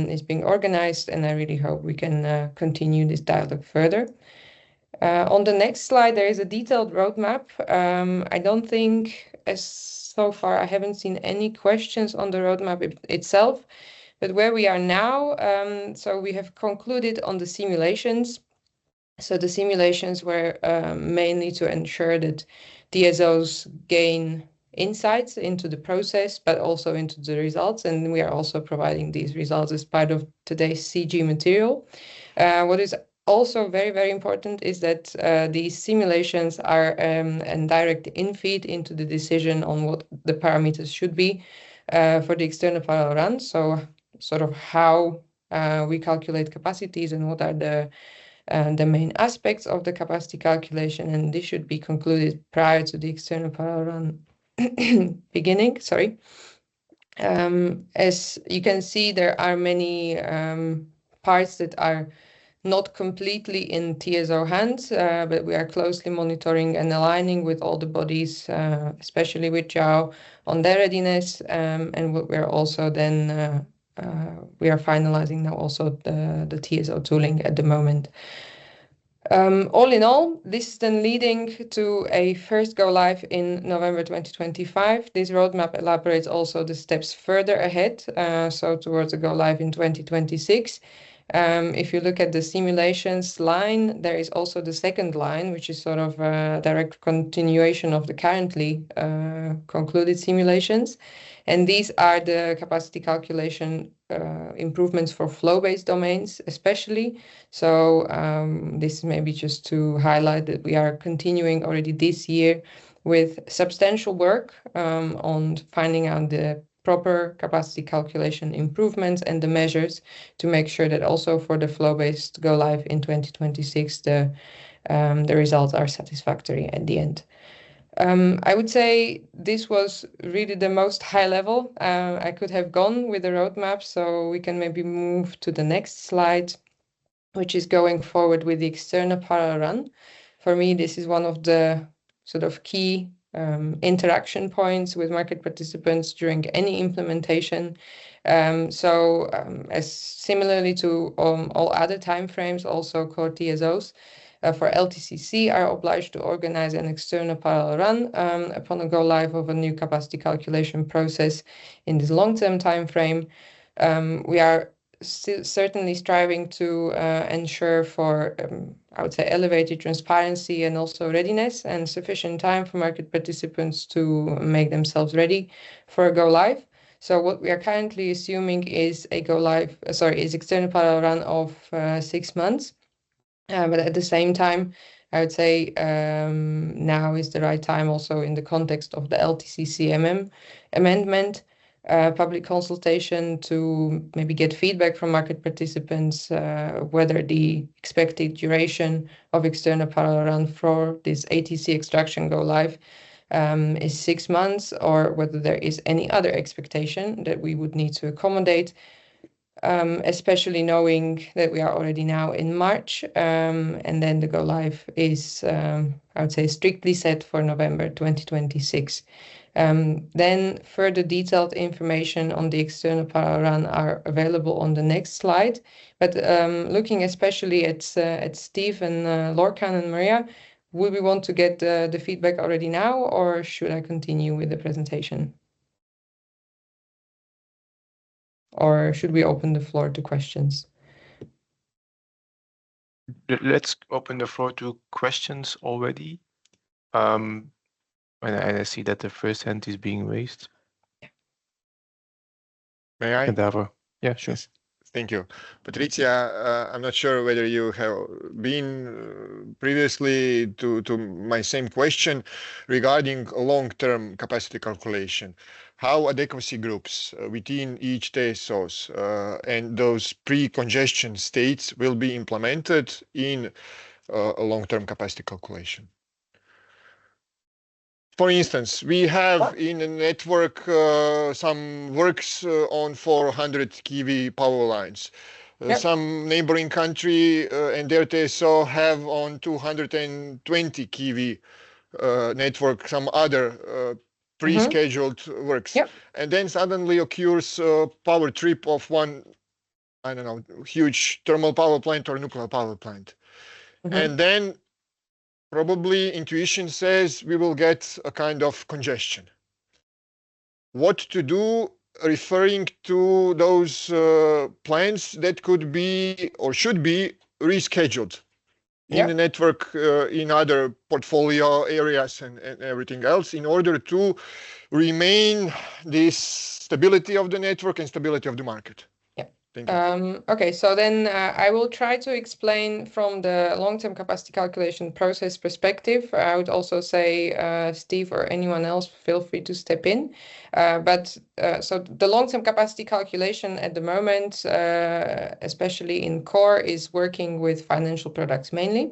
is being organized. And I really hope we can continue this dialogue further. On the next slide, there is a detailed roadmap. I don't think, as so far, I haven't seen any questions on the roadmap itself. But where we are now, so we have concluded on the simulations. So the simulations were mainly to ensure that DSOs gain insights into the process, but also into the results. And we are also providing these results as part of today's CG material. What is also very, very important is that these simulations are a direct infeed into the decision on what the parameters should be for the external parallel run. So sort of how we calculate capacities and what are the main aspects of the capacity calculation. And this should be concluded prior to the external parallel run beginning. Sorry. As you can see, there are many parts that are not completely in TSO hands, but we are closely monitoring and aligning with all the bodies, especially with JAO, on their readiness. And what we're also then, we are finalizing now also the TSO tooling at the moment. All in all, this is then leading to a first go live in November 2025. This roadmap elaborates also the steps further ahead, so towards a go live in 2026. If you look at the simulations line, there is also the second line, which is sort of a direct continuation of the currently concluded simulations. And these are the capacity calculation improvements for flow-based domains, especially. So this is maybe just to highlight that we are continuing already this year with substantial work on finding out the proper capacity calculation improvements and the measures to make sure that also for the flow-based go live in 2026, the results are satisfactory at the end. I would say this was really the most high level I could have gone with the roadmap, so we can maybe move to the next slide, which is going forward with the external parallel run. For me, this is one of the sort of key interaction points with market participants during any implementation. As similarly to all other timeframes, also core TSOs for LTCC are obliged to organize an external parallel run upon a go live of a new capacity calculation process in this long-term timeframe. We are certainly striving to ensure for, I would say, elevated transparency and also readiness and sufficient time for market participants to make themselves ready for a go live. So what we are currently assuming is a go live, is external parallel run of 6 months. But at the same time, I would say now is the right time also in the context of the LTCCMM amendment, public consultation to maybe get feedback from market participants whether the expected duration of external parallel run for this ATC extraction go live is 6 months, or whether there is any other expectation that we would need to accommodate. Especially knowing that we are already now in March, and then the go live is, I would say, strictly set for November 2026. Then further detailed information on the external parallel run are available on the next slide. But looking especially at Steve and Lorcan and Maria, would we want to get the feedback already now, or should I continue with the presentation? Or should we open the floor to questions? Let's open the floor to questions already. And I see that the first hand is being raised. May I? Cadaver. Yeah, sure. Thank you. Patricia, I'm not sure whether you have been previously to my same question regarding long-term capacity calculation. How adequacy groups within each TSOs and those pre-congestion states will be implemented in a long-term capacity calculation? For instance, we have in a network some works on 400 kV power lines. Some neighboring country and their TSO have on 220 kV network some other pre-scheduled works. And then suddenly occurs a power trip of one, I don't know, huge thermal power plant or nuclear power plant. And then probably intuition says we will get a kind of congestion. What to do referring to those plans that could be or should be rescheduled in the network, in other portfolio areas and everything else in order to remain this stability of the network and stability of the market. Okay, so then I will try to explain from the long-term capacity calculation process perspective. I would also say, Steve or anyone else, feel free to step in. So the long-term capacity calculation at the moment, especially in core, is working with financial products mainly.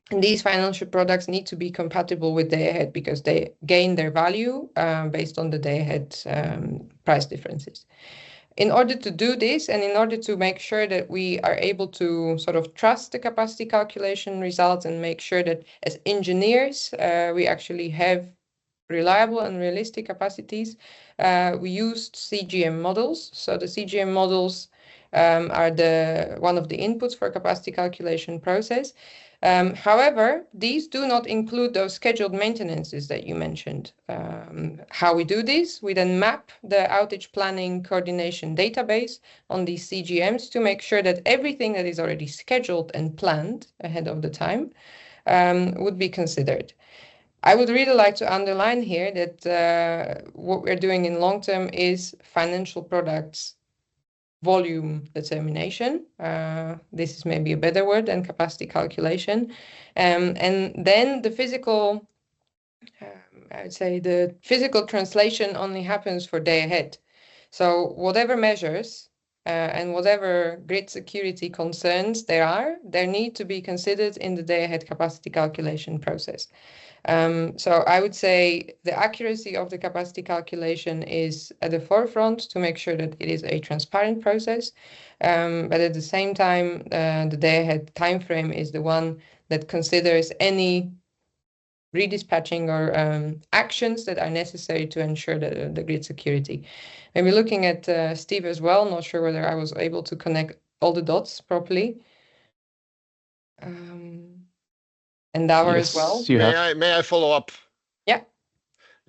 And these financial products need to be compatible with day-ahead because they gain their value based on the day-ahead price differences. In order to do this, and in order to make sure that we are able to sort of trust the capacity calculation results and make sure that as engineers, we actually have reliable and realistic capacities, we used CGM models. So the CGM models are one of the inputs for capacity calculation process. However, these do not include those scheduled maintenances that you mentioned. How we do this, we then map the outage planning coordination database on these CGMs to make sure that everything that is already scheduled and planned ahead of the time would be considered. I would really like to underline here that what we're doing in long term is financial products volume determination. This is maybe a better word than capacity calculation. And then the physical, I would say the physical translation only happens for day ahead. So whatever measures and whatever grid security concerns there need to be considered in the day ahead capacity calculation process. So I would say the accuracy of the capacity calculation is at the forefront to make sure that it is a transparent process. But at the same time, the day-ahead time frame is the one that considers any redispatching or actions that are necessary to ensure the grid security. Maybe looking at Steve as well, not sure whether I was able to connect all the dots properly. And Davor as well. May I follow up? Yeah.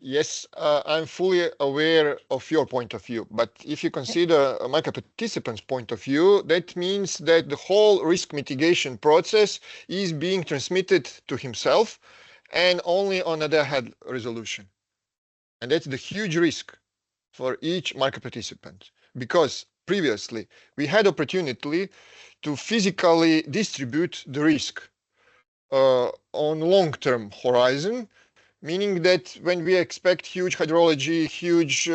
Yes, I'm fully aware of your point of view, but if you consider a market participant's point of view, that means that the whole risk mitigation process is being transmitted to himself and only on a day-ahead resolution. And that's the huge risk for each market participant, because previously we had opportunity to physically distribute the risk on long-term horizon, meaning that when we expect huge hydrology, huge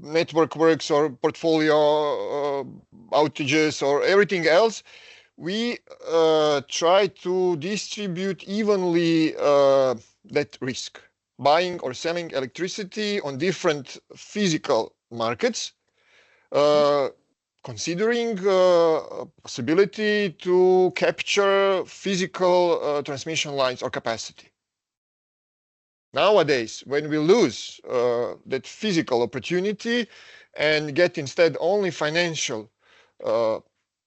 network works or portfolio outages or everything else, we try to distribute evenly that risk, buying or selling electricity on different physical markets, considering possibility to capture physical transmission lines or capacity. Nowadays, when we lose that physical opportunity and get instead only financial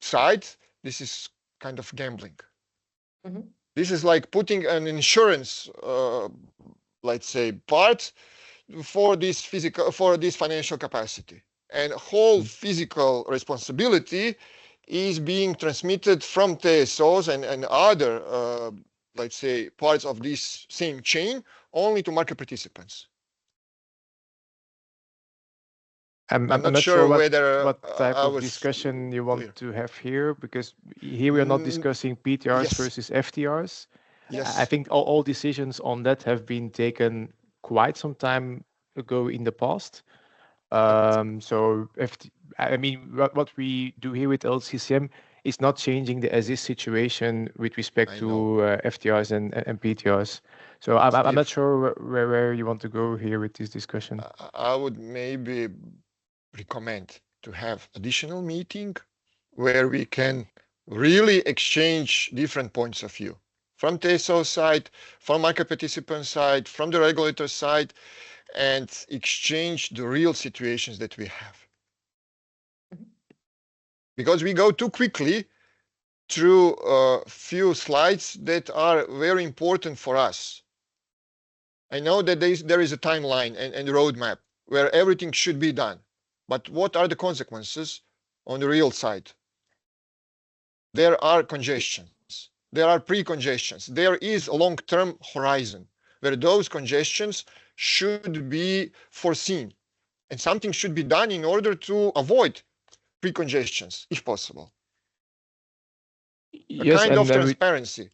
side, this is kind of gambling. This is like putting an insurance, let's say, part for this financial capacity. And whole physical responsibility is being transmitted from TSOs and other, let's say, parts of this same chain only to market participants. I'm not not sure what, whether what type I of was discussion you clear. want to have here, because here we are not discussing PTRs yes. versus FTRs. Yes. I think all decisions on that have been taken quite some time ago in the past. So I mean, what we do here with LCCM is not changing the as is situation with respect to FTRs and PTRs. So I'm not sure where you want to go here with this discussion. I would maybe recommend to have additional meeting where we can really exchange different points of view from TSO side, from market participant side, from the regulator side, and exchange the real situations that we have. Because we go too quickly through a few slides that are very important for us. I know that there is a timeline and roadmap where everything should be done, but what are the consequences on the real side? There are congestions, there are pre-congestions, there is a long-term horizon where those congestions should be foreseen, and something should be done in order to avoid pre-congestions, if possible. Yes, a kind of and transparency.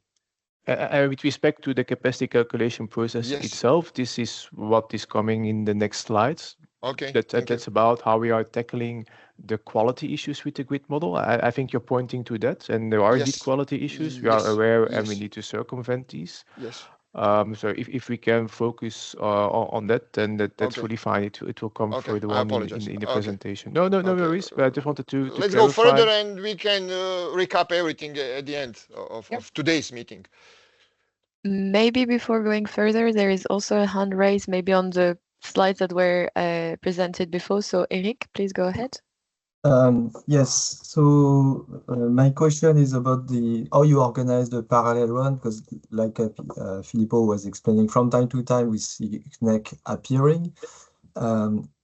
with respect to the capacity calculation process itself, this is what is coming in the next slides. Okay. That's about how we are tackling the quality issues with the grid model. I think you're pointing to that, and there are indeed quality issues. We are aware, and we need to circumvent these. Yes. So if we can focus on that, then that's really fine. It will come further on in the presentation. No worries. But I just wanted to Let's clarify. go further, and we can recap everything at the end of today's meeting. Maybe before going further, there is also a hand raised, maybe on the slides that were presented before. So Eric, please go ahead. Yes, so my question is about how you organize the parallel run, because like Filippo was explaining, from time to time we see CNEC appearing.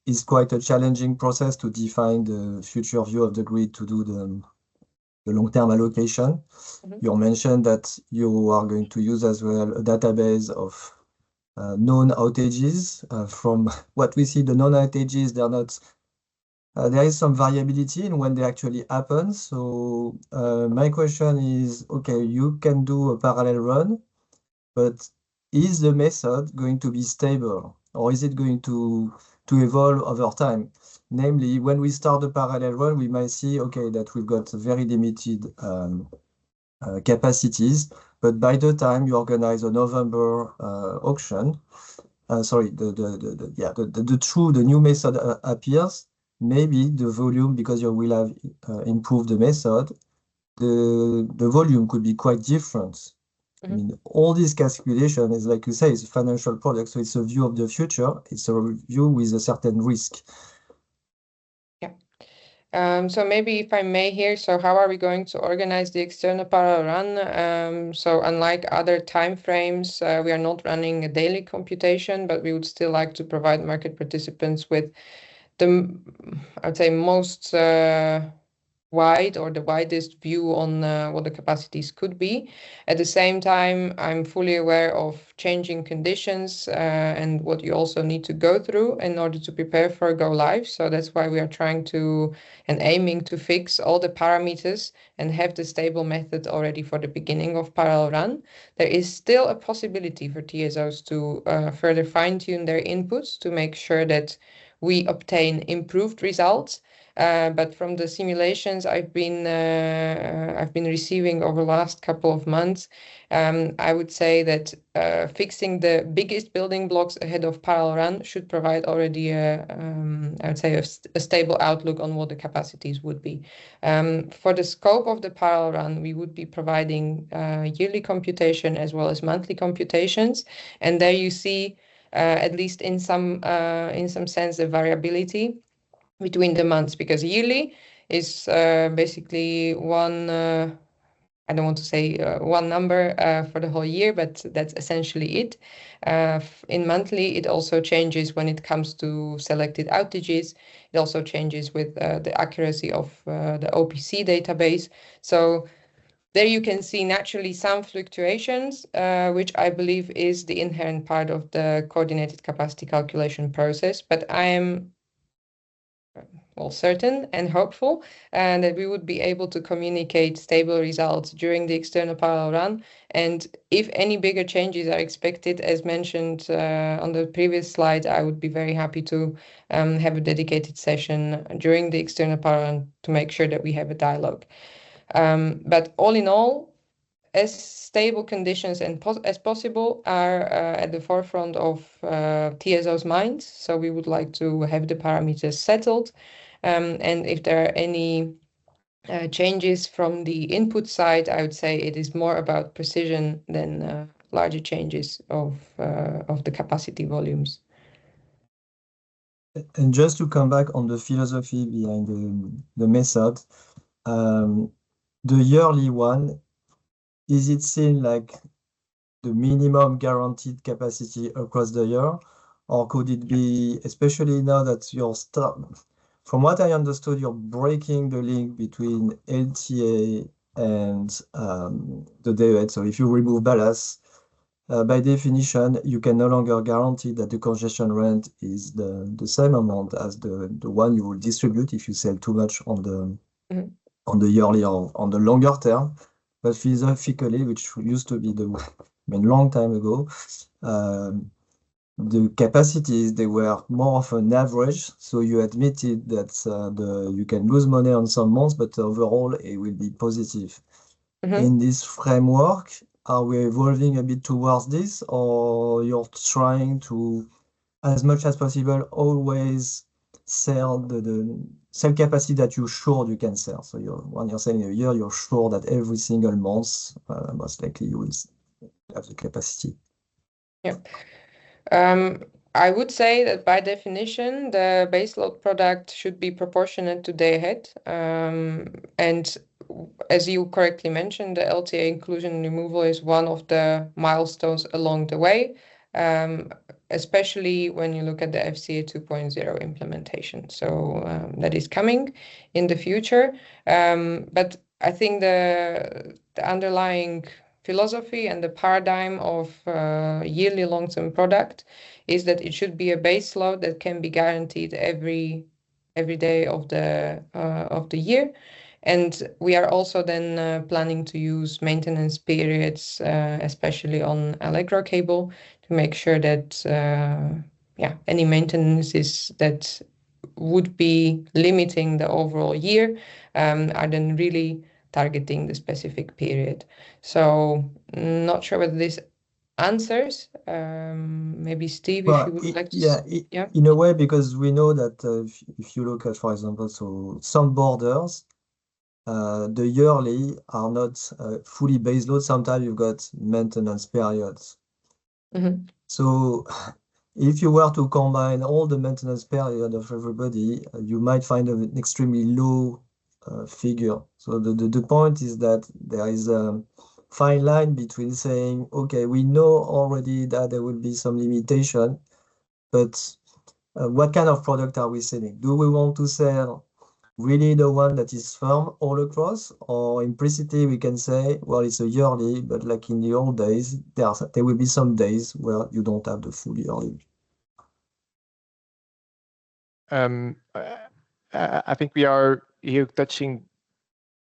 It's quite a challenging process to define the future view of the grid to do the long-term allocation. You mentioned that you are going to use as well a database of known outages. From what we see, the known outages, they're not. There is some variability in when they actually happen. So my question is, okay, you can do a parallel run, but is the method going to be stable, or is it going to evolve over time? Namely, when we start the parallel run, we might see, okay, that we've got very limited capacities, but by the time you organize a November auction, the new method appears, maybe the volume, because you will have improved the method, the volume could be quite different. I mean, all this calculation is, like you say, it's a financial product, so it's a view of the future. It's a view with a certain risk. So maybe if I may here, so how are we going to organize the external parallel run? So unlike other time frames, we are not running a daily computation, but we would still like to provide market participants with the, I would say, most wide or the widest view on what the capacities could be. At the same time, I'm fully aware of changing conditions and what you also need to go through in order to prepare for a go live. So that's why we are trying to and aiming to fix all the parameters and have the stable method already for the beginning of parallel run. There is still a possibility for TSOs to further fine-tune their inputs to make sure that we obtain improved results. But from the simulations I've been receiving over the last couple of months, I would say that fixing the biggest building blocks ahead of parallel run should provide already I would say a stable outlook on what the capacities would be. For the scope of the parallel run, we would be providing yearly computation as well as monthly computations, and there you see at least in some sense the variability between the months, because yearly is basically one, I don't want to say one number for the whole year, but that's essentially it. In monthly, it also changes when it comes to selected outages. It also changes with the accuracy of the OPC database. So there you can see naturally some fluctuations, which I believe is the inherent part of the coordinated capacity calculation process. But I am well, certain and hopeful, and that we would be able to communicate stable results during the external parallel run. And if any bigger changes are expected, as mentioned on the previous slide, I would be very happy to have a dedicated session during the external parallel run to make sure that we have a dialogue. But all in all, as stable conditions and as possible are at the forefront of TSO's minds. So we would like to have the parameters settled. And if there are any changes from the input side, I would say it is more about precision than larger changes of the capacity volumes. And just to come back on the philosophy behind the method, the yearly one, is it seen like the minimum guaranteed capacity across the year, or could it be, especially now that you're from what I understood, you're breaking the link between LTA and the day ahead. So if you remove ballast, by definition, you can no longer guarantee that the congestion rent is the same amount as the one you will distribute if you sell too much on the yearly or on the longer term. But philosophically, which used to be long time ago, the capacities, they were more of an average. So you admitted that you can lose money on some months, but overall it will be positive. In this framework, are we evolving a bit towards this, or you're trying to, as much as possible, always sell the sell capacity that you're sure you can sell? So when you're selling a year, you're sure that every single month, most likely you will have the capacity. Yeah. I would say that by definition, the baseload product should be proportionate to day ahead. And as you correctly mentioned, the LTA inclusion and removal is one of the milestones along the way, especially when you look at the FCA 2.0 implementation. So that is coming in the future. But I think the underlying philosophy and the paradigm of yearly long-term product is that it should be a base load that can be guaranteed every day of the year. And we are also then planning to use maintenance periods, especially on Allegro cable, to make sure that any maintenances that would be limiting the overall year are then really targeting the specific period. So not sure whether this answers. Maybe Steve, if you would like to. In a way, because we know that if you look at, for example, so some borders, the yearly are not fully baseload. Sometimes you've got maintenance periods. So if you were to combine all the maintenance period of everybody, you might find an extremely low figure. So the point is that there is a fine line between saying, okay, we know already that there will be some limitation, but what kind of product are we selling? Do we want to sell really the one that is firm all across, or implicitly we can say, well, it's a yearly, but like in the old days, there will be some days where you don't have the full yearly. I think we are here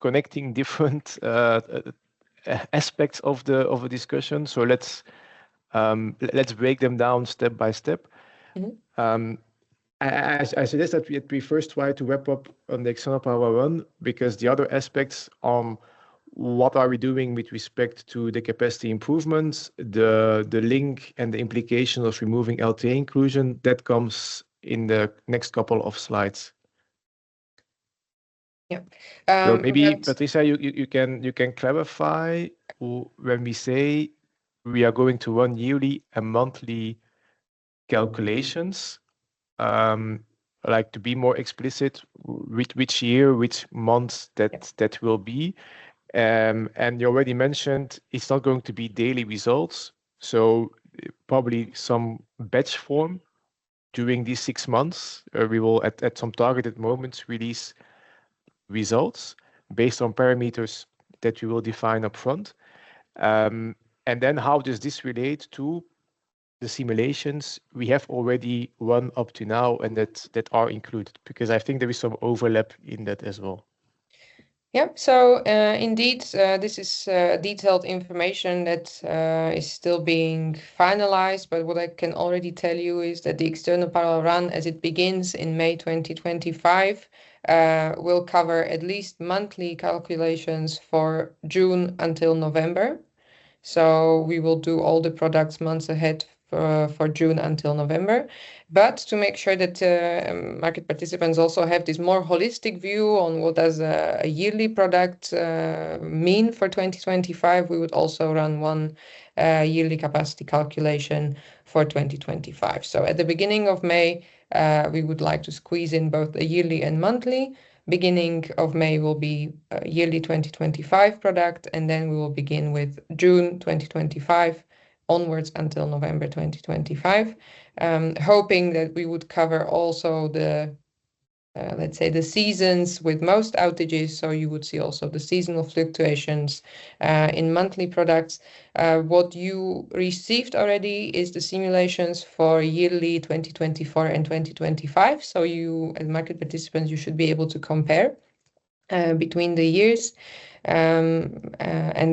connecting different aspects of the discussion. So let's break them down step by step. I suggest that we first try to wrap up on the external power run, because the other aspects on what are we doing with respect to the capacity improvements, the link and the implication of removing LTA inclusion, that comes in the next couple of slides. Yeah. So maybe Patricia, you can clarify when we say we are going to run yearly and monthly calculations. Like, to be more explicit, which year, which months that will be. And you already mentioned it's not going to be daily results. So probably some batch form during these 6 months. We will at some targeted moments release results based on parameters that we will define up front. And then how does this relate to the simulations we have already run up to now and that are included? Because I think there is some overlap in that as well. Yeah, so indeed, this is detailed information that is still being finalized. But what I can already tell you is that the external parallel run, as it begins in May 2025, will cover at least monthly calculations for June until November. So we will do all the products months ahead for June until November. But to make sure that market participants also have this more holistic view on what does a yearly product mean for 2025, we would also run one yearly capacity calculation for 2025. So at the beginning of May, we would like to squeeze in both a yearly and monthly. Beginning of May will be a yearly 2025 product, and then we will begin with June 2025 onwards until November 2025, hoping that we would cover also the, let's say, the seasons with most outages. So you would see also the seasonal fluctuations in monthly products. What you received already is the simulations for yearly 2024 and 2025. So you, as market participants, you should be able to compare between the years. And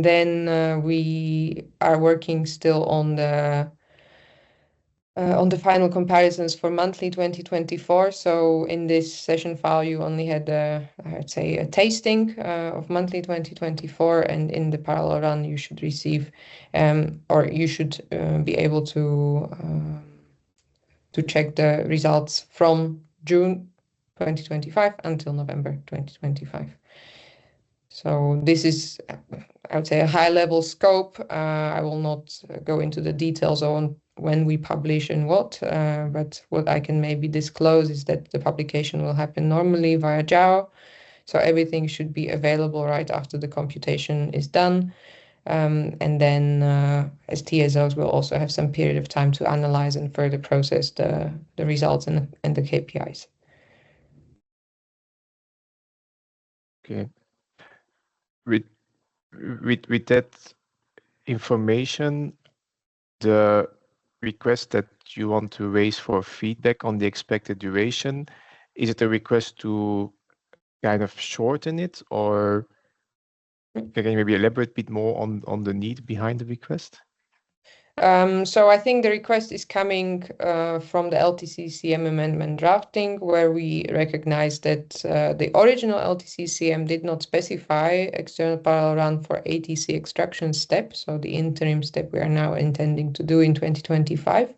then we are working still on the final comparisons for monthly 2024. So in this session file, you only had, I'd say, a tasting of monthly 2024, and in the parallel run, you should receive, or you should be able to check the results from June 2025 until November 2025. So this is, I would say, a high-level scope. I will not go into the details on when we publish and what, but what I can maybe disclose is that the publication will happen normally via JAO. So everything should be available right after the computation is done. And then as TSOs, we'll also have some period of time to analyze and further process the results and the KPIs. Okay. With that information, the request that you want to raise for feedback on the expected duration, is it a request to kind of shorten it, or can you maybe elaborate a bit more on the need behind the request? So I think the request is coming from the LTCCM amendment drafting, where we recognize that the original LTCCM did not specify external parallel run for ATC extraction step, so the interim step we are now intending to do in 2025.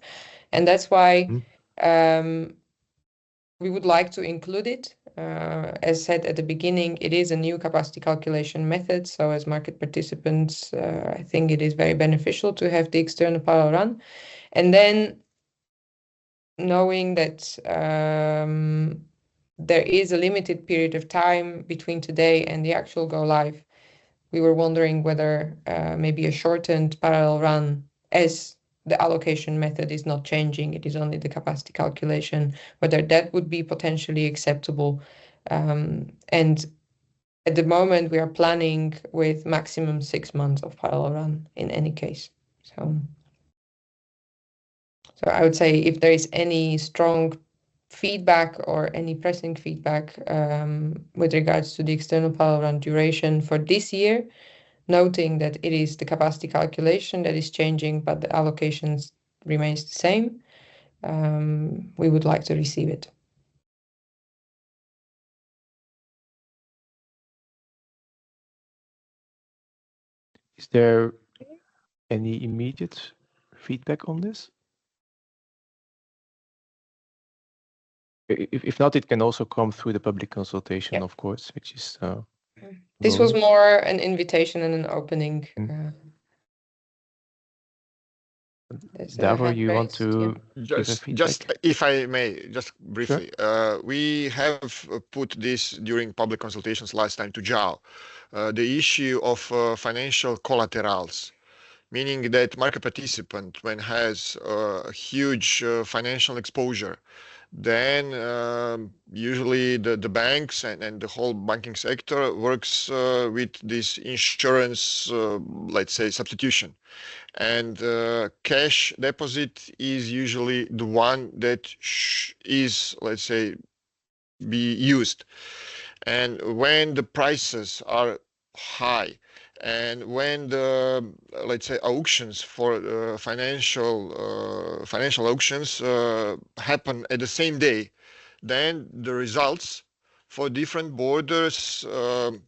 And that's why we would like to include it. As said at the beginning, it is a new capacity calculation method. So as market participants, I think it is very beneficial to have the external parallel run. And then knowing that there is a limited period of time between today and the actual go live, we were wondering whether maybe a shortened parallel run, as the allocation method is not changing, it is only the capacity calculation, whether that would be potentially acceptable. And at the moment, we are planning with maximum 6 months of parallel run in any case. So I would say if there is any strong feedback or any pressing feedback with regards to the external parallel run duration for this year, noting that it is the capacity calculation that is changing, but the allocations remains the same, we would like to receive it. Is there any immediate feedback on this? If not, it can also come through the public consultation, of course, which is... This was more an invitation and an opening. Davor, you want to just if I may, just briefly, we have put this during public consultations last time to JAO, the issue of financial collaterals meaning that market participant, when has a huge financial exposure, then usually the banks and the whole banking sector works with this insurance, let's say, substitution. And cash deposit is usually the one that is, let's say, be used. And when the prices are high, and when the, let's say, auctions for financial auctions happen at the same day, then the results for different borders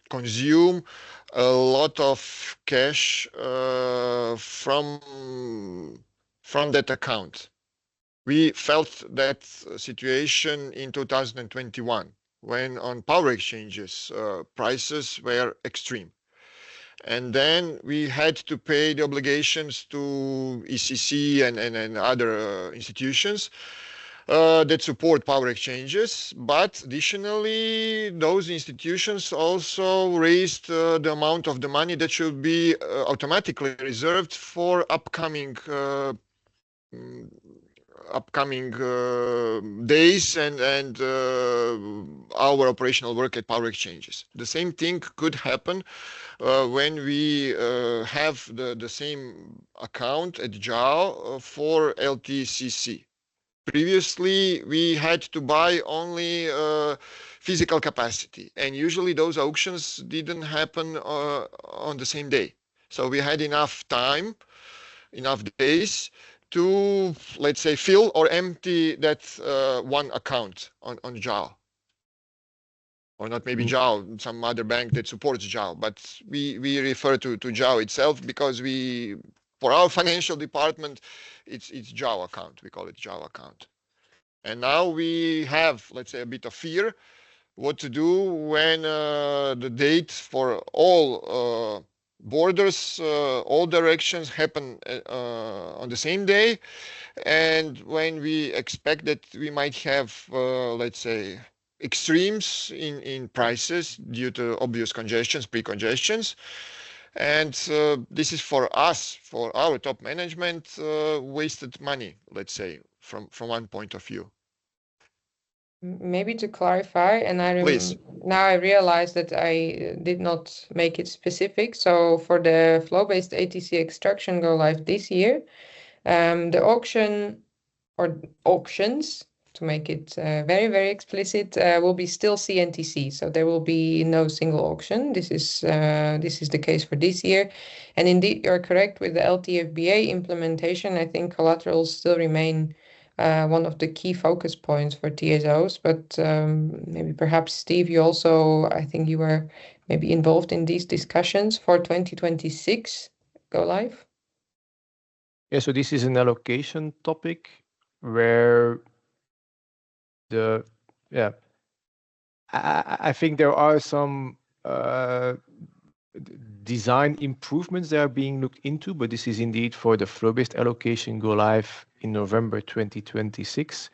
consume a lot of cash from that account. We felt that situation in 2021 when on power exchanges prices were extreme. And then we had to pay the obligations to ECC and other institutions that support power exchanges. But additionally, those institutions also raised the amount of the money that should be automatically reserved for upcoming days and our operational work at power exchanges. The same thing could happen when we have the same account at JAO for LTCC. Previously, we had to buy only physical capacity, and usually those auctions didn't happen on the same day. So we had enough time, enough days to, let's say, fill or empty that one account on JAO. Or not maybe JAO, some other bank that supports JAO, but we refer to JAO itself because for our financial department, it's JAO account. We call it JAO account. And now we have, let's say, a bit of fear what to do when the date for all borders, all directions happen on the same day, and when we expect that we might have, let's say, extremes in prices due to obvious congestions, pre-congestions. And this is for us, for our top management, wasted money, let's say, from one point of view. Maybe to clarify, and now I realize that I did not make it specific. So for the flow-based ATC extraction go live this year, the auction or auctions, to make it very, very explicit, will be still CNTC. So there will be no single auction. This is the case for this year. And indeed, you're correct with the LTFBA implementation. I think collaterals still remain one of the key focus points for TSOs. But maybe perhaps, Steve, you also, I think you were maybe involved in these discussions for 2026 go live. Yeah, so this is an allocation topic where I think there are some design improvements that are being looked into, but this is indeed for the flow-based allocation go live in November 2026.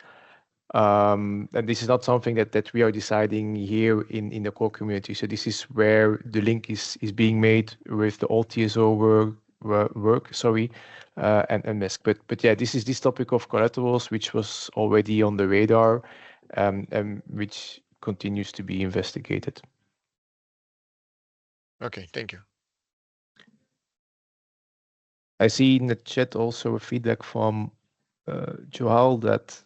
And this is not something that we are deciding here in the core community. So this is where the link is being made with the old TSO work, and MESC. But yeah, this is this topic of collaterals, which was already on the radar, and which continues to be investigated. Okay, thank you. I see in the chat also a feedback from Joel that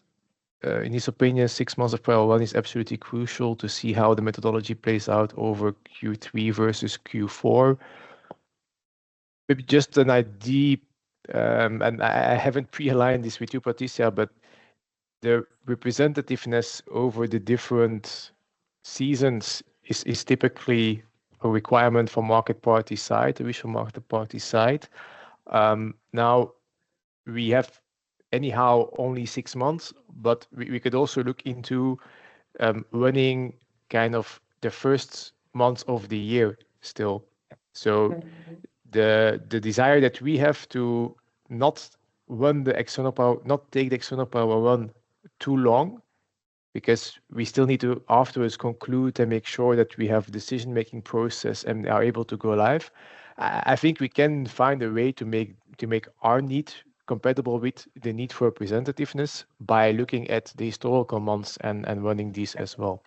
in his opinion, 6 months of prior one is absolutely crucial to see how the methodology plays out over Q3 versus Q4. Maybe just an idea, and I haven't pre-aligned this with you, Patricia, but the representativeness over the different seasons is typically a requirement from market party side, the visual market party side. Now we have anyhow only 6 months, but we could also look into running kind of the first months of the year still. So the desire that we have to not run the external power, not take the external power run too long, because we still need to afterwards conclude and make sure that we have decision-making process and are able to go live. I think we can find a way to make our need compatible with the need for representativeness by looking at the historical months and running these as well.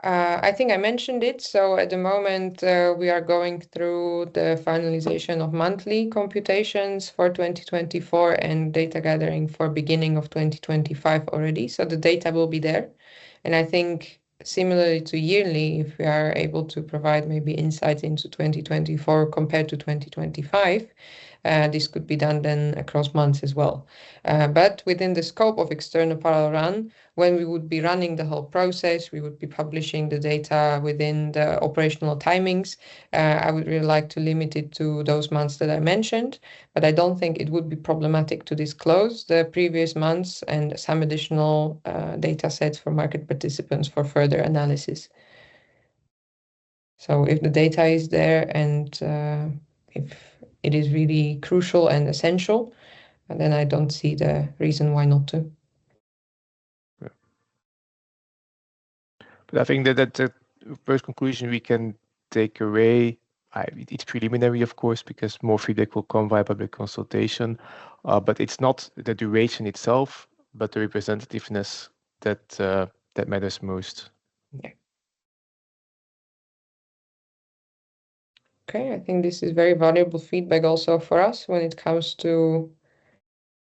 I think I mentioned it. So at the moment, we are going through the finalization of monthly computations for 2024 and data gathering for beginning of 2025 already. So the data will be there. And I think similarly to yearly, if we are able to provide maybe insights into 2024 compared to 2025, this could be done then across months as well. But within the scope of external parallel run, when we would be running the whole process, we would be publishing the data within the operational timings. I would really like to limit it to those months that I mentioned, but I don't think it would be problematic to disclose the previous months and some additional data sets for market participants for further analysis. So if the data is there and if it is really crucial and essential, then I don't see the reason why not to. But I think that the first conclusion we can take away, it's preliminary, of course, because more feedback will come via public consultation, but it's not the duration itself, but the representativeness that matters most. Yeah. Okay, I think this is very valuable feedback also for us when it comes to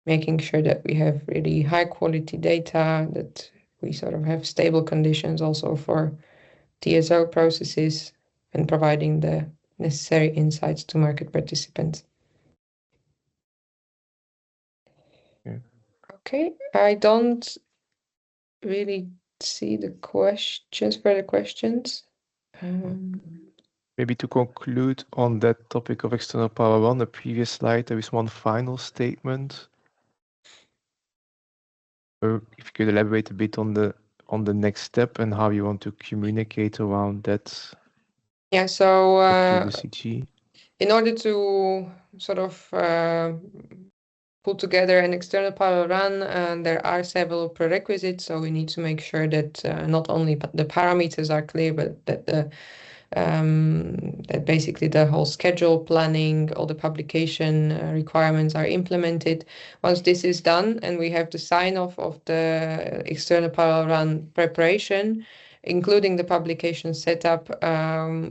making sure that we have really high quality data, that we sort of have stable conditions also for TSO processes and providing the necessary insights to market participants. Yeah. Okay, I don't really see the further questions. Maybe to conclude on that topic of external power on the previous slide, there is one final statement. Or if you could elaborate a bit on the next step and how you want to communicate around that. Yeah, so to the CG. In order to sort of put together an external parallel run, there are several prerequisites. So we need to make sure that not only the parameters are clear, but that that basically the whole schedule planning, all the publication requirements are implemented. Once this is done and we have the sign off of the external parallel run preparation, including the publication setup,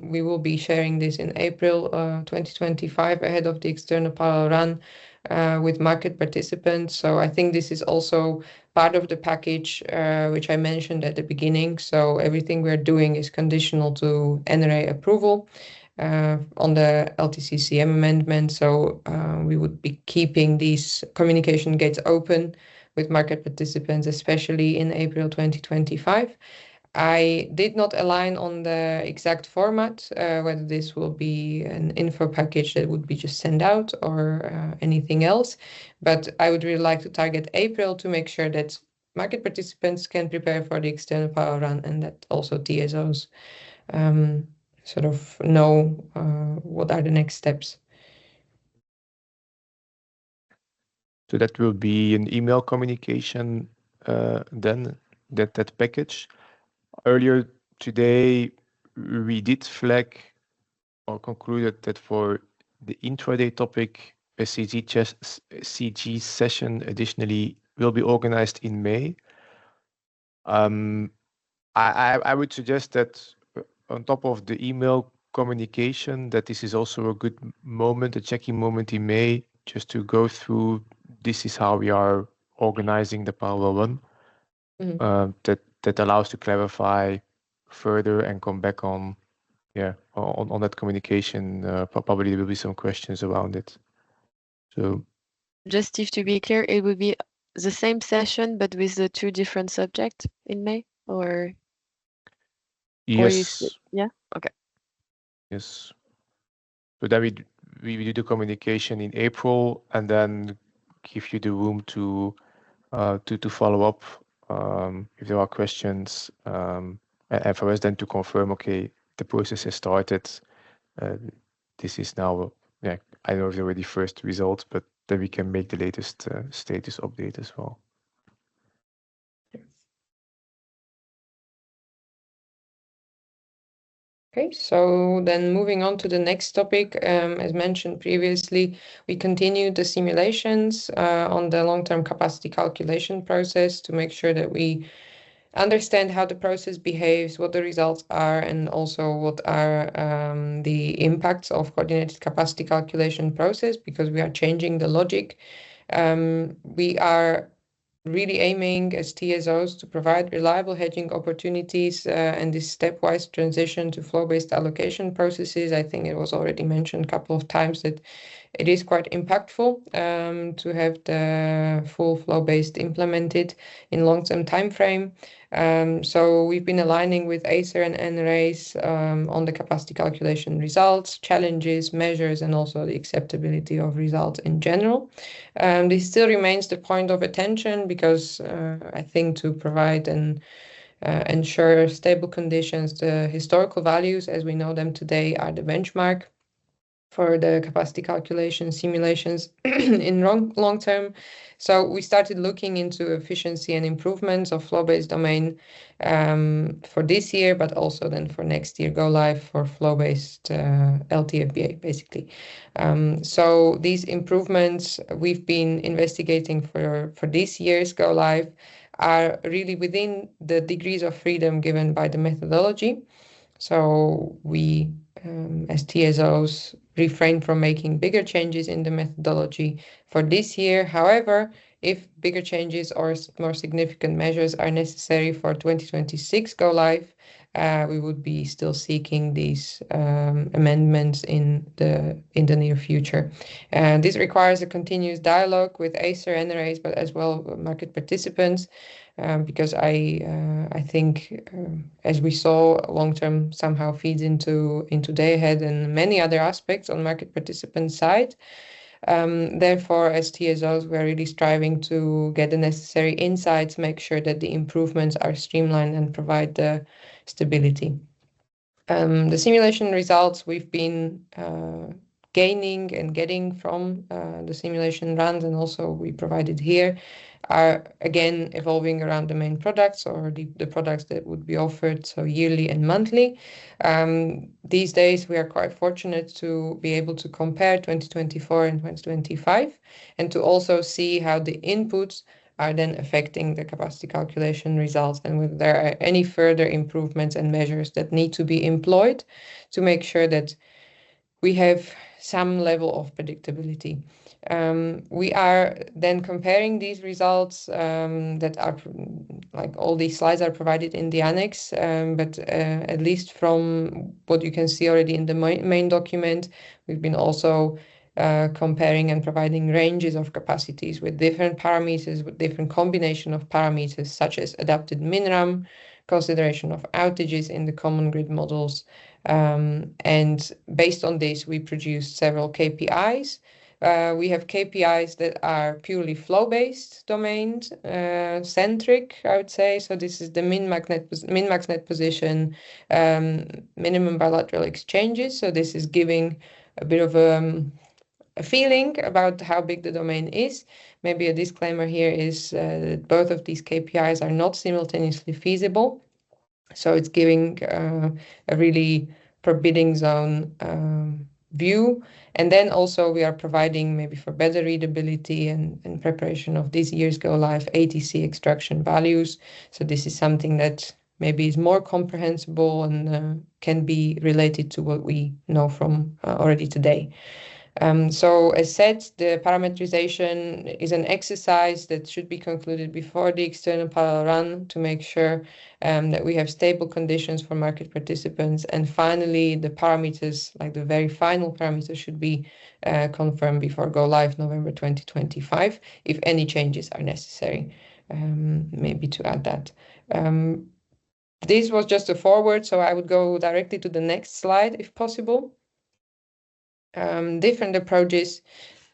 we will be sharing this in April 2025 ahead of the external parallel run with market participants. So I think this is also part of the package which I mentioned at the beginning. So everything we're doing is conditional to NRA approval on the LTCCM amendment. So we would be keeping these communication gates open with market participants, especially in April 2025. I did not align on the exact format, whether this will be an info package that would be just sent out or anything else. But I would really like to target April to make sure that market participants can prepare for the external power run and that also TSOs sort of know what are the next steps. So that will be an email communication then, that package. Earlier today, we did flag or concluded that for the intraday topic, a CG session additionally will be organized in May. I would suggest that on top of the email communication, that this is also a good moment, a checking moment in May, just to go through, this is how we are organizing the parallel run. That allows to clarify further and come back on that communication. Probably there will be some questions around it. So just to be clear, it will be the same session but with the two different subjects in May, or yes, yeah, okay, yes. So then we do the communication in April and then give you the room to follow up if there are questions, and for us then to confirm, okay, the process has started. This is now, I don't know if there were the first results, but then we can make the latest status update as well. Okay, so then moving on to the next topic, as mentioned previously, we continued the simulations on the long-term capacity calculation process to make sure that we understand how the process behaves, what the results are, and also what are the impacts of coordinated capacity calculation process, because we are changing the logic. We are really aiming as TSOs to provide reliable hedging opportunities and this stepwise transition to flow-based allocation processes. I think it was already mentioned a couple of times that it is quite impactful to have the full flow-based implemented in long-term time frame. So we've been aligning with Acer and NRAs on the capacity calculation results, challenges, measures, and also the acceptability of results in general. This still remains the point of attention because I think to provide and ensure stable conditions, the historical values as we know them today are the benchmark for the capacity calculation simulations in long term. So we started looking into efficiency and improvements of flow-based domain for this year, but also then for next year go live for flow-based LTFBA, basically. So these improvements we've been investigating for this year's go live are really within the degrees of freedom given by the methodology. So we, as TSOs, refrain from making bigger changes in the methodology for this year. However, if bigger changes or more significant measures are necessary for 2026 go live, we would be still seeking these amendments in the near future. This requires a continuous dialogue with Acer, NRAs, but as well market participants, because I think, as we saw, long-term somehow feeds into day-ahead and many other aspects on market participant side. Therefore, as TSOs, we're really striving to get the necessary insights, make sure that the improvements are streamlined and provide the stability. The simulation results we've been gaining and getting from the simulation runs, and also we provided here, are again evolving around the main products or the products that would be offered, so yearly and monthly. These days we are quite fortunate to be able to compare 2024 and 2025 and to also see how the inputs are then affecting the capacity calculation results and whether there are any further improvements and measures that need to be employed to make sure that we have some level of predictability. We are then comparing these results that are, like all these slides are provided in the annex, but at least from what you can see already in the main document, we've been also comparing and providing ranges of capacities with different parameters, with different combination of parameters, such as adapted min-RAM, consideration of outages in the common grid models. And based on this, we produced several KPIs. We have KPIs that are purely flow-based domain centric, I would say. So this is the min-max net position, minimum bilateral exchanges. So this is giving a bit of a feeling about how big the domain is. Maybe a disclaimer here is that both of these KPIs are not simultaneously feasible. So it's giving a really forbidding zone view. And then also we are providing, maybe for better readability and preparation of this year's go live, ATC extraction values. So this is something that maybe is more comprehensible and can be related to what we know from already today. So as said, the parameterization is an exercise that should be concluded before the external parallel run to make sure that we have stable conditions for market participants. And finally, the parameters, like the very final parameters, should be confirmed before go live November 2025, if any changes are necessary, maybe to add that. This was just a forward, so I would go directly to the next slide, if possible. Different approaches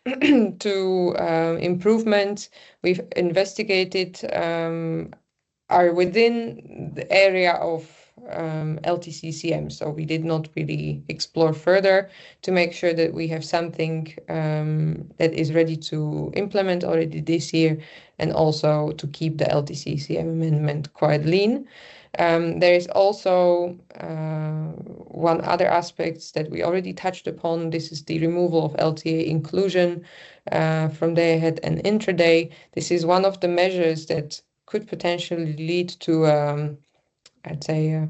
to improvement we've investigated are within the area of LTCCM. So we did not really explore further to make sure that we have something that is ready to implement already this year, and also to keep the LTCCM amendment quite lean. There is also one other aspect that we already touched upon. This is the removal of LTA inclusion from day ahead and intraday. This is one of the measures that could potentially lead to, I'd say,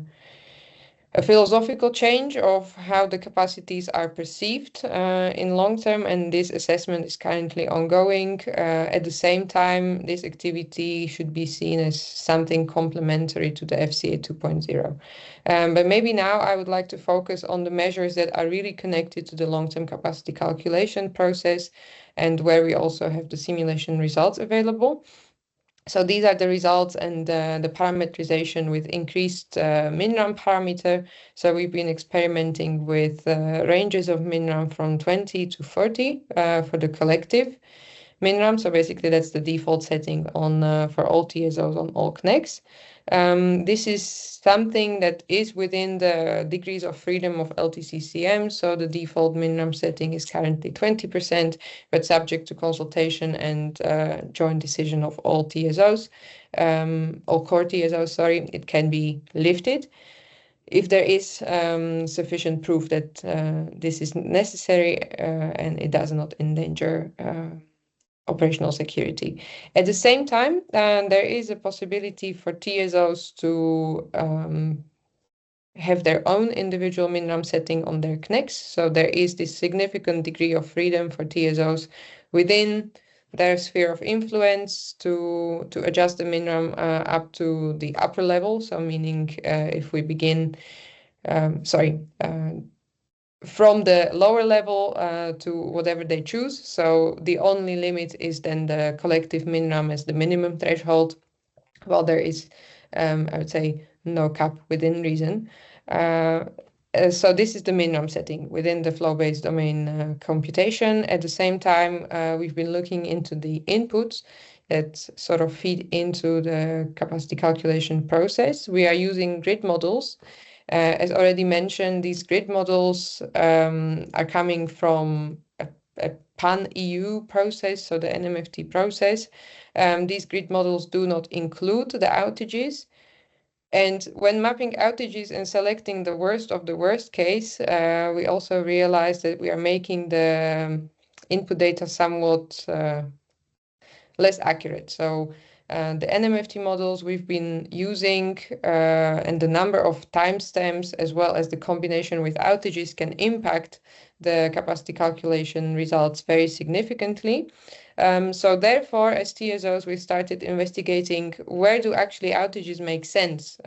a philosophical change of how the capacities are perceived in long term, and this assessment is currently ongoing. At the same time, this activity should be seen as something complementary to the FCA 2.0. But maybe now I would like to focus on the measures that are really connected to the long-term capacity calculation process and where we also have the simulation results available. So these are the results and the parameterization with increased MinRAM parameter. So we've been experimenting with ranges of MinRAM from 20 to 40 for the collective MinRAM. So basically that's the default setting on for all TSOs on all CNECs. This is something that is within the degrees of freedom of LTCCM. So the default MinRAM setting is currently 20%, but subject to consultation and joint decision of all TSOs, all core TSOs, sorry, it can be lifted if there is sufficient proof that this is necessary and it does not endanger operational security. At the same time, there is a possibility for TSOs to have their own individual MinRAM setting on their CNECs. So there is this significant degree of freedom for TSOs within their sphere of influence to adjust the MinRAM up to the upper level. So meaning if we begin, from the lower level to whatever they choose. So the only limit is then the collective MinRAM as the minimum threshold, while there is, I would say, no cap within reason. So this is the MinRAM setting within the flow-based domain computation. At the same time, we've been looking into the inputs that sort of feed into the capacity calculation process. We are using grid models. As already mentioned, these grid models are coming from a pan-EU process, so the NMFT process. These grid models do not include the outages. And when mapping outages and selecting the worst of the worst case, we also realized that we are making the input data somewhat less accurate. So the NMFT models we've been using and the number of timestamps as well as the combination with outages can impact the capacity calculation results very significantly. So therefore, as TSOs, we started investigating where do actually outages make sense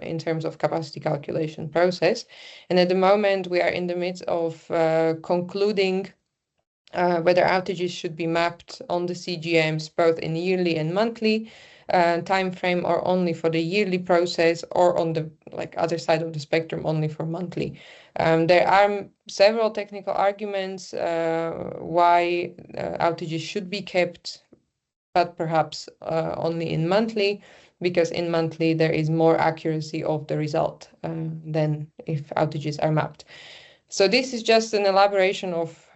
in terms of capacity calculation process. And at the moment, we are in the midst of concluding whether outages should be mapped on the CGMs, both in yearly and monthly time frame, or only for the yearly process, or on the other side of the spectrum, only for monthly. There are several technical arguments why outages should be kept, but perhaps only in monthly, because in monthly there is more accuracy of the result than if outages are mapped. So this is just an elaboration of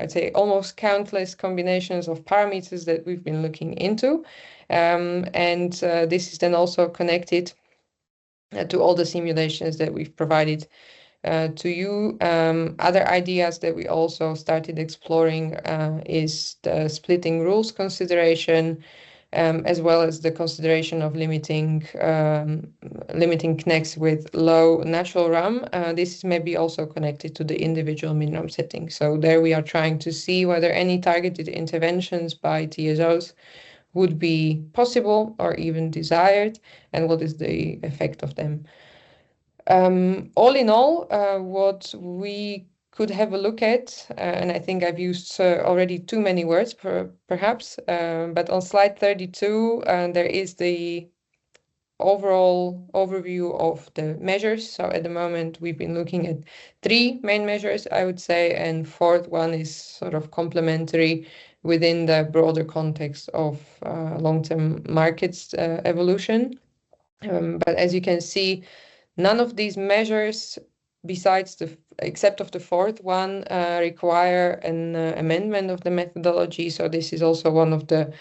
I'd say almost countless combinations of parameters that we've been looking into. And this is then also connected to all the simulations that we've provided to you. Other ideas that we also started exploring is the splitting rules consideration, as well as the consideration of limiting CNECs with low natural RAM. This is maybe also connected to the individual MinRAM setting. So there we are trying to see whether any targeted interventions by TSOs would be possible or even desired, and what is the effect of them. All in all, what we could have a look at, and I think I've used already too many words perhaps, but on slide 32, there is the overall overview of the measures. So at the moment, we've been looking at 3 main measures, I would say, and fourth one is sort of complementary within the broader context of long-term markets evolution. But as you can see, none of these measures, except of the fourth one, require an amendment of the methodology. So this is also one of the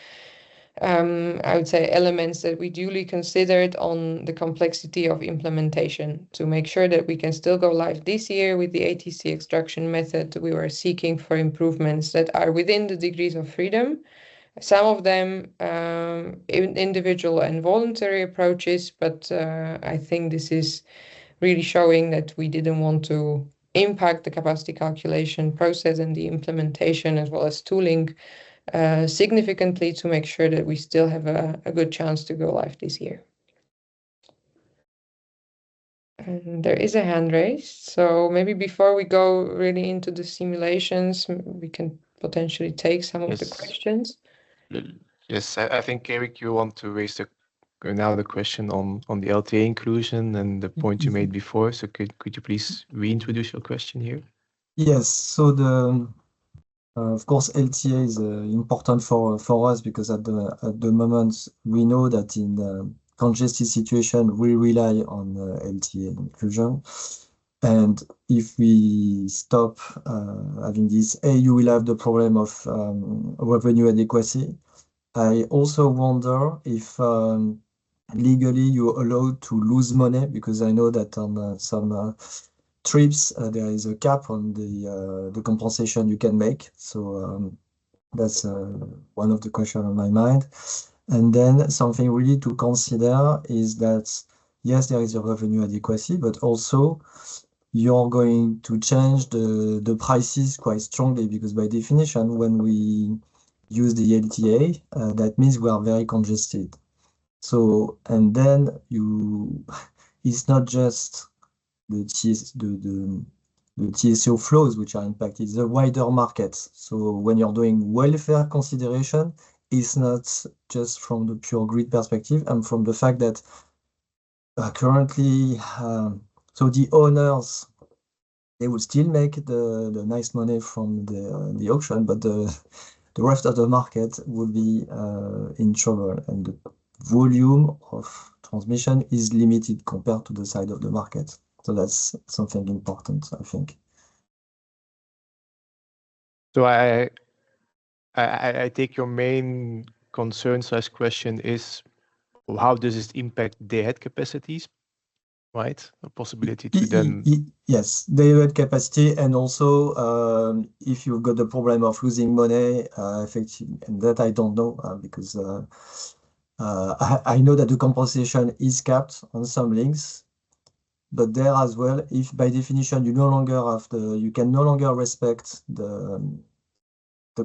I would say, elements that we duly considered on the complexity of implementation to make sure that we can still go live this year with the ATC extraction method. We were seeking for improvements that are within the degrees of freedom. Some of them individual and voluntary approaches, but I think this is really showing that we didn't want to impact the capacity calculation process and the implementation as well as tooling significantly to make sure that we still have a good chance to go live this year. And there is a hand raised, so maybe before we go really into the simulations, we can potentially take some of the questions. Yes, I think, Eric, you want to raise now the question on the LTA inclusion and the point you made before. So could you please reintroduce your question here? Yes, so of course, LTA is important for us because at the moment we know that in congested situation we rely on LTA inclusion, and if we stop having this, you will have the problem of revenue adequacy. I also wonder if legally you're allowed to lose money, because I know that on some trips there is a cap on the compensation you can make. So that's one of the questions on my mind. And then something really to consider is that yes, there is a revenue adequacy, but also you're going to change the prices quite strongly, because by definition, when we use the LTA, that means we are very congested. So, and then it's not just the TSO flows which are impacted, it's the wider market. So when you're doing welfare consideration, it's not just from the pure grid perspective and from the fact that currently, so the owners, they will still make the nice money from the auction, but the rest of the market will be in trouble, and the volume of transmission is limited compared to the side of the market. So that's something important, I think. So I take your main concern/question is how does this impact day-ahead capacities, right? A possibility to then... Yes, day-ahead capacity, and also if you've got the problem of losing money, effectively, and that I don't know because I know that the compensation is capped on some links, but there as well, if by definition you no longer have you can no longer respect the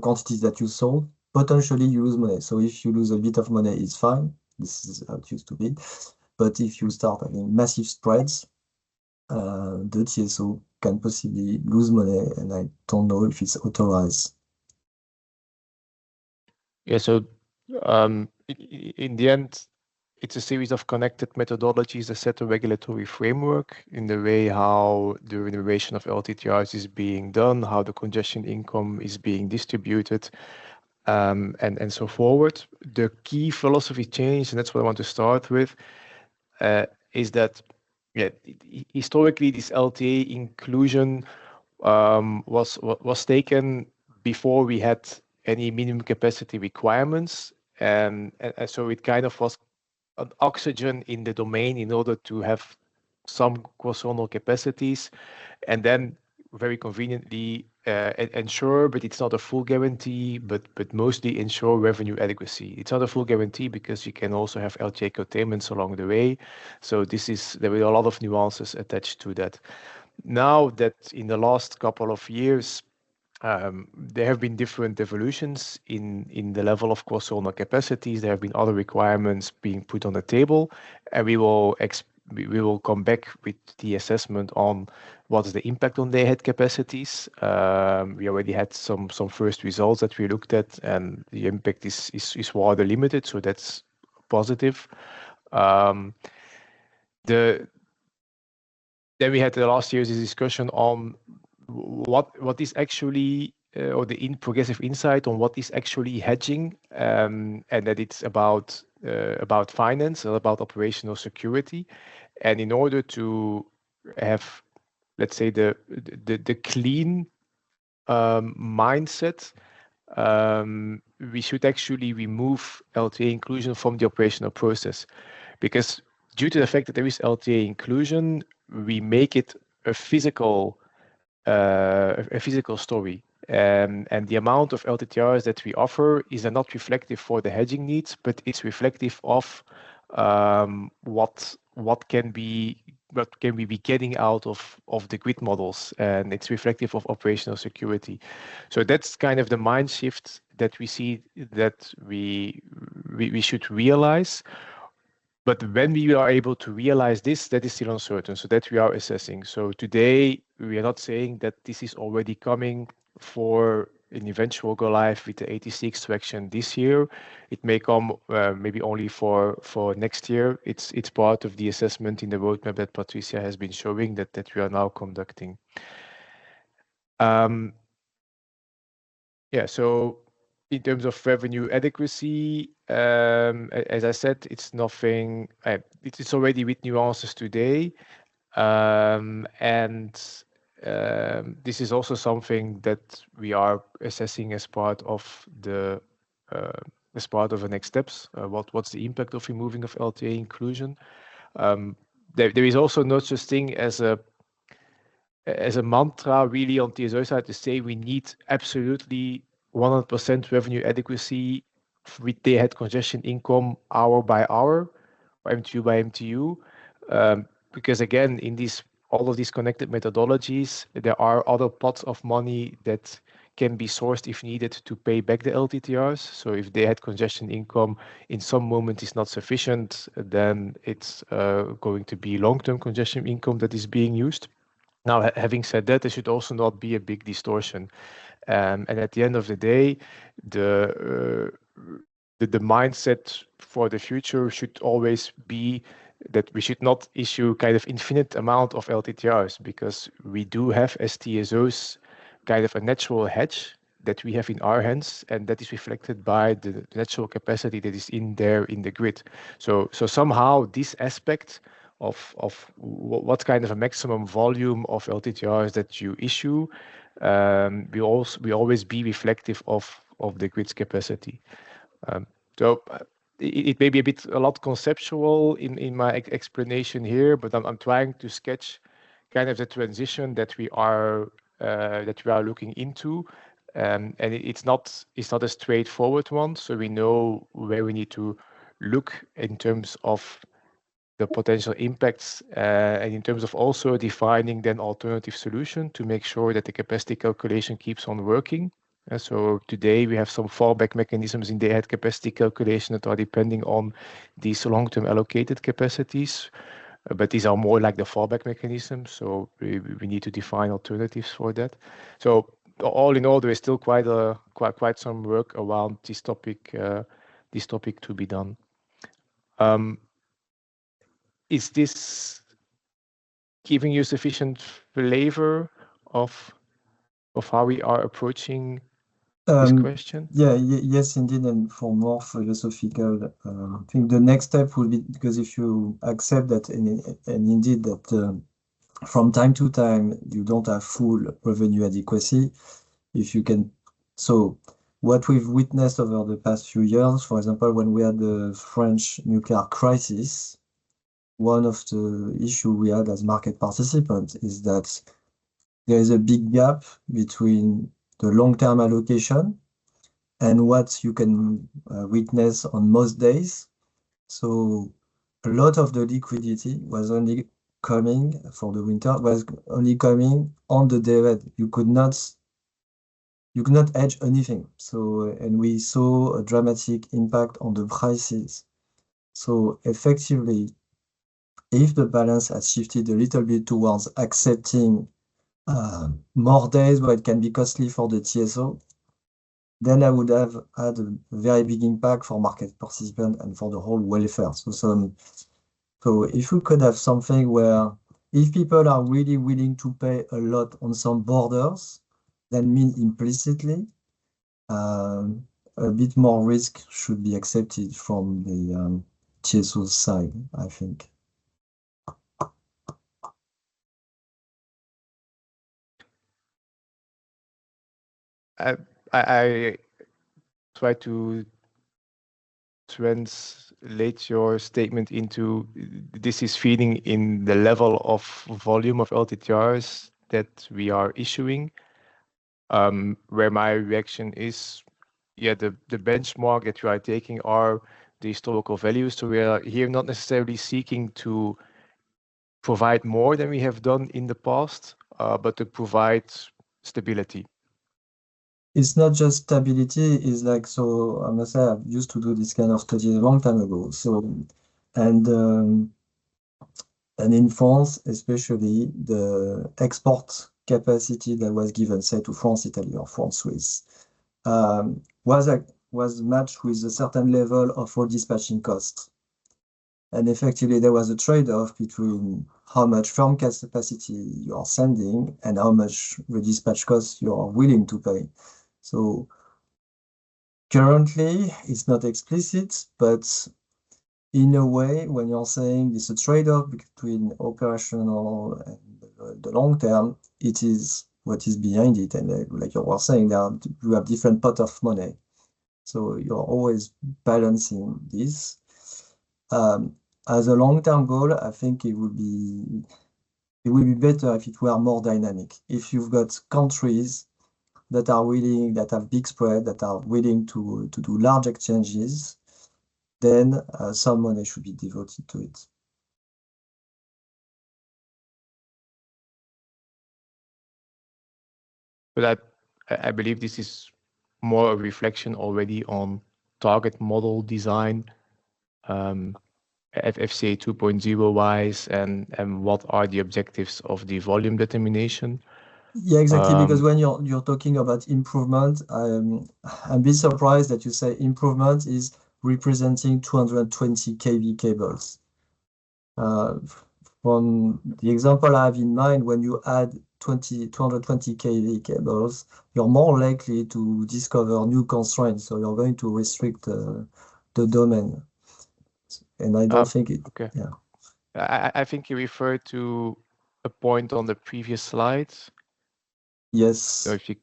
quantities that you sold, potentially you lose money. So if you lose a bit of money, it's fine. This is how it used to be. But if you start having massive spreads, the TSO can possibly lose money, and I don't know if it's authorized. Yeah, so in the end, it's a series of connected methodologies that set a regulatory framework in the way how the remuneration of LTTRs is being done, how the congestion income is being distributed, and so forward. The key philosophy change, and that's what I want to start with, is that historically this LTA inclusion was taken before we had any minimum capacity requirements, and so it kind of was an oxygen in the domain in order to have some cross-zonal capacities, and then very conveniently ensure, but it's not a full guarantee, but mostly ensure revenue adequacy. It's not a full guarantee because you can also have LTA curtailments along the way. So there are a lot of nuances attached to that. Now that in the last couple of years, there have been different evolutions in the level of cross-zonal capacities. There have been other requirements being put on the table, and we will come back with the assessment on what is the impact on day-ahead capacities. We already had some first results that we looked at, and the impact is rather limited, so that's positive. Then we had the last year's discussion on what is actually or the progressive insight on what is actually hedging, and that it's about finance and about operational security. And in order to have, let's say, the clean mindset, we should actually remove LTA inclusion from the operational process, because due to the fact that there is LTA inclusion, we make it a physical story. And the amount of LTTRs that we offer is not reflective for the hedging needs, but it's reflective of what can we be getting out of the grid models, and it's reflective of operational security. So that's kind of the mind shift that we see that we should realize. But when we are able to realize this, that is still uncertain. So that we are assessing. So today we are not saying that this is already coming for an eventual go live with the 86 traction this year. It may come maybe only for next year. It's part of the assessment in the roadmap that Patricia has been showing that we are now conducting. Yeah, so in terms of revenue adequacy, as I said, it's nothing. It's already with nuances today, and this is also something that we are assessing as part of the next steps. What's the impact of removing of LTA inclusion? There is also no such thing as a mantra really on TSO side to say we need absolutely 100% revenue adequacy with day-ahead congestion income hour by hour or MTU by MTU, because again, in all of these connected methodologies, there are other pots of money that can be sourced if needed to pay back the LTTRs. So if day-ahead congestion income in some moment is not sufficient, then it's going to be long-term congestion income that is being used. Now, having said that, there should also not be a big distortion. And at the end of the day, the mindset for the future should always be that we should not issue kind of infinite amount of LTTRs, because we do have as TSOs kind of a natural hedge that we have in our hands, and that is reflected by the natural capacity that is in there in the grid. So somehow this aspect of what kind of a maximum volume of LTTRs that you issue will always be reflective of the grid's capacity. So it may be a lot conceptual in my explanation here, but I'm trying to sketch kind of the transition that we are looking into, and it's not a straightforward one. So we know where we need to look in terms of the potential impacts, and in terms of also defining then alternative solution to make sure that the capacity calculation keeps on working. So today we have some fallback mechanisms in day-ahead capacity calculation that are depending on these long-term allocated capacities, but these are more like the fallback mechanisms. So we need to define alternatives for that. So all in all, there is still quite some work around this topic to be done. Is this giving you sufficient flavor of how we are approaching this question? Yeah, yes, indeed. And for more philosophical, I think the next step will be, because if you accept that, and indeed that from time to time you don't have full revenue adequacy, if you can, so what we've witnessed over the past few years, for example, when we had the French nuclear crisis, one of the issues we had as market participants is that there is a big gap between the long-term allocation and what you can witness on most days. So a lot of the liquidity was only coming for the winter, was only coming on the day that you could not hedge anything. So, and we saw a dramatic impact on the prices. So effectively, if the balance has shifted a little bit towards accepting more days where it can be costly for the TSO, then I would have had a very big impact for market participants and for the whole welfare. So if we could have something where if people are really willing to pay a lot on some borders, then mean implicitly a bit more risk should be accepted from the TSO side, I think. I try to translate your statement into this is feeding in the level of volume of LTTRs that we are issuing, where my reaction is, yeah, the benchmark that we are taking are the historical values. So we are here not necessarily seeking to provide more than we have done in the past, but to provide stability. It's not just stability, it's like, so I must say, I used to do this kind of study a long time ago. So, and in France, especially, the export capacity that was given, say, to France, Italy, or France, Swiss, was matched with a certain level of all dispatching costs. And effectively, there was a trade-off between how much firm capacity you are sending and how much the dispatch costs you are willing to pay. So currently, it's not explicit, but in a way, when you're saying it's a trade-off between operational and the long term, it is what is behind it. And like you were saying, you have different pot of money. So you're always balancing this. As a long-term goal, I think it would be better if it were more dynamic. If you've got countries that are willing, that have big spread, that are willing to do large exchanges, then some money should be devoted to it. But I believe this is more a reflection already on target model design, FCA 2.0 wise, and what are the objectives of the volume determination. Yeah, exactly. Because when you're talking about improvement, I'm a bit surprised that you say improvement is representing 220 kV cables. From the example I have in mind, when you add 220 kV cables, you're more likely to discover new constraints. So you're going to restrict the domain. And I don't think it. Okay. Yeah. I think you referred to a point on the previous slide. Yes. So if you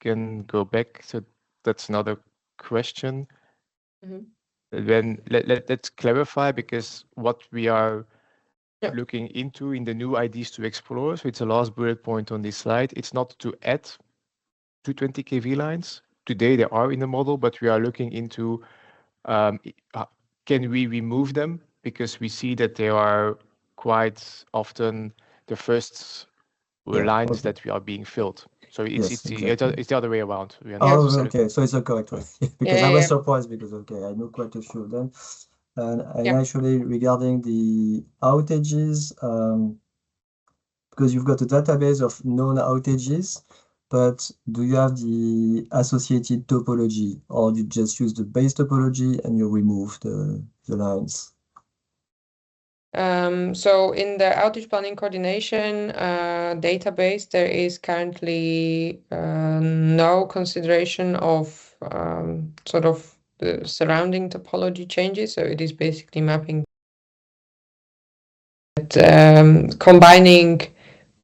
can go back, so that's another question. Then let's clarify, because what we are looking into in the new ideas to explore, so it's the last bullet point on this slide, it's not to add 220 kV lines. Today they are in the model, but we are looking into can we remove them, because we see that they are quite often the first lines that we are being filled. So it's the other way around. Oh, okay. So it's the correct way. Because I was surprised because, okay, I know quite a few of them. And actually, regarding the outages, because you've got a database of known outages, but do you have the associated topology, or you just use the base topology and you remove the lines? So in the outage planning coordination database, there is currently no consideration of sort of the surrounding topology changes. So it is basically mapping, combining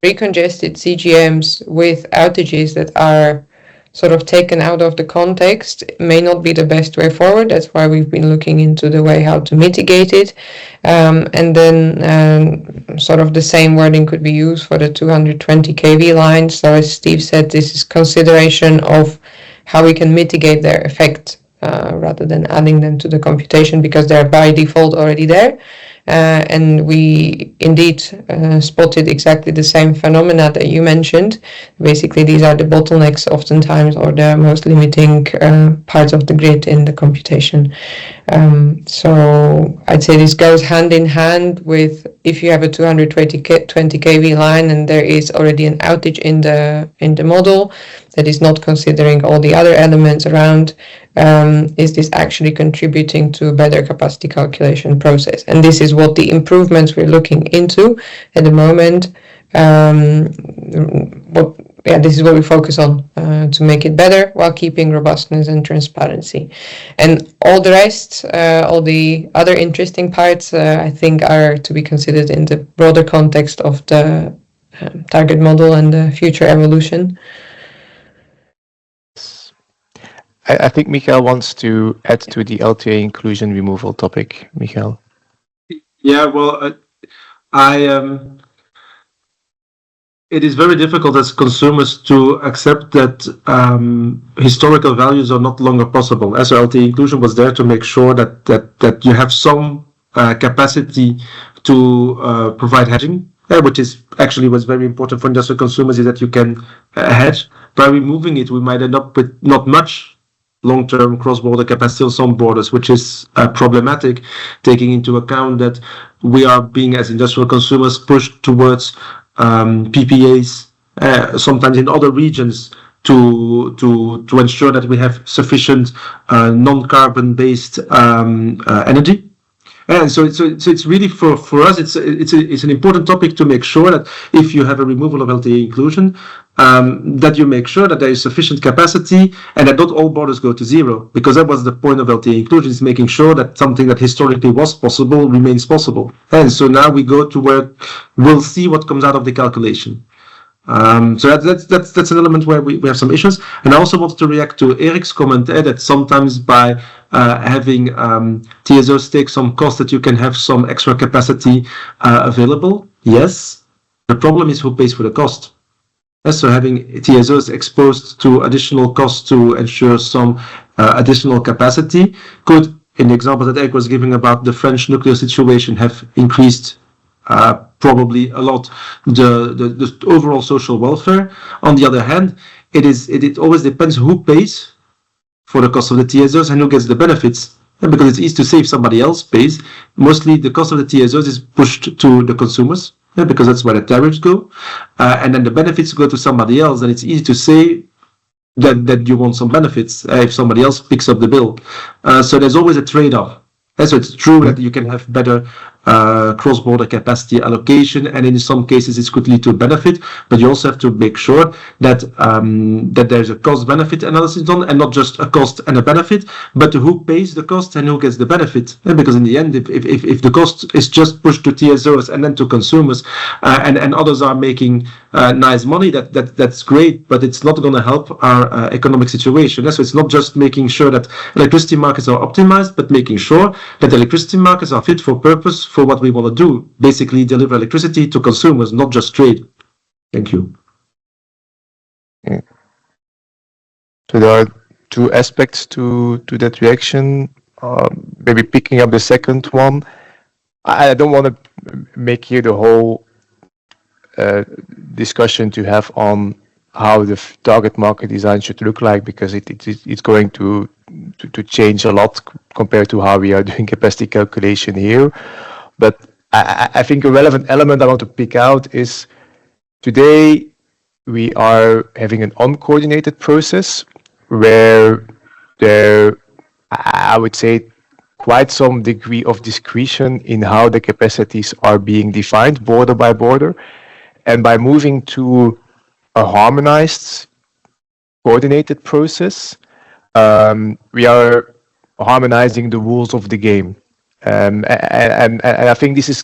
recongested CGMs with outages that are sort of taken out of the context may not be the best way forward. That's why we've been looking into the way how to mitigate it. And then sort of the same wording could be used for the 220 kV lines. So as Steve said, this is consideration of how we can mitigate their effect rather than adding them to the computation, because they're by default already there. And we indeed spotted exactly the same phenomena that you mentioned. Basically, these are the bottlenecks oftentimes, or the most limiting parts of the grid in the computation. So I'd say this goes hand in hand with, if you have a 220 kV line and there is already an outage in the model that is not considering all the other elements around, is this actually contributing to a better capacity calculation process? And this is what the improvements we're looking into at the moment. This is what we focus on to make it better while keeping robustness and transparency. And all the rest, all the other interesting parts, I think are to be considered in the broader context of the target model and the future evolution. I think Michael wants to add to the LTA inclusion removal topic. Michael. Yeah, well, it is very difficult as consumers to accept that historical values are not longer possible. As LTA inclusion was there to make sure that you have some capacity to provide hedging, which is actually what's very important for industrial consumers, is that you can hedge. By removing it, we might end up with not much long-term cross-border capacity on some borders, which is problematic, taking into account that we are being, as industrial consumers, pushed towards PPAs, sometimes in other regions, to ensure that we have sufficient non-carbon based energy. And so it's really for us, it's an important topic to make sure that if you have a removal of LTA inclusion, that you make sure that there is sufficient capacity and that not all borders go to zero, because that was the point of LTA inclusion, is making sure that something that historically was possible remains possible. And so now we go to where we'll see what comes out of the calculation. So that's an element where we have some issues. And I also wanted to react to Eric's comment that sometimes by having TSOs take some cost, that you can have some extra capacity available. Yes, the problem is who pays for the cost. So having TSOs exposed to additional costs to ensure some additional capacity could, in the example that Eric was giving about the French nuclear situation, have increased probably a lot the overall social welfare. On the other hand, it always depends who pays for the cost of the TSOs and who gets the benefits. And because it's easy to say if somebody else pays, mostly the cost of the TSOs is pushed to the consumers, because that's where the tariffs go, and then the benefits go to somebody else, and it's easy to say that you want some benefits if somebody else picks up the bill. So there's always a trade-off. And so it's true that you can have better cross-border capacity allocation, and in some cases it could lead to a benefit, but you also have to make sure that that there's a cost-benefit analysis done, and not just a cost and a benefit, but who pays the cost and who gets the benefit. And because in the end, if the cost is just pushed to TSOs and then to consumers, and others are making nice money, that's great, but it's not going to help our economic situation. So it's not just making sure that electricity markets are optimized, but making sure that electricity markets are fit for purpose for what we want to do, basically deliver electricity to consumers, not just trade. Thank you. Yeah. So there are two aspects to that reaction. Maybe picking up the second one, I don't want to make here the whole discussion to have on how the target market design should look like, because it's going to change a lot compared to how we are doing capacity calculation here. But I think a relevant element I want to pick out is today we are having an uncoordinated process where there, I would say, quite some degree of discretion in how the capacities are being defined border by border. And by moving to a harmonized, coordinated process, we are harmonizing the rules of the game. And I think this is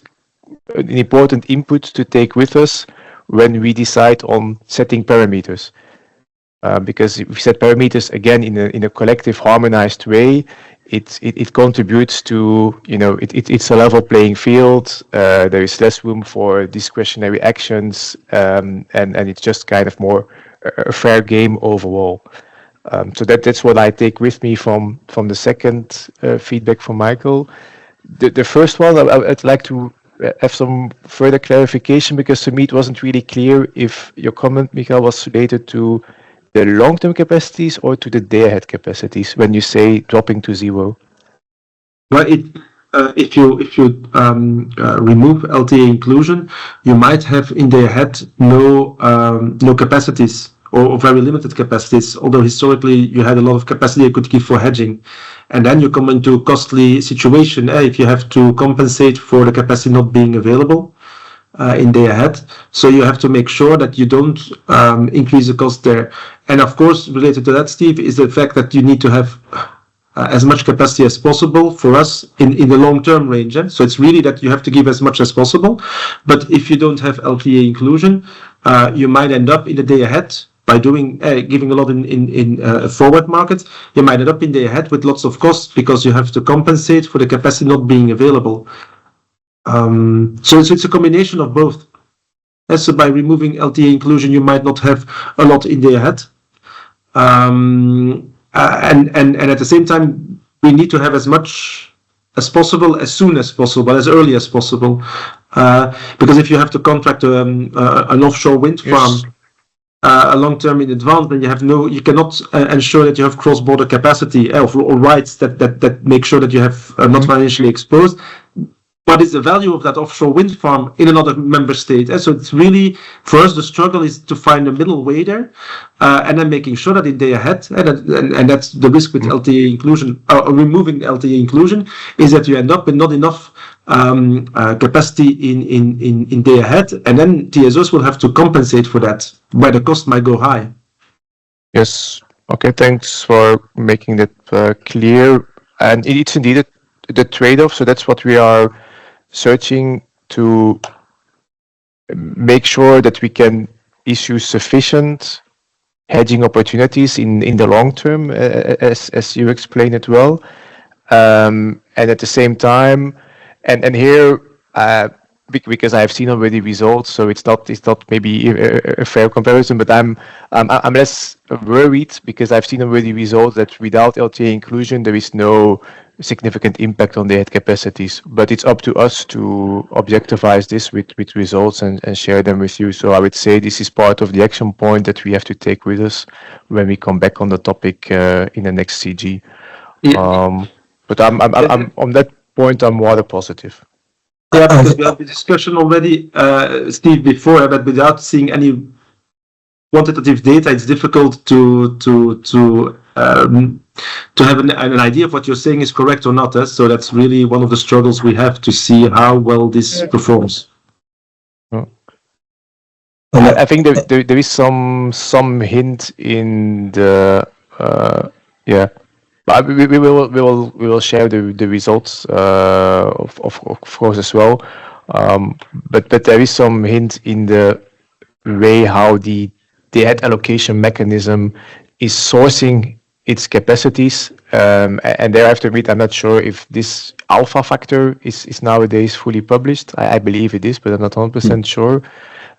an important input to take with us when we decide on setting parameters. Because if we set parameters again in a collective, harmonized way, it contributes to, it's a level playing field. There is less room for discretionary actions, and it's just kind of more a fair game overall. So that's what I take with me from the second feedback from Michael. The first one, I'd like to have some further clarification, because to me it wasn't really clear if your comment, Michael, was related to the long-term capacities or to the day-ahead capacities when you say dropping to zero. Well, if you remove LTA inclusion, you might have in day-ahead no capacities, or very limited capacities, although historically you had a lot of capacity you could give for hedging. And then you come into a costly situation if you have to compensate for the capacity not being available in day ahead. So you have to make sure that you don't increase the cost there. And of course, related to that, Steve, is the fact that you need to have as much capacity as possible for us in the long-term range. So it's really that you have to give as much as possible. But if you don't have LTA inclusion, you might end up in the day ahead by giving a lot in forward markets, you might end up in the ahead with lots of costs because you have to compensate for the capacity not being available. So it's a combination of both. So by removing LTA inclusion, you might not have a lot in the ahead. And at the same time, we need to have as much as possible, as soon as possible, as early as possible. Because if you have to contract an offshore wind farm a long term in advance, then you cannot ensure that you have cross-border capacity or rights that make sure that you have not financially exposed. What is the value of that offshore wind farm in another member state? So it's really, for us, the struggle is to find a middle way there, and then making sure that in day ahead, and that's the risk with LTA inclusion, removing LTA inclusion, is that you end up with not enough capacity in day ahead, and then TSOs will have to compensate for that, where the cost might go high. Yes. Okay. Thanks for making that clear. And it's indeed the trade-off. So that's what we are searching to make sure that we can issue sufficient hedging opportunities in the long term, as you explained it well, and at the same time, and here because I have seen already results, so it's not maybe a fair comparison, but I'm less worried because I've seen already results that without LTA inclusion there is no significant impact on the head capacities. But it's up to us to objectivize this with results and share them with you. So I would say this is part of the action point that we have to take with us when we come back on the topic in the next CG. Yeah. But I'm on that point I'm rather positive. Yeah, because we had the discussion already, Steve, before, but without seeing any quantitative data, it's difficult to have an idea of what you're saying is correct or not. So that's really one of the struggles we have to see how well this performs. I think there is some hint in the But we will share the results of course as well. But there is some hint in the way how the head allocation mechanism is sourcing its capacities, and there I have to admit I'm not sure if this alpha factor is nowadays fully published. I believe it is, but I'm not 100% sure.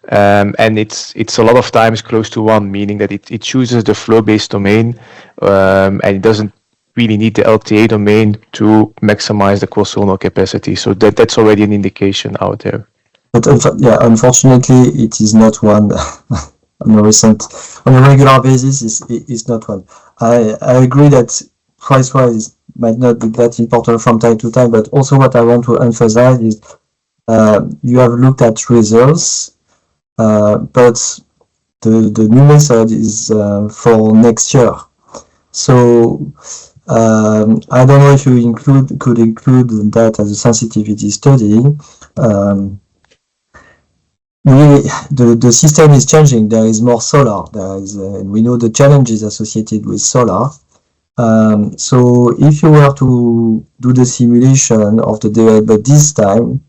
And it's a lot of times close to 1, meaning that it chooses the flow-based domain, and it doesn't really need the LTA domain to maximize the cross-zonal capacity. So that's already an indication out there. But unfortunately, it is not one. On a regular basis, is not one. I agree that price-wise might not be that important from time to time, but also what I want to emphasize is you have looked at results, but the new method is for next year. So I don't know if you could include that as a sensitivity study. The system is changing. There is more solar. We know the challenges associated with solar. So if you were to do the simulation of the day, but this time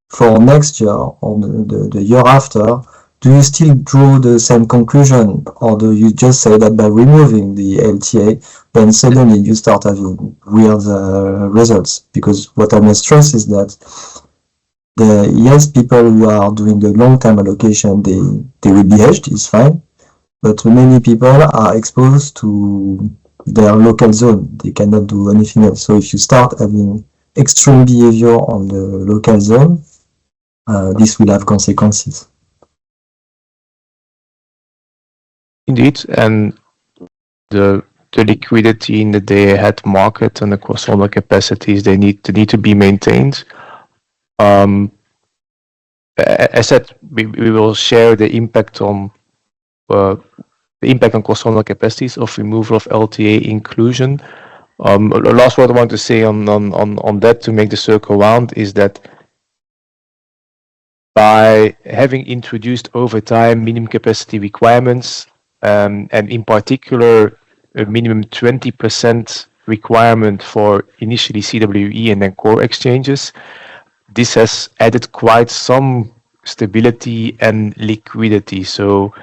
for next year or the year after, do you still draw the same conclusion, or do you just say that by removing the LTA, then suddenly you start having weird results? Because what I must stress is that people who are doing the long-term allocation, they will be hedged, it's fine. But many people are exposed to their local zone. They cannot do anything else. So if you start having extreme behavior on the local zone, this will have consequences. Indeed, and the liquidity in the day-ahead market and the cross-zonal capacities, they need to be maintained. As said, we will share the impact on cross-zonal capacities of removal of LTA inclusion. The last word I want to say on that, to make the circle round, is that by having introduced over time minimum capacity requirements, and in particular a minimum 20% requirement for initially CWE and then core exchanges, this has added quite some stability and liquidity. So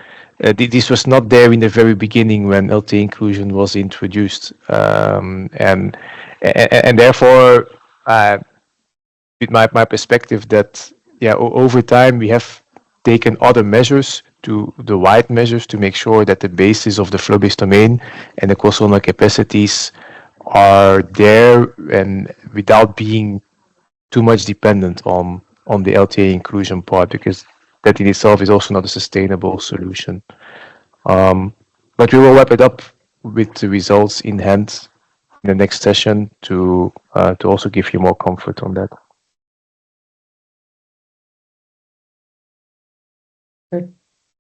this was not there in the very beginning when LTA inclusion was introduced, and therefore, with my perspective, that over time we have taken other measures, to the wide measures, to make sure that the basis of the flow-based domain and the cross-zonal capacities are there, and without being too much dependent on the LTA inclusion part, because that in itself is also not a sustainable solution. But we will wrap it up with the results in hand in the next session to also give you more comfort on that.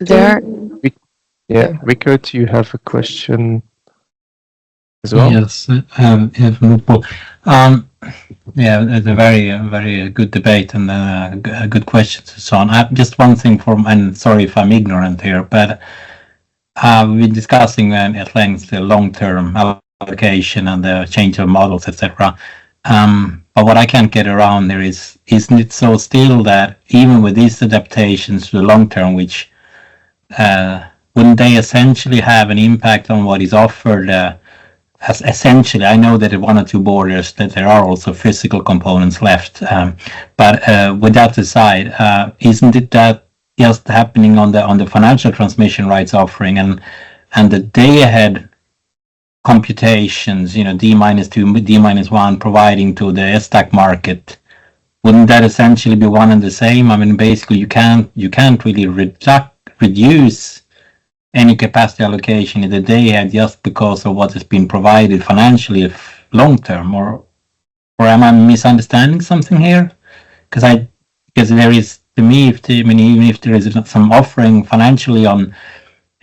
There. Rickard, you have a question as well? Yes, multiple. It's a very good debate and good questions and so on. Just one thing and sorry if I'm ignorant here, but we've been discussing at length the long-term allocation and the change of models, etc. But what I can't get around there isn't it so still that even with these adaptations to the long term, which wouldn't they essentially have an impact on what is offered? As essentially, I know that at one or two borders that there are also physical components left, but with that aside, isn't it that just happening on the financial transmission rights offering and the day ahead computations, D-2, D-1 providing to the STAC market? Wouldn't that essentially be one and the same? I mean, basically, you can't really reduce any capacity allocation in the day ahead just because of what has been provided financially long term, or am I misunderstanding something here? Because there is, to me, even if there is some offering financially on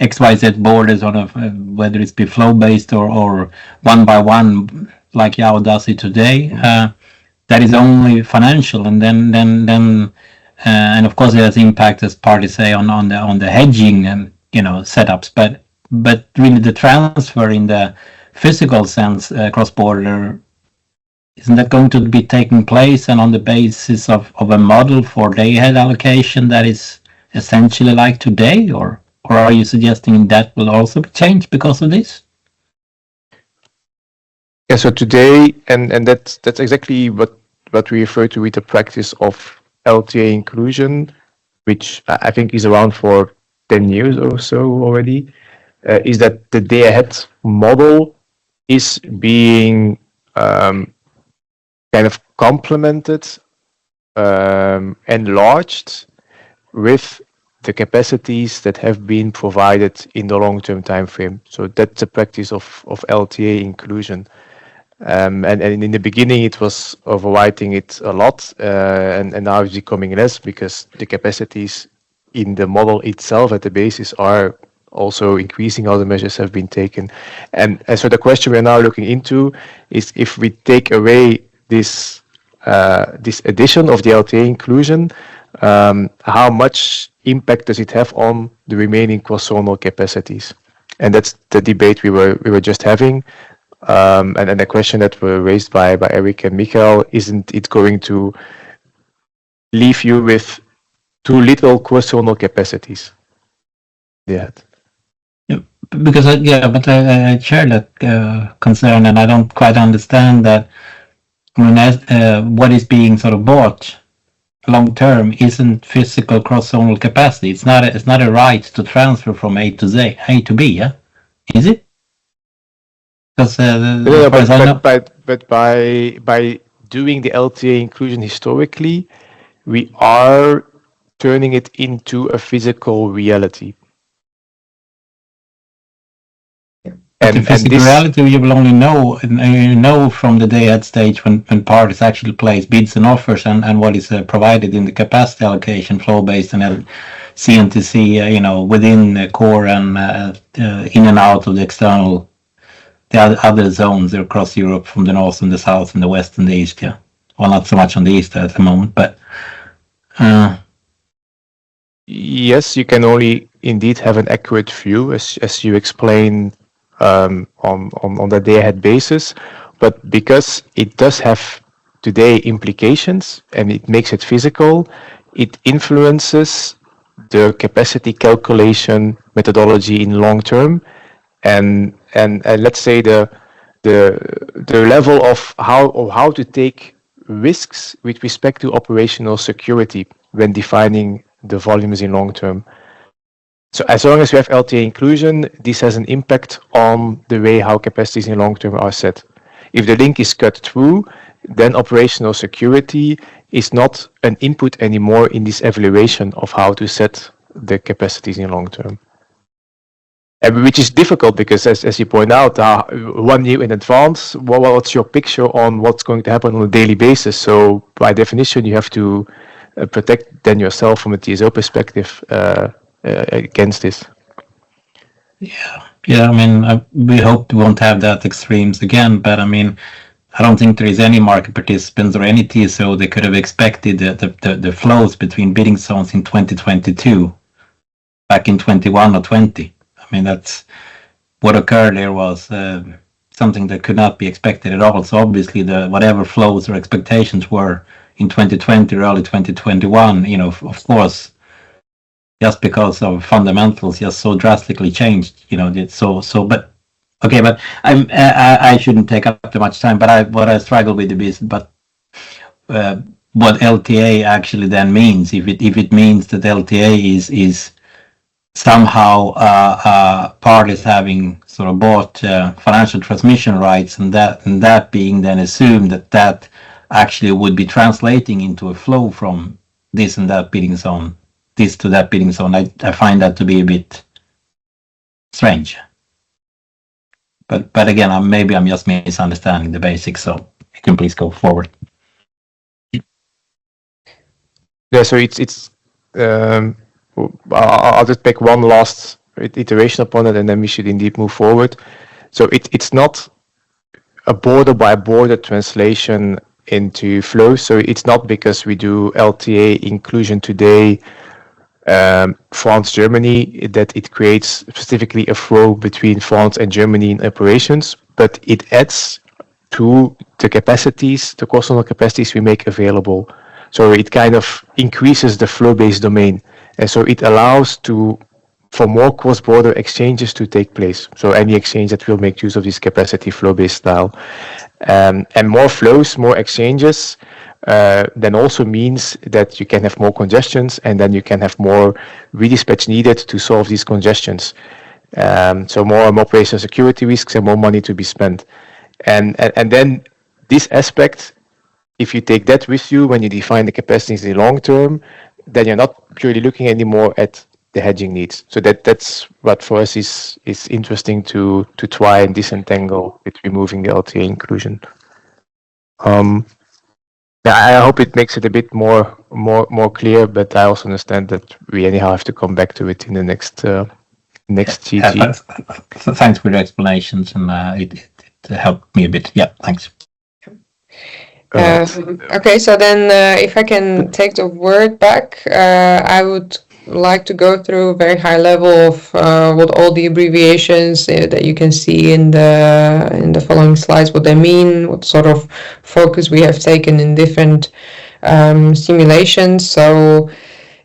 XYZ borders, whether it's be flow based or one by one like Yao does it today, that is only financial, and then and of course it has impact, as parties say, on the hedging and setups, but really the transfer in the physical sense cross border, isn't that going to be taking place and on the basis of a model for day ahead allocation that is essentially like today, or are you suggesting that will also be changed because of this? Yeah, so today, and that's exactly what we refer to with the practice of LTA inclusion, which I think is around for 10 years or so already, is that the day ahead model is being kind of complemented, enlarged with the capacities that have been provided in the long-term time frame. So that's the practice of LTA inclusion. And in the beginning it was overwriting it a lot, and now it's becoming less because the capacities in the model itself at the basis are also increasing. Other measures have been taken, and so the question we're now looking into is if we take away this addition of the LTA inclusion, how much impact does it have on the remaining cross-zonal capacities? And that's the debate we were just having. And then the question that were raised by Eric and Michael, isn't it going to leave you with too little cross-zonal capacities? Yeah. Because I share that concern, and I don't quite understand that. I mean, what is being sort of bought long term isn't physical cross-zonal capacity. It's not a right to transfer from A to B. Yeah, is it? Because but by doing the LTA inclusion historically, we are turning it into a physical reality. And the physical reality you will only know from the day ahead stage when parties actually place bids and offers and what is provided in the capacity allocation flow based and CNTC, within the core and in and out of the external. The other zones across Europe, from the north and the south and the west and the east, yeah. Well, not so much on the east at the moment, but yes, you can only indeed have an accurate view, as you explain on the day-ahead basis. But because it does have today implications and it makes it physical, it influences the capacity calculation methodology in long term, and let's say the level of how to take risks with respect to operational security when defining the volumes in long term. So as long as we have LTA inclusion, this has an impact on the way how capacities in long term are set. If the link is cut through, then operational security is not an input anymore in this evaluation of how to set the capacities in long term. Which is difficult because, as you point out, 1 year in advance, what's your picture on what's going to happen on a daily basis? So by definition, you have to protect then yourself from a TSO perspective against this. Yeah, I mean, we hope we won't have that extremes again, but I mean, I don't think there is any market participants or any TSO that could have expected the flows between bidding zones in 2022 back in 21 or 20. I mean, that's what occurred there was something that could not be expected at all. So obviously, whatever flows or expectations were in 2020, early 2021, you know, of course, just because of fundamentals just so drastically changed, you know. But okay, but I shouldn't take up too much time. But what I struggle with is, what LTA actually then means. If it means that LTA is somehow parties having sort of bought financial transmission rights, and that being then assumed that actually would be translating into a flow from this and that bidding zone, this to that bidding zone. I find that to be a bit strange. But again, maybe I'm just misunderstanding the basics, so you can please go forward. Yeah, so it's I'll just pick one last iteration upon it, and then we should indeed move forward. So it's not a border by border translation into flows. So it's not because we do LTA inclusion today, France, Germany, that it creates specifically a flow between France and Germany in operations, but it adds to the capacities, the cross-zonal capacities we make available. So it kind of increases the flow-based domain. And so it allows for more cross-border exchanges to take place. So any exchange that will make use of this capacity flow-based style. And more flows, more exchanges, then also means that you can have more congestions, and then you can have more redispatch needed to solve these congestions. So more operational security risks and more money to be spent. And then this aspect, if you take that with you when you define the capacities in the long term, then you're not purely looking anymore at the hedging needs. So that's what for us is interesting to try and disentangle with removing the LTA inclusion. I hope it makes it a bit more clear, but I also understand that we anyhow have to come back to it in the next GG. Thanks for the explanations, and it helped me a bit. Yeah, thanks. Okay, so then if I can take the word back, I would like to go through a very high level of what all the abbreviations that you can see in the following slides, what they mean, what sort of focus we have taken in different simulations. So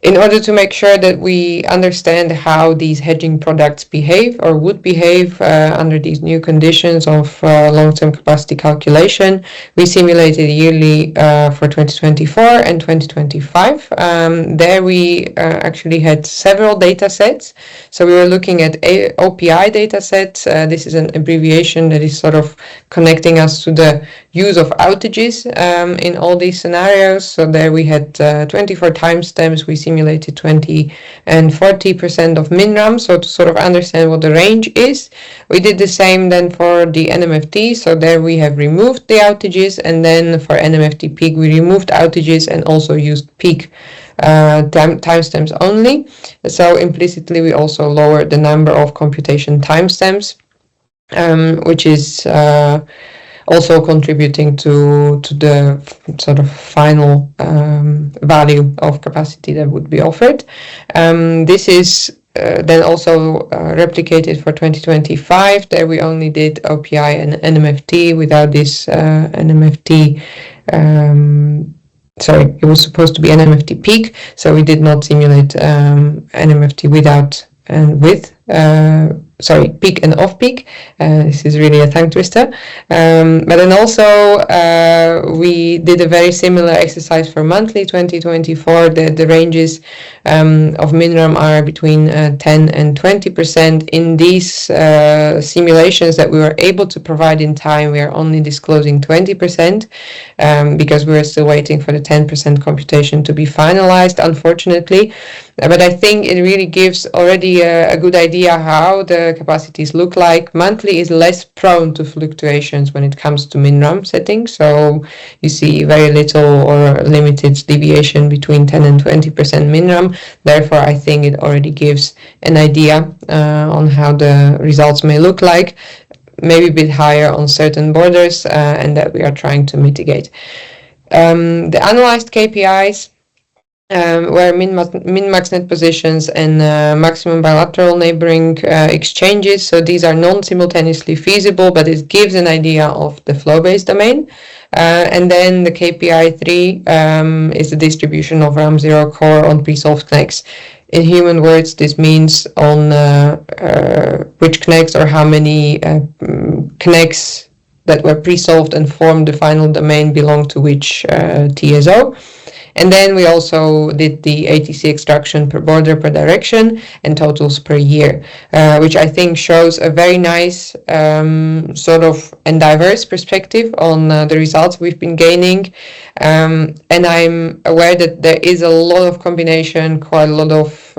in order to make sure that we understand how these hedging products behave or would behave under these new conditions of long-term capacity calculation, we simulated yearly for 2024 and 2025. There we actually had several data sets. So we were looking at OPI data sets. This is an abbreviation that is sort of connecting us to the use of outages in all these scenarios. So there we had 24 timestamps. We simulated 20 and 40% of MinRAM, so to sort of understand what the range is. We did the same then for the NMFT. So there we have removed the outages, and then for NMFT peak we removed outages and also used peak timestamps only. So implicitly we also lowered the number of computation timestamps, which is also contributing to the sort of final value of capacity that would be offered. This is then also replicated for 2025. There we only did OPI and NMFT without this NMFT. Sorry, it was supposed to be NMFT peak, so we did not simulate NMFT without and with peak and off-peak. This is really a tongue twister. But then also we did a very similar exercise for monthly 2024. The ranges of MinRAM are between 10 and 20%. In these simulations that we were able to provide in time, we are only disclosing 20% because we are still waiting for the 10% computation to be finalized, unfortunately. But I think it really gives already a good idea how the capacities look like. Monthly is less prone to fluctuations when it comes to MinRAM settings, so you see very little or limited deviation between 10 and 20% MinRAM. Therefore, I think it already gives an idea on how the results may look like, maybe a bit higher on certain borders, and that we are trying to mitigate. The analyzed KPIs were min-max net positions and maximum bilateral neighboring exchanges. So these are non-simultaneously feasible, but it gives an idea of the flow-based domain. And then the KPI 3 is the distribution of RAM0 core on pre-solved connects. In human words, this means on which connects or how many connects that were pre-solved and formed the final domain belong to which TSO. And then we also did the ATC extraction per border per direction and totals per year, which I think shows a very nice sort of and diverse perspective on the results we've been gaining. And I'm aware that there is a lot of combination, quite a lot of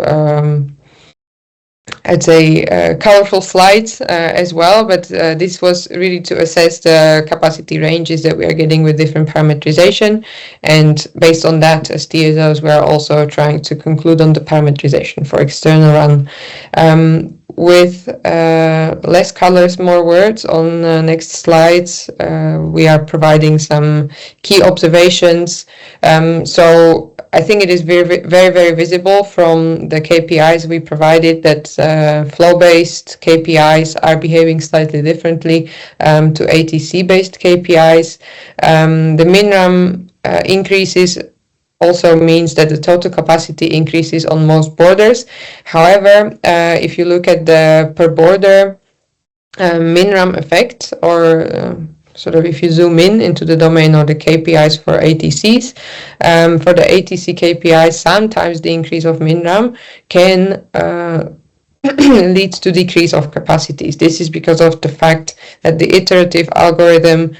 I'd say colorful slides as well, but this was really to assess the capacity ranges that we are getting with different parameterization, and based on that, as TSOs, we are also trying to conclude on the parameterization for external run. With less colors, more words on next slides, we are providing some key observations. So I think it is very, very visible from the KPIs we provided that flow-based KPIs are behaving slightly differently to ATC-based KPIs. The MinRAM increases also means that the total capacity increases on most borders. However, if you look at the per border MinRAM effect, or sort of if you zoom in into the domain or the KPIs for ATCs, for the ATC KPIs, sometimes the increase of MinRAM can leads to decrease of capacities. This is because of the fact that the iterative algorithm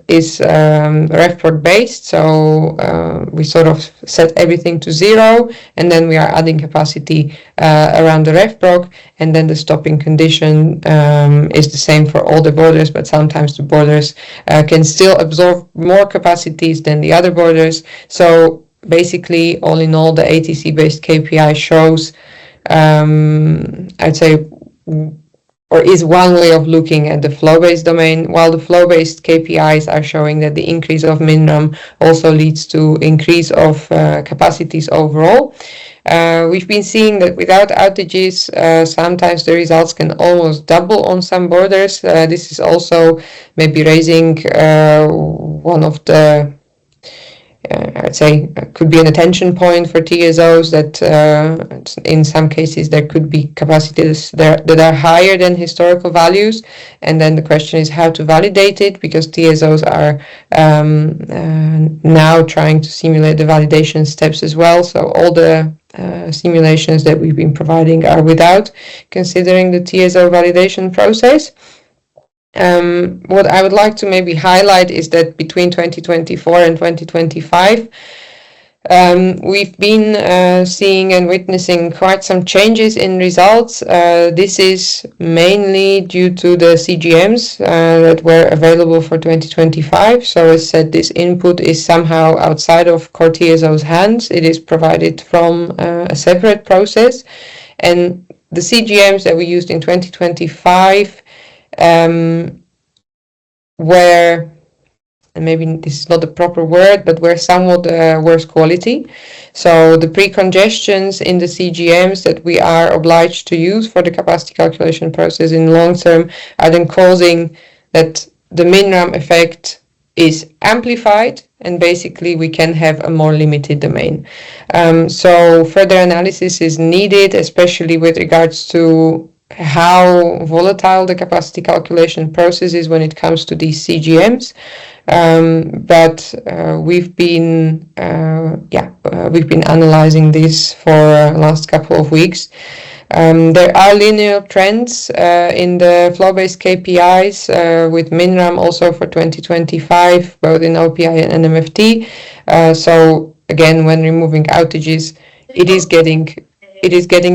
is RefProc based, so we sort of set everything to 0, and then we are adding capacity around the RefProc, and then the stopping condition is the same for all the borders, but sometimes the borders can still absorb more capacities than the other borders. So basically, all in all, the ATC based KPI shows I'd say, or is one way of looking at the flow-based domain, while the flow-based KPIs are showing that the increase of MinRAM also leads to increase of capacities overall. We've been seeing that without outages, sometimes the results can almost double on some borders. This is also maybe raising one of the I'd say could be an attention point for TSOs, that in some cases there could be capacities that are higher than historical values, and then the question is how to validate it, because TSOs are now trying to simulate the validation steps as well. So all the simulations that we've been providing are without considering the TSO validation process. What I would like to maybe highlight is that between 2024 and 2025, we've been seeing and witnessing quite some changes in results. This is mainly due to the CGMs that were available for 2025. So as said, this input is somehow outside of core TSO's hands. It is provided from a separate process. And the CGMs that we used in 2025 were, and maybe this is not the proper word, but were somewhat worse quality. So the pre-congestions in the CGMs that we are obliged to use for the capacity calculation process in long term are then causing that the MinRAM effect is amplified, and basically we can have a more limited domain. So further analysis is needed, especially with regards to how volatile the capacity calculation process is when it comes to these CGMs. But we've been analyzing this for the last couple of weeks. There are linear trends in the flow-based KPIs with MinRAM also for 2025, both in OPI and NMFT. So again, when removing outages, it is getting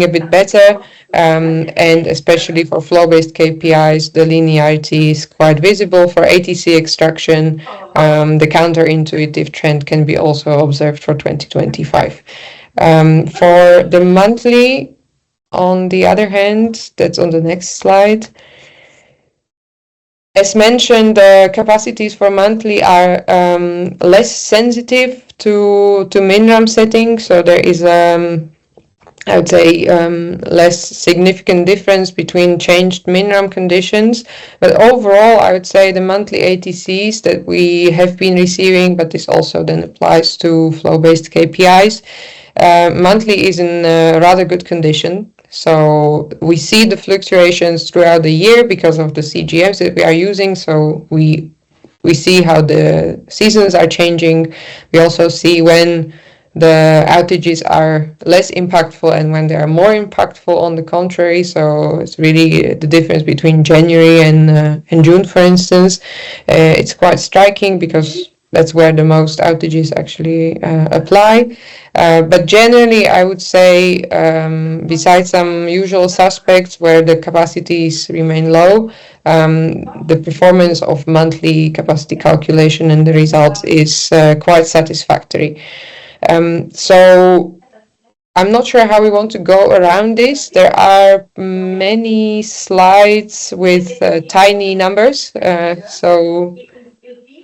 a bit better, and especially for flow-based KPIs, the linearity is quite visible. For ATC extraction, the counterintuitive trend can be also observed for 2025. For the monthly, on the other hand, that's on the next slide. As mentioned, the capacities for monthly are less sensitive to MinRAM settings, so there is I would say less significant difference between changed MinRAM conditions. But overall, I would say the monthly ATCs that we have been receiving, but this also then applies to flow-based KPIs, monthly is in rather good condition. So we see the fluctuations throughout the year because of the CGMs that we are using. So we see how the seasons are changing. We also see when the outages are less impactful and when they are more impactful on the contrary. So it's really the difference between January and June, for instance. It's quite striking because that's where the most outages actually apply. But generally, I would say, besides some usual suspects where the capacities remain low, the performance of monthly capacity calculation and the results is quite satisfactory. So I'm not sure how we want to go around this. There are many slides with tiny numbers, so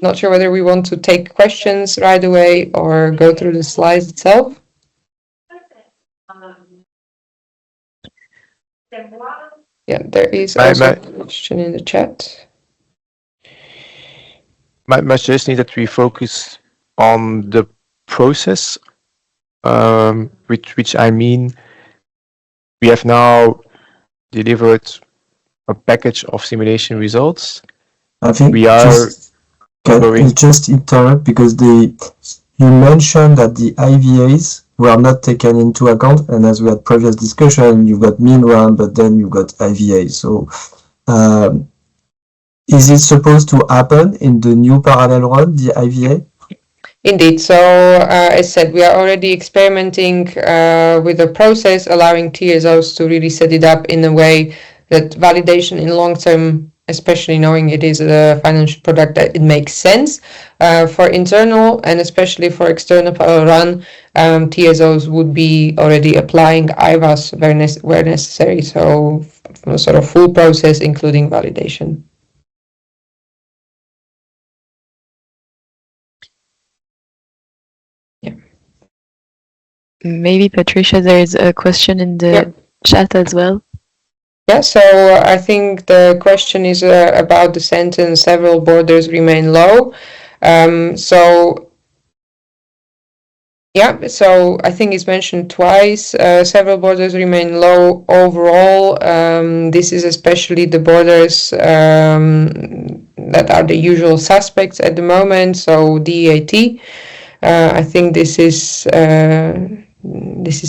not sure whether we want to take questions right away or go through the slides itself. Yeah, there is also a question in the chat. My suggestion is that we focus on the process, which I mean, we have now delivered a package of simulation results. I think we are can just interrupt because you mentioned that the IVAs were not taken into account, and as we had previous discussion, you've got MinRAM, but then you've got IVA. So is it supposed to happen in the new parallel run, the IVA? Indeed. So as said, we are already experimenting with a process allowing TSOs to really set it up in a way that validation in long term, especially knowing it is a financial product, that it makes sense. For internal and especially for external parallel run, TSOs would be already applying IVAs where necessary. So sort of full process, including validation. Maybe Patricia, there is a question in the chat as well. Yeah, so I think the question is about the sentence, several borders remain low. So I think it's mentioned twice, several borders remain low overall. This is especially the borders that are the usual suspects at the moment, so DAT. I think this is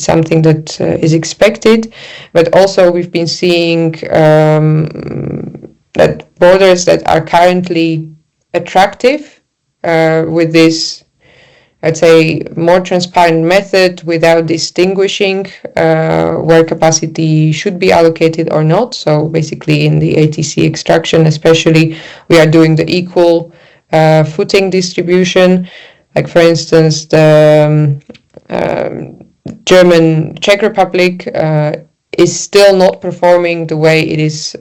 something that is expected, but also we've been seeing that borders that are currently attractive with this, I'd say, more transparent method without distinguishing where capacity should be allocated or not. So basically in the ATC extraction especially, we are doing the equal footing distribution. Like for instance, the Czech Republic is still not performing the way it is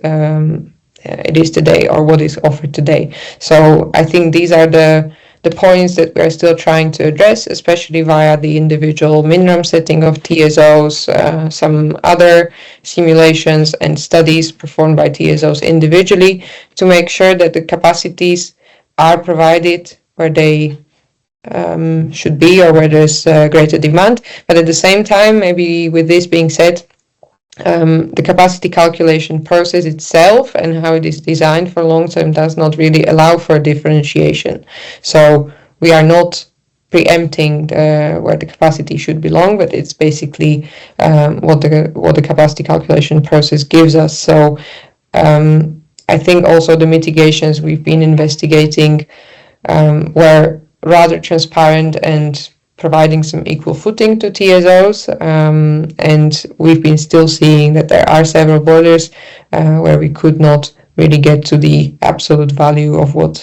today, or what is offered today. So I think these are the points that we are still trying to address, especially via the individual MinRAM setting of TSOs, some other simulations and studies performed by TSOs individually to make sure that the capacities are provided where they should be or where there's greater demand. But at the same time, maybe with this being said, the capacity calculation process itself and how it is designed for long term does not really allow for differentiation. So we are not preempting where the capacity should belong, but it's basically what the capacity calculation process gives us. So I think also the mitigations we've been investigating were rather transparent and providing some equal footing to TSOs, and we've been still seeing that there are several boilers where we could not really get to the absolute value of what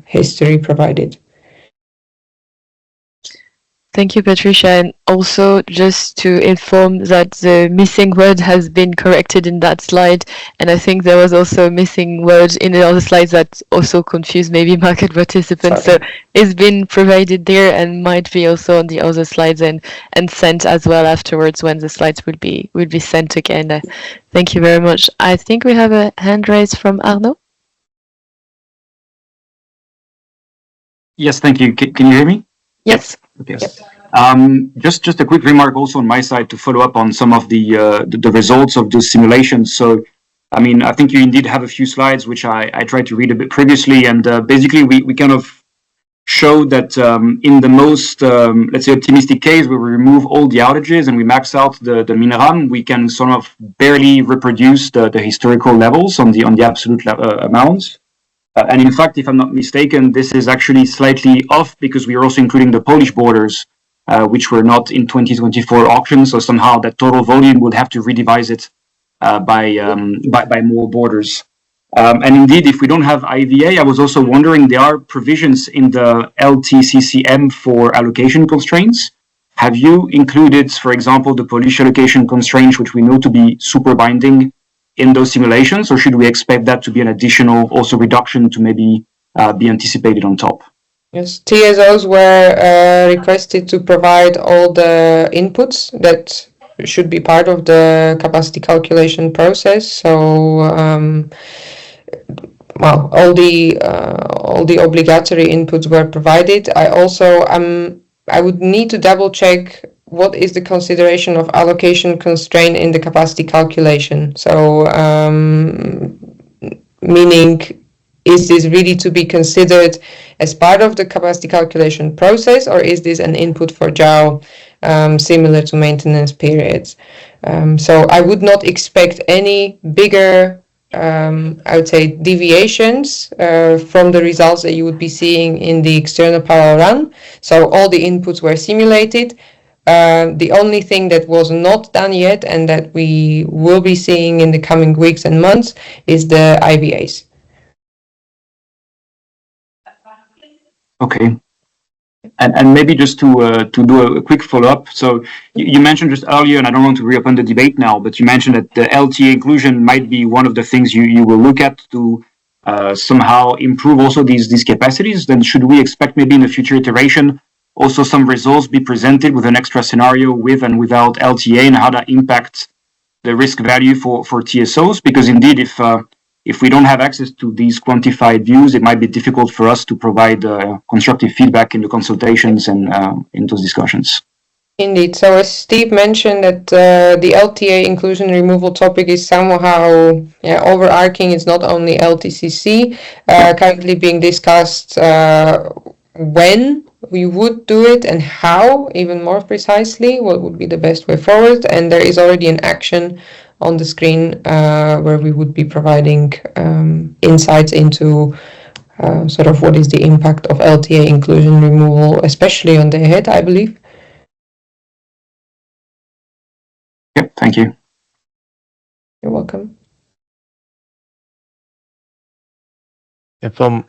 history provided. Thank you, Patricia. And also just to inform that the missing word has been corrected in that slide. And I think there was also a missing word in the other slides that also confused maybe market participants. Sorry. So it's been provided there and might be also on the other slides and sent as well afterwards when the slides will be sent again. Thank you very much. I think we have a hand raised from Arnaud. Yes, thank you. Can you hear me? Yes. Okay. Just a quick remark also on my side to follow up on some of the results of the simulations. So, I mean, I think you indeed have a few slides which I tried to read a bit previously, and basically we kind of show that in the most let's say optimistic case where we remove all the outages and we max out the MinRAM, we can sort of barely reproduce the historical levels on the absolute amounts. And in fact, if I'm not mistaken, this is actually slightly off because we are also including the Polish borders, which were not in 2024 auction. So somehow that total volume would have to redevise it by more borders. And indeed, if we don't have IVA, I was also wondering, there are provisions in the LTCCM for allocation constraints. Have you included, for example, the Polish allocation constraints, which we know to be super binding, in those simulations, or should we expect that to be an additional also reduction to maybe be anticipated on top? Yes, TSOs were requested to provide all the inputs that should be part of the capacity calculation process. So, well, all the obligatory inputs were provided. I would need to double check what is the consideration of allocation constraint in the capacity calculation. So, meaning, is this really to be considered as part of the capacity calculation process, or is this an input for JAO similar to maintenance periods? So I would not expect any bigger, I would say, deviations from the results that you would be seeing in the external parallel run. So all the inputs were simulated. The only thing that was not done yet and that we will be seeing in the coming weeks and months is the IVAs. Okay. And maybe just to do a quick follow-up. So you mentioned just earlier, and I don't want to reopen the debate now, but you mentioned that the LTA inclusion might be one of the things you will look at to somehow improve also these capacities. Then should we expect maybe in a future iteration also some results be presented with an extra scenario with and without LTA and how that impacts the risk value for TSOs? Because indeed, if we don't have access to these quantified views, it might be difficult for us to provide constructive feedback in the consultations and in those discussions. Indeed. So as Steve mentioned, that the LTA inclusion removal topic is somehow overarching. It's not only LTCC currently being discussed when we would do it and how, even more precisely, what would be the best way forward. And there is already an action on the screen where we would be providing insights into sort of what is the impact of LTA inclusion removal, especially on the head, I believe. Yep, thank you. You're welcome. And from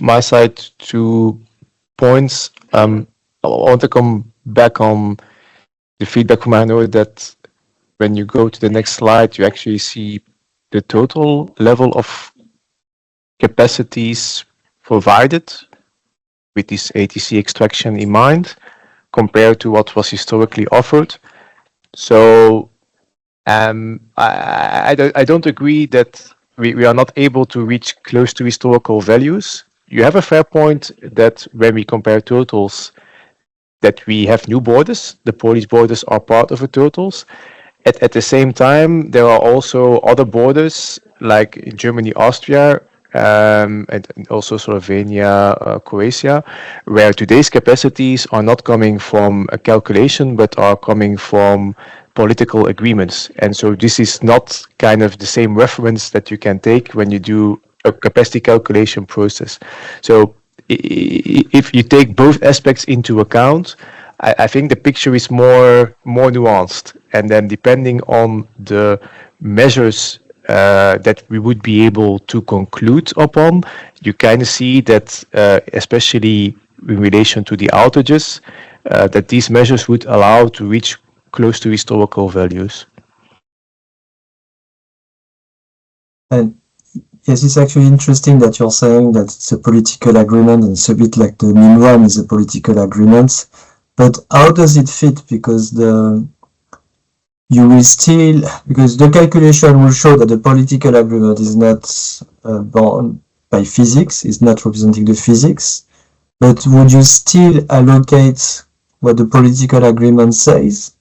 my side, 2 points. I want to come back on the feedback from Arnaud that when you go to the next slide, you actually see the total level of capacities provided with this ATC extraction in mind compared to what was historically offered. So I don't agree that we are not able to reach close to historical values. you have a fair point that when we compare totals, that we have new borders. The Polish borders are part of the totals. At the same time, there are also other borders like in Germany, Austria, and also Slovenia, Croatia, where today's capacities are not coming from a calculation, but are coming from political agreements. And so this is not kind of the same reference that you can take when you do a capacity calculation process. So if you take both aspects into account, I think the picture is more nuanced, and then depending on the measures that we would be able to conclude upon, you kind of see that, especially in relation to the outages, that these measures would allow to reach close to historical values. And yes, it's actually interesting that you're saying that it's a political agreement, and it's a bit like the minimum is a political agreement. But how does it fit? Because the calculation will show that the political agreement is not bound by physics, is not representing the physics. But would you still allocate what the political agreement says?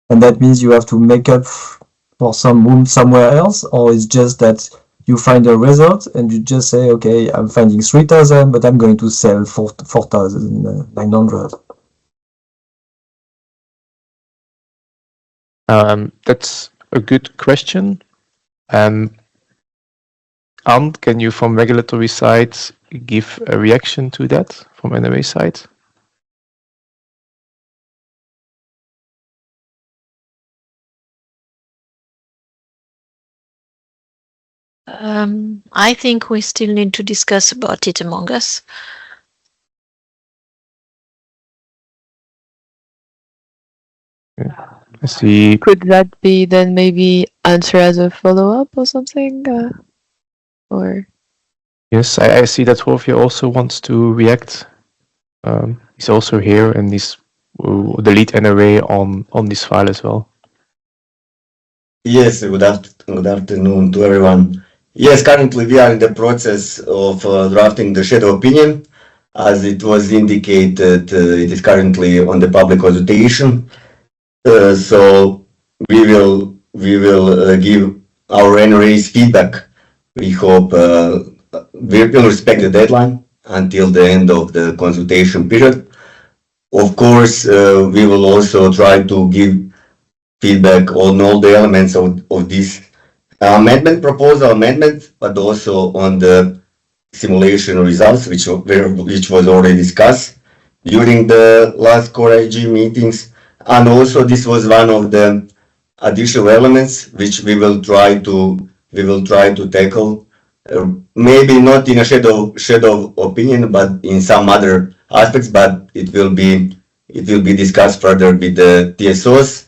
And that means you have to make up for some room somewhere else, or it's just that you find a result and you just say, okay, I'm finding 3,000, but I'm going to sell 4,900. That's a good question. Anne, can you from regulatory side give a reaction to that from NRA side? I think we still need to discuss about it among us. I see. Could that be then maybe answer as a follow-up or something? Or Yes, I see that Jorge also wants to react. He's also here and he's the lead NRA on this file as well. Yes, good afternoon to everyone. Yes, currently we are in the process of drafting the shadow opinion. As it was indicated, it is currently on the public consultation. So we will give our NRA's feedback. We hope we will respect the deadline until the end of the consultation period. Of course, we will also try to give feedback on all the elements of this proposal amendment, but also on the simulation results, which was already discussed during the last Core IG meetings. And also this was one of the additional elements which we will try to tackle, maybe not in a shadow opinion, but in some other aspects. But it will be discussed further with the TSOs.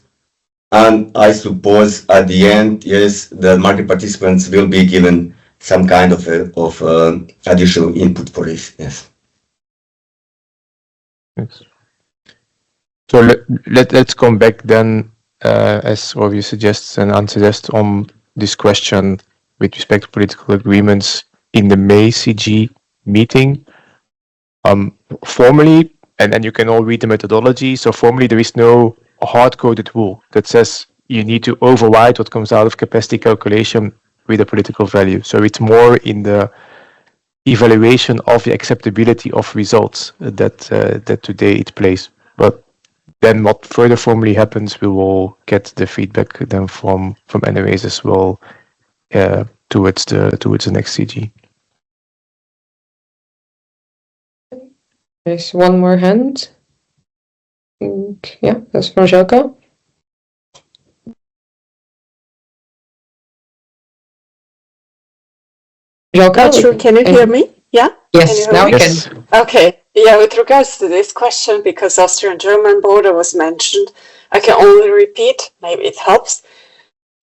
And I suppose at the end, yes, the market participants will be given some kind of additional input for this. Yes. Yes. So let's come back then, as Robbie suggests and Anne suggests, on this question with respect to political agreements in the May CG meeting. Formally, and then you can all read the methodology. So formally, there is no hard-coded rule that says you need to override what comes out of capacity calculation with a political value. So it's more in the evaluation of the acceptability of results that today it plays. But then what further formally happens, we will get the feedback then from NRAs as well towards the next CG. There's one more hand. Yeah, that's from Željko. Željko, Not sure. Can you hear me? Yeah? Yes, now we can. Okay. Yeah, with regards to this question, because Austrian-German border was mentioned, I can only repeat, maybe it helps,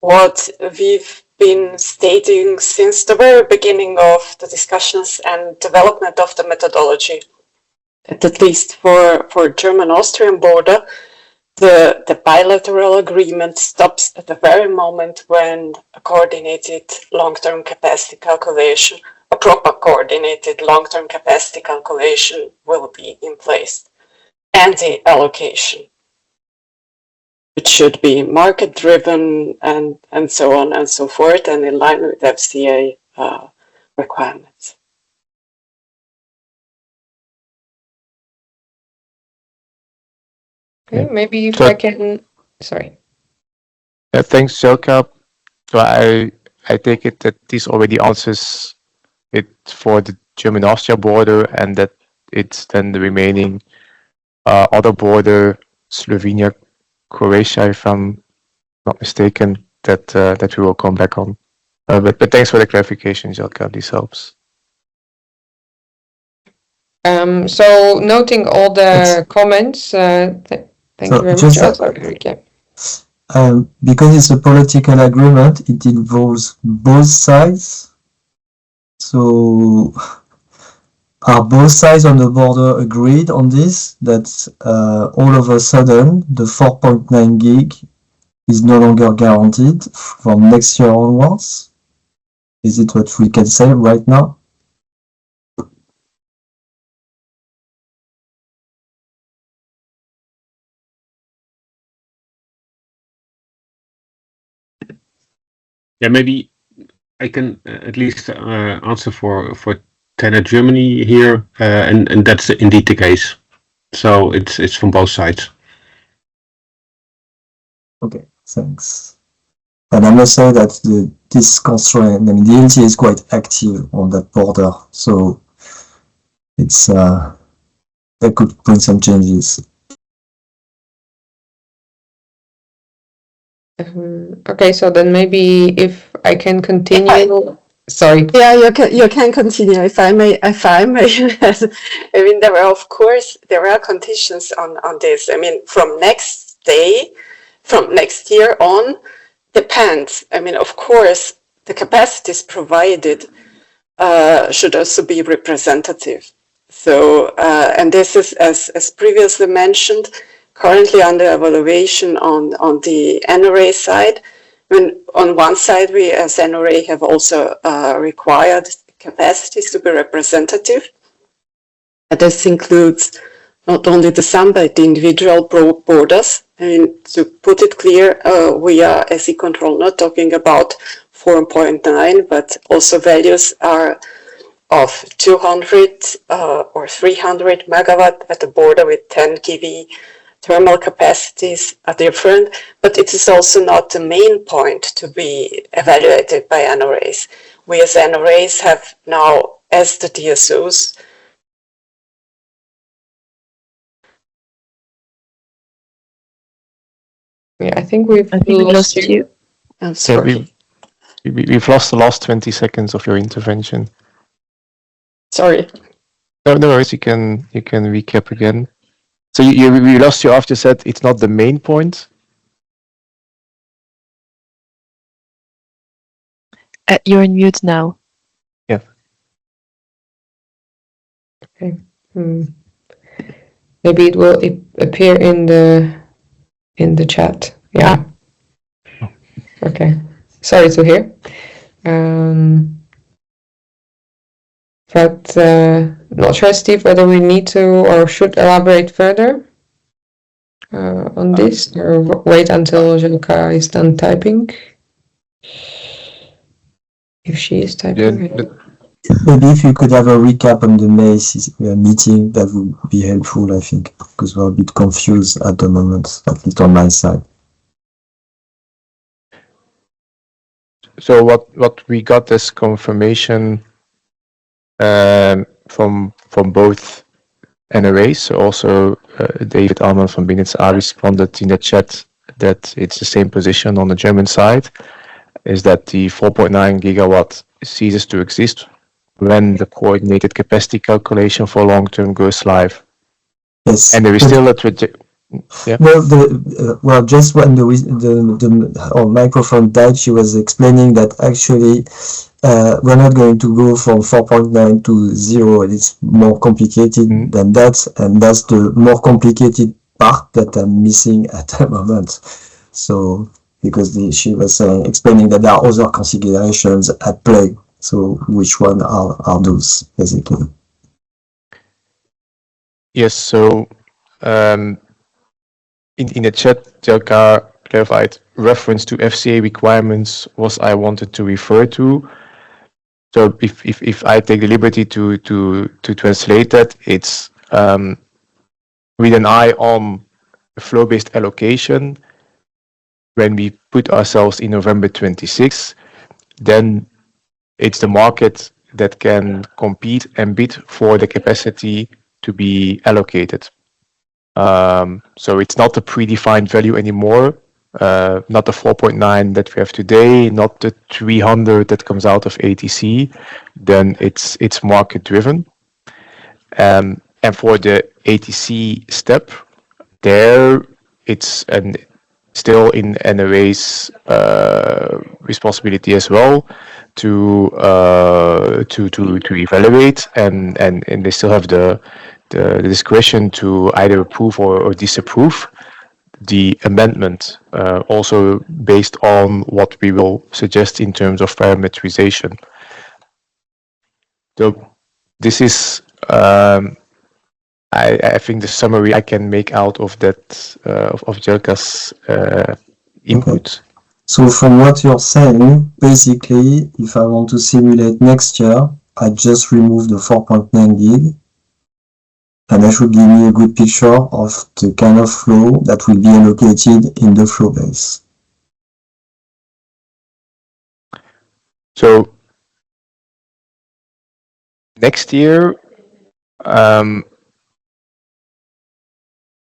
what we've been stating since the very beginning of the discussions and development of the methodology. At least for German-Austrian border, the bilateral agreement stops at the very moment when a coordinated long-term capacity calculation, a proper coordinated long-term capacity calculation will be in place, and the allocation. It should be market-driven and so on and so forth, and in line with FCA requirements. Okay, maybe if I can, sorry. Thanks, Jelka. So I take it that this already answers it for the German-Austria border, and that it's then the remaining other border, Slovenia, Croatia, if I'm not mistaken, that we will come back on. But thanks for the clarification, Jelka. This helps. So noting all the comments, thank you very much. Because it's a political agreement, it involves both sides. So are both sides on the border agreed on this, that all of a sudden the 4.9 gig is no longer guaranteed from next year onwards? Is it what we can say right now? Yeah, maybe I can at least answer for Tenet Germany here, and that's indeed the case. So it's from both sides. Okay, thanks. And I must say that this constraint, I mean, the LTA is quite active on that border, so it's that could bring some changes. Okay, so then maybe if I can continue. Sorry. Yeah, you can continue if I may. I mean, there are conditions on this. I mean, from next year on, depends. I mean, of course, the capacities provided should also be representative. So, and this is, as previously mentioned, currently under evaluation on the NRA side. When on one side, we as NRA have also required capacities to be representative. This includes not only the sum, but the individual borders. I mean, to put it clear, we are, as E-Control, not talking about 4.9, but also values are of 200 or 300 megawatt at the border with 10 kV. Thermal capacities are different, but it is also not the main point to be evaluated by NRAs. We as NRAs have now, as the DSOs, yeah, I think we've lost you. I'm sorry. We've lost the last 20 seconds of your intervention. Sorry. No worries. You can recap again. So we lost you after you said it's not the main point. You're on mute now. Yeah. Okay. Maybe it will appear in the chat. Yeah. Okay. Sorry to hear. But not sure, Steve, whether we need to or should elaborate further on this, or wait until Jelka is done typing. If she is typing. Yeah, Maybe if you could have a recap on the May meeting, that would be helpful, I think, because we're a bit confused at the moment, at least on my side. So what we got as confirmation from both NRAs, also David Alman from BNetzA responded in the chat that it's the same position on the German side, is that the 4.9 gigawatt ceases to exist when the coordinated capacity calculation for long-term goes live. Yes. And there is still a yeah. Well, just when our microphone died, she was explaining that actually we're not going to go from 4.9 to 0. It's more complicated than that, and that's the more complicated part that I'm missing at the moment. So, because she was explaining that there are other considerations at play So which one are those, basically? Yes, so in the chat, Jelka clarified reference to FCA requirements was I wanted to refer to. So if I take the liberty to translate that, it's with an eye on flow-based allocation. When we put ourselves in November 26, then it's the market that can compete and bid for the capacity to be allocated. So it's not a predefined value anymore, not the 4.9 that we have today, not the 300 that comes out of ATC. Then it's market driven. And for the ATC step, there it's still in NRA's responsibility as well to evaluate, and they still have the discretion to either approve or disapprove the amendment, also based on what we will suggest in terms of parameterization. So this is I think the summary I can make out of that of Jelka's input. Okay. So from what you're saying, basically, if I want to simulate next year, I just remove the 4.9 gig, and that should give me a good picture of the kind of flow that will be allocated in the flow base. So next year,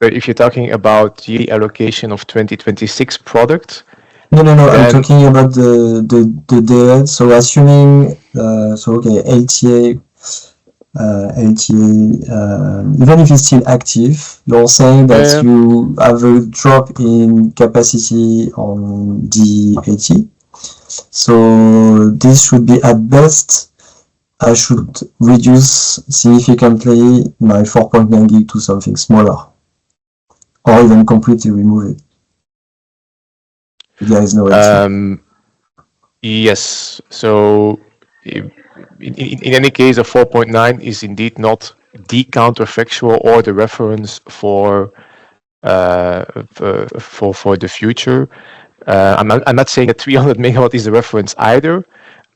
but if you're talking about the allocation of 2026 product, no, I'm talking about the dead. So assuming LTA, even if it's still active, you're saying that you have a drop in capacity on the AT. So this should be at best, I should reduce significantly my 4.9 gig to something smaller, or even completely remove it. There is no LTA. Yes. So in any case, a 4.9 is indeed not the counterfactual or the reference for the future. I'm not saying that 300 megawatt is the reference either,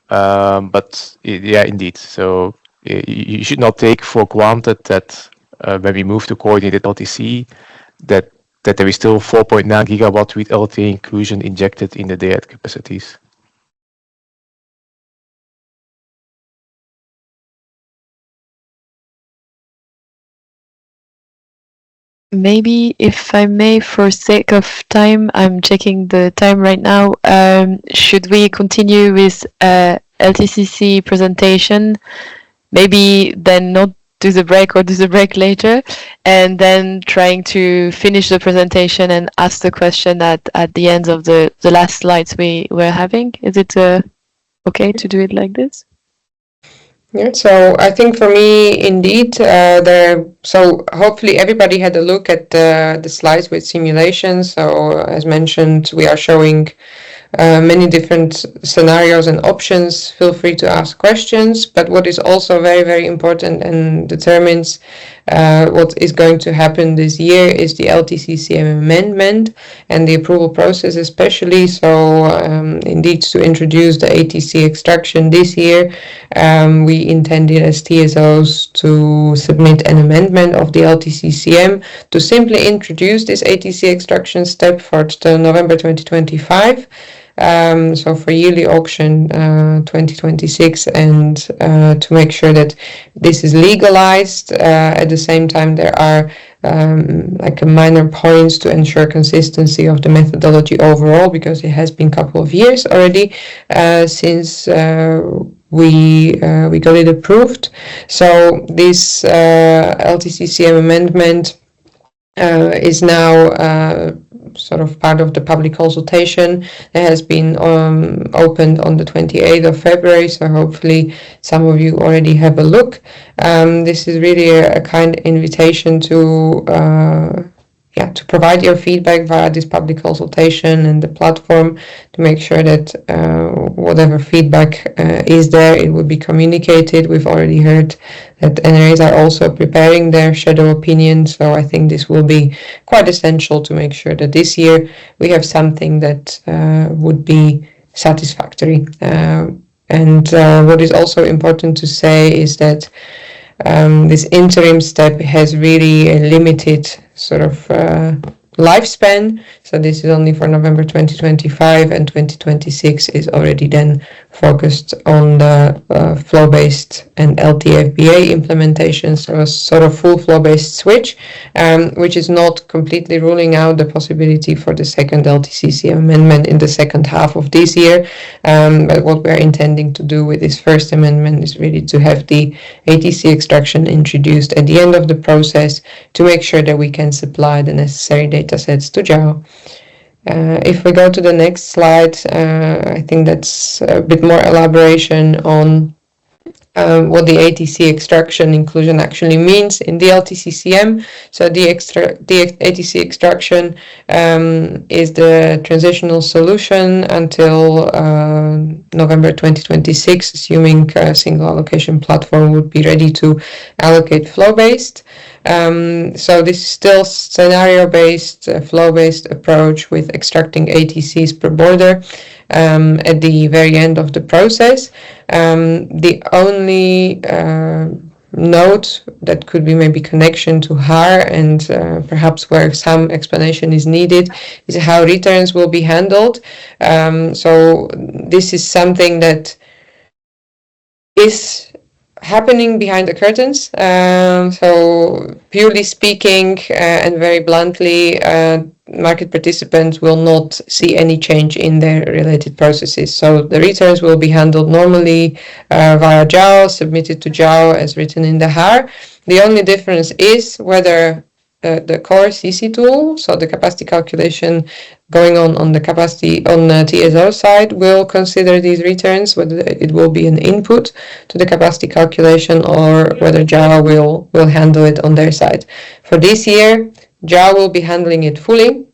but yeah, indeed. So you should not take for granted that when we move to coordinated LTC, that there is still 4.9 gigawatt with LTA inclusion injected in the day-ahead capacities. Maybe if I may, for sake of time, I'm checking the time right now. Should we continue with LTCC presentation? Maybe then not do the break or do the break later, and then trying to finish the presentation and ask the question at the end of the last slides we were having. Is it okay to do it like this? Yeah, so I think for me, indeed, so hopefully everybody had a look at the slides with simulations. So as mentioned, we are showing many different scenarios and options. Feel free to ask questions, but what is also very, very important and determines what is going to happen this year is the LTCCM amendment and the approval process especially. So indeed, to introduce the ATC extraction this year, we intended as TSOs to submit an amendment of the LTCCM to simply introduce this ATC extraction step for November 2025. So for yearly auction 2026, and to make sure that this is legalized. At the same time, there are like a minor points to ensure consistency of the methodology overall, because it has been a couple of years already since we got it approved. So this LTCCM amendment is now sort of part of the public consultation that has been opened on the 28th of February. So hopefully some of you already have a look. This is really a kind invitation to to provide your feedback via this public consultation and the platform, to make sure that whatever feedback is there, it will be communicated. We've already heard that NRAs are also preparing their shadow opinion, so I think this will be quite essential to make sure that this year we have something that would be satisfactory. And what is also important to say is that this interim step has really a limited sort of lifespan. So this is only for November 2025, and 2026 is already then focused on the flow-based and LTFBA implementation, so a sort of full flow-based switch, which is not completely ruling out the possibility for the second LTCC amendment in the second half of this year. But what we're intending to do with this first amendment is really to have the ATC extraction introduced at the end of the process to make sure that we can supply the necessary data sets to JAO. If we go to the next slide, I think that's a bit more elaboration on what the ATC extraction inclusion actually means in the LTCCM. So the ATC extraction is the transitional solution until November 2026, assuming a single allocation platform would be ready to allocate flow-based. So this is still scenario-based, flow-based approach with extracting ATCs per border at the very end of the process. The only note that could be maybe connection to HAR, and perhaps where some explanation is needed, is how returns will be handled. So this is something that is happening behind the curtains. So purely speaking, and very bluntly, market participants will not see any change in their related processes. So the returns will be handled normally via JAO, submitted to JAO as written in the HAR. The only difference is whether the core CC tool, so the capacity calculation going on the capacity on the TSO side, will consider these returns, whether it will be an input to the capacity calculation or whether JAO will handle it on their side. For this year, JAO will be handling it fully.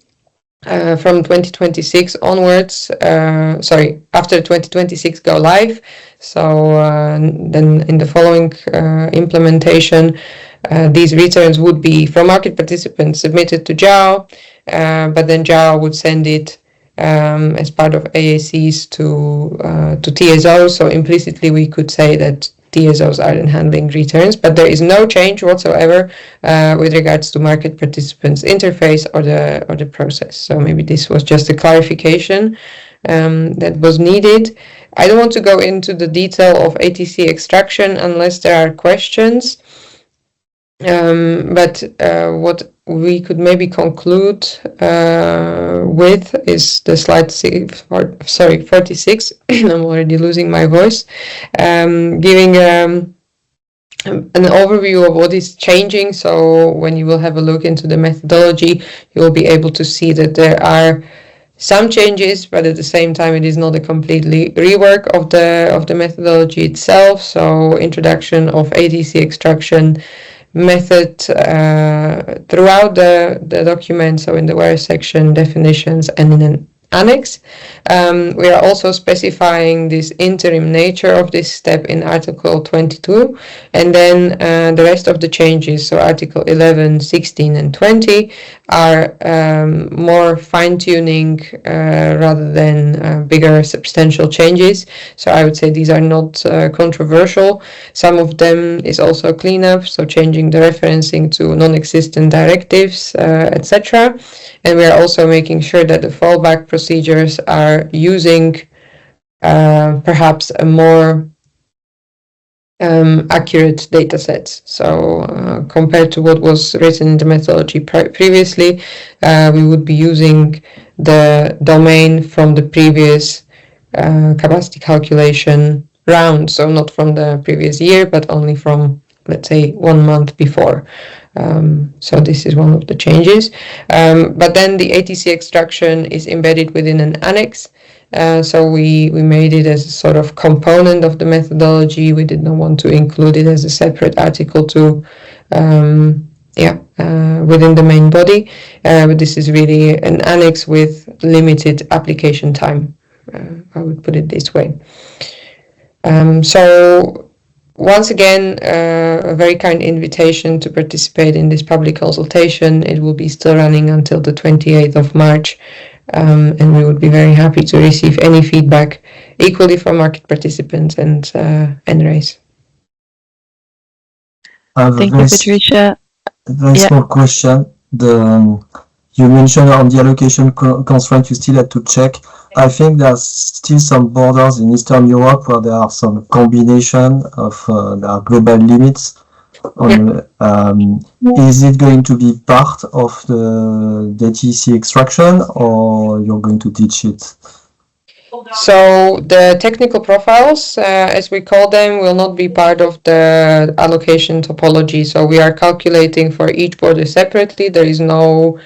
From 2026 onwards, after 2026 go live. So then in the following implementation, these returns would be from market participants submitted to JAO, but then JAO would send it as part of AACs to TSO. So implicitly we could say that TSOs are then handling returns, but there is no change whatsoever with regards to market participants interface or the process. So maybe this was just a clarification that was needed. I don't want to go into the detail of ATC extraction unless there are questions. But what we could maybe conclude with is the slide 46. I'm already losing my voice. Giving an overview of what is changing. So when you will have a look into the methodology, you will be able to see that there are some changes, but at the same time it is not a completely rework of the methodology itself. So introduction of ATC extraction method throughout the document, so in the where section, definitions, and in an annex. We are also specifying this interim nature of this step in Article 22, and then the rest of the changes, so Article 11, 16, and 20, are more fine-tuning rather than bigger substantial changes. So I would say these are not controversial. Some of them is also cleanup, so changing the referencing to non-existent directives, etc. And we are also making sure that the fallback procedures are using perhaps a more accurate data sets. So compared to what was written in the methodology previously, we would be using the domain from the previous capacity calculation round. So not from the previous year, but only from, let's say, 1 month before. So this is one of the changes. But then the ATC extraction is embedded within an annex. So we made it as a sort of component of the methodology. We did not want to include it as a separate article to within the main body, but this is really an annex with limited application time. I would put it this way. So once again, a very kind invitation to participate in this public consultation. It will be still running until the 28th of March, and we would be very happy to receive any feedback, equally from market participants and NRAs. Thank you, Patricia. Very small question. You mentioned on the allocation constraint you still had to check. I think there's still some borders in Eastern Europe where there are some combination of there are global limits. Is it going to be part of the DTC extraction, or you're going to teach it? So the technical profiles, as we call them, will not be part of the allocation topology. So we are calculating for each border separately. There is no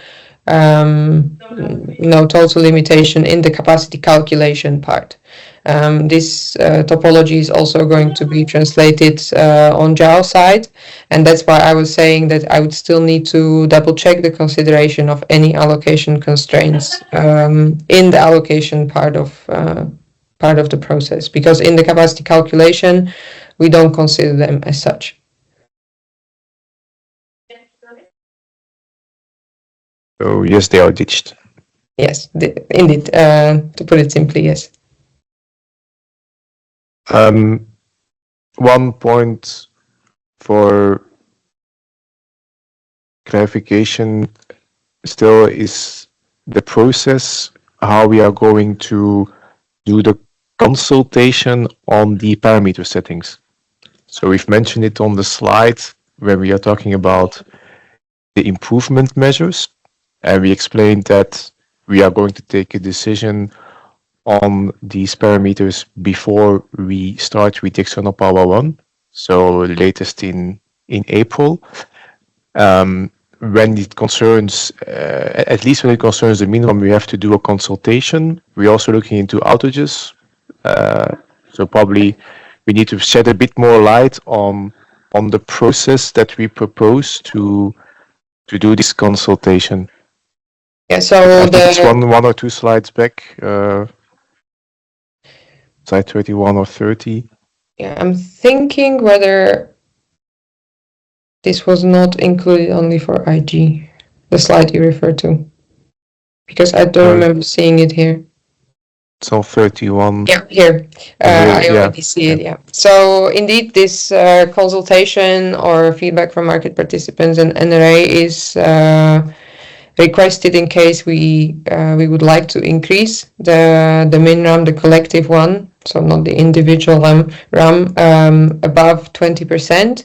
total limitation in the capacity calculation part. This topology is also going to be translated on JAO side, and that's why I was saying that I would still need to double check the consideration of any allocation constraints in the allocation part of the process, because in the capacity calculation we don't consider them as such. So yes, they are ditched. Yes, indeed. To put it simply, yes. One point for clarification still is the process, how we are going to do the consultation on the parameter settings. So we've mentioned it on the slide where we are talking about the improvement measures, and we explained that we are going to take a decision on these parameters before we start with external power 1, so latest in April. When it concerns, at least when it concerns the minimum, we have to do a consultation. We're also looking into outages, so probably we need to shed a bit more light on the process that we propose to do this consultation. Yeah, so I think it's one or two slides back, slide 31 or 30. Yeah, I'm thinking whether this was not included only for IG, the slide you referred to, because I don't remember seeing it here. It's on 31. Yeah, here. I already see it, yeah. So indeed, this consultation or feedback from market participants and NRA is requested in case we would like to increase the min RAM, the collective one, so not the individual RAM, above 20%.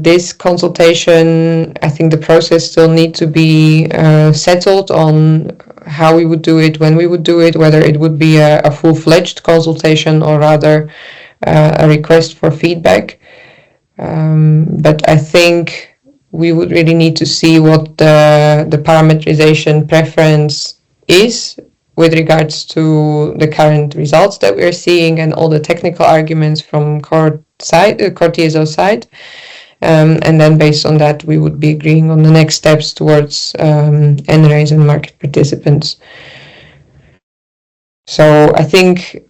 This consultation, I think the process still needs to be settled on how we would do it, when we would do it, whether it would be a full-fledged consultation or rather a request for feedback. But I think we would really need to see what the parameterization preference is with regards to the current results that we're seeing and all the technical arguments from core TSO side. And then based on that, we would be agreeing on the next steps towards NRAs and market participants. So I think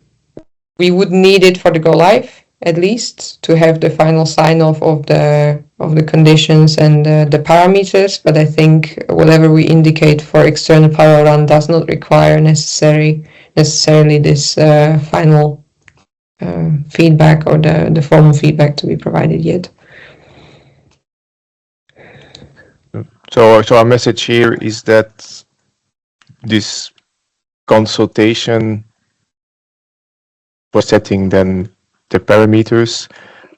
we would need it for the go live, at least, to have the final sign off of the conditions and the parameters. But I think whatever we indicate for external power run does not require necessarily this final feedback or the formal feedback to be provided yet. So our message here is that this consultation for setting then the parameters,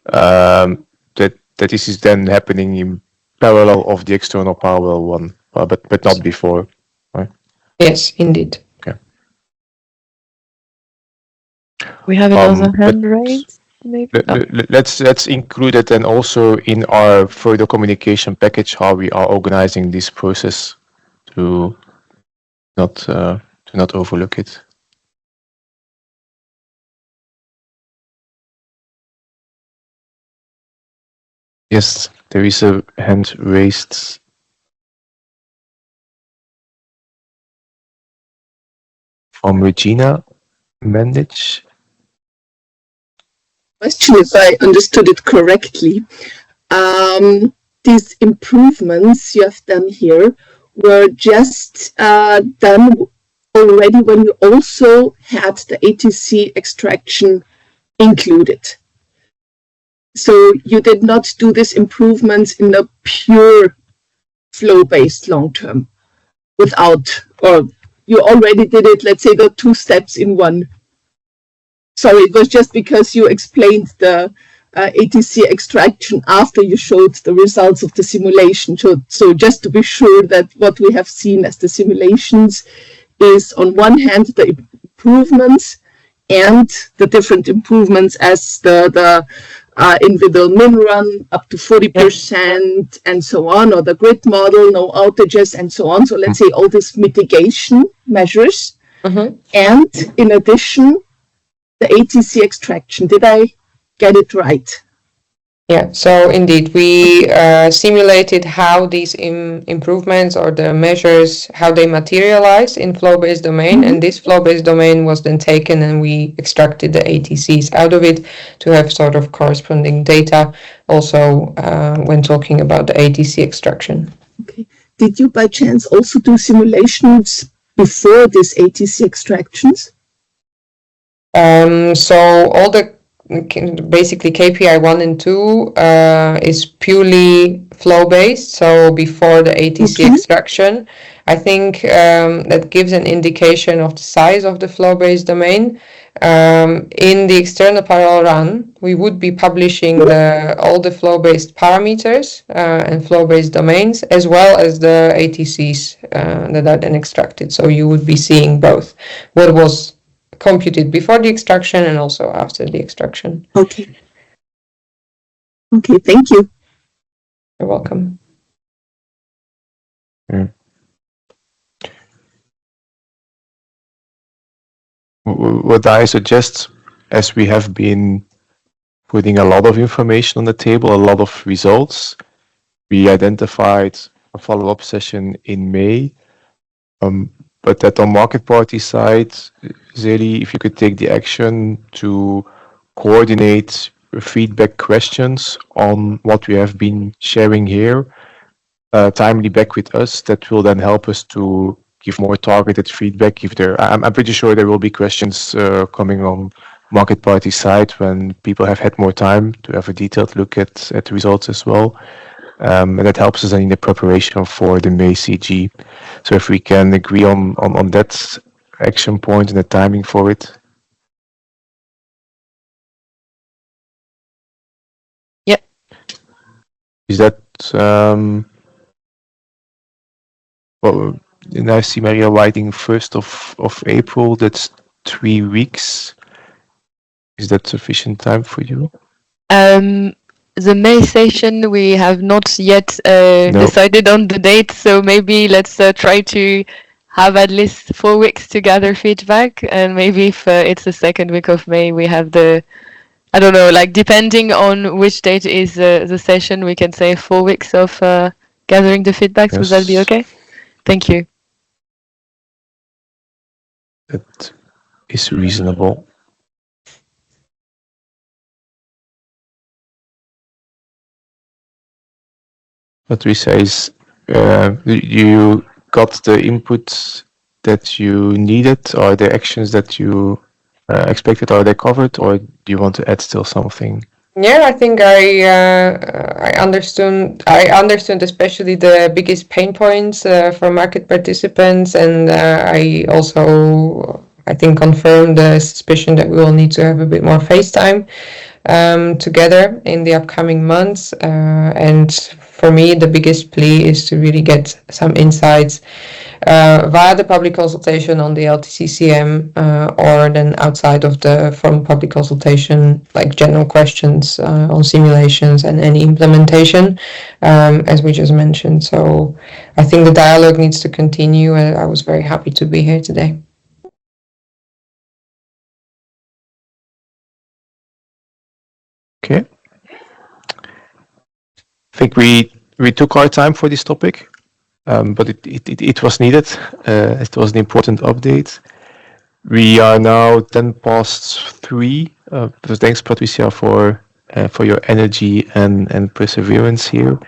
that this is then happening in parallel of the external power one, but not before, right? Yes, indeed. Okay. We have another hand raised. Maybe? Let's include it and also in our further communication package how we are organizing this process to not overlook it. Yes, there is a hand raised. From Regina Mendich. Question, if I understood it correctly. These improvements you have done here were just done already when you also had the ATC extraction included. So you did not do these improvements in a pure flow-based long-term without, or you already did it, let's say the 2 steps in one. Sorry, it was just because you explained the ATC extraction after you showed the results of the simulation. So just to be sure that what we have seen as the simulations is on one hand the improvements and the different improvements as the individual min run up to 40% and so on, or the grid model, no outages and so on. So let's say all these mitigation measures. And in addition, the ATC extraction. Did I get it right? Yeah, so indeed, we simulated how these improvements or the measures, how they materialize in flow-based domain. And this flow-based domain was then taken and we extracted the ATCs out of it to have sort of corresponding data also when talking about the ATC extraction. Okay. Did you by chance also do simulations before these ATC extractions? So all the basically KPI 1 and 2 is purely flow-based. So before the ATC extraction, I think that gives an indication of the size of the flow-based domain. In the external parallel run, we would be publishing all the flow-based parameters and flow-based domains, as well as the ATCs that are then extracted. So you would be seeing both what was computed before the extraction and also after the extraction. Okay. Okay, thank you. You're welcome. What I suggest, as we have been putting a lot of information on the table, a lot of results, we identified a follow-up session in May. But that on market party side, Zeli, if you could take the action to coordinate feedback questions on what we have been sharing here, timely back with us, that will then help us to give more targeted feedback. If there, I'm pretty sure there will be questions coming on market party side when people have had more time to have a detailed look at the results as well. And that helps us in the preparation for the May CG. So if we can agree on that action point and the timing for it. Yeah. Is that well, and I see Maria writing 1st of April, that's 3 weeks. Is that sufficient time for you? The May session, we have not yet decided on the date, so maybe let's try to have at least 4 weeks to gather feedback, and maybe if it's the 2nd week of May, we have the, I don't know, like depending on which date is the session, we can say 4 weeks of gathering the feedbacks. Yes. Would that be okay? Thank you. That is reasonable. What we say is, you got the inputs that you needed, or the actions that you expected, are they covered, or do you want to add still something? Yeah, I think I understood. I understood especially the biggest pain points for market participants, and I also, I think, confirmed the suspicion that we will need to have a bit more face time together in the upcoming months. And for me, the biggest plea is to really get some insights via the public consultation on the LTCCM, or then outside of the formal public consultation, like general questions on simulations and any implementation, as we just mentioned. So I think the dialogue needs to continue, and I was very happy to be here today. Okay. think we took our time for this topic, but it was needed. It was an important update. We are now 3:10. So thanks, Patricia, for your energy and perseverance here.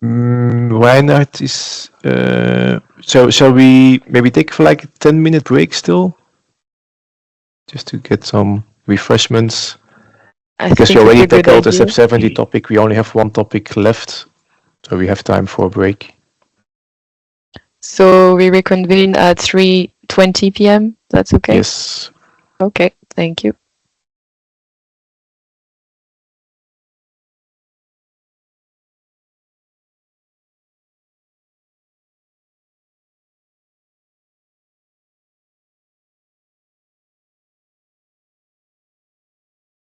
Reinhard is. So shall we maybe take for like a 10-minute break still, just to get some refreshments? Because we already tackled the SF70 topic. We only have one topic left, so we have time for a break. So we reconvene at 3:20 p.m. That's okay? Yes. Okay, thank you.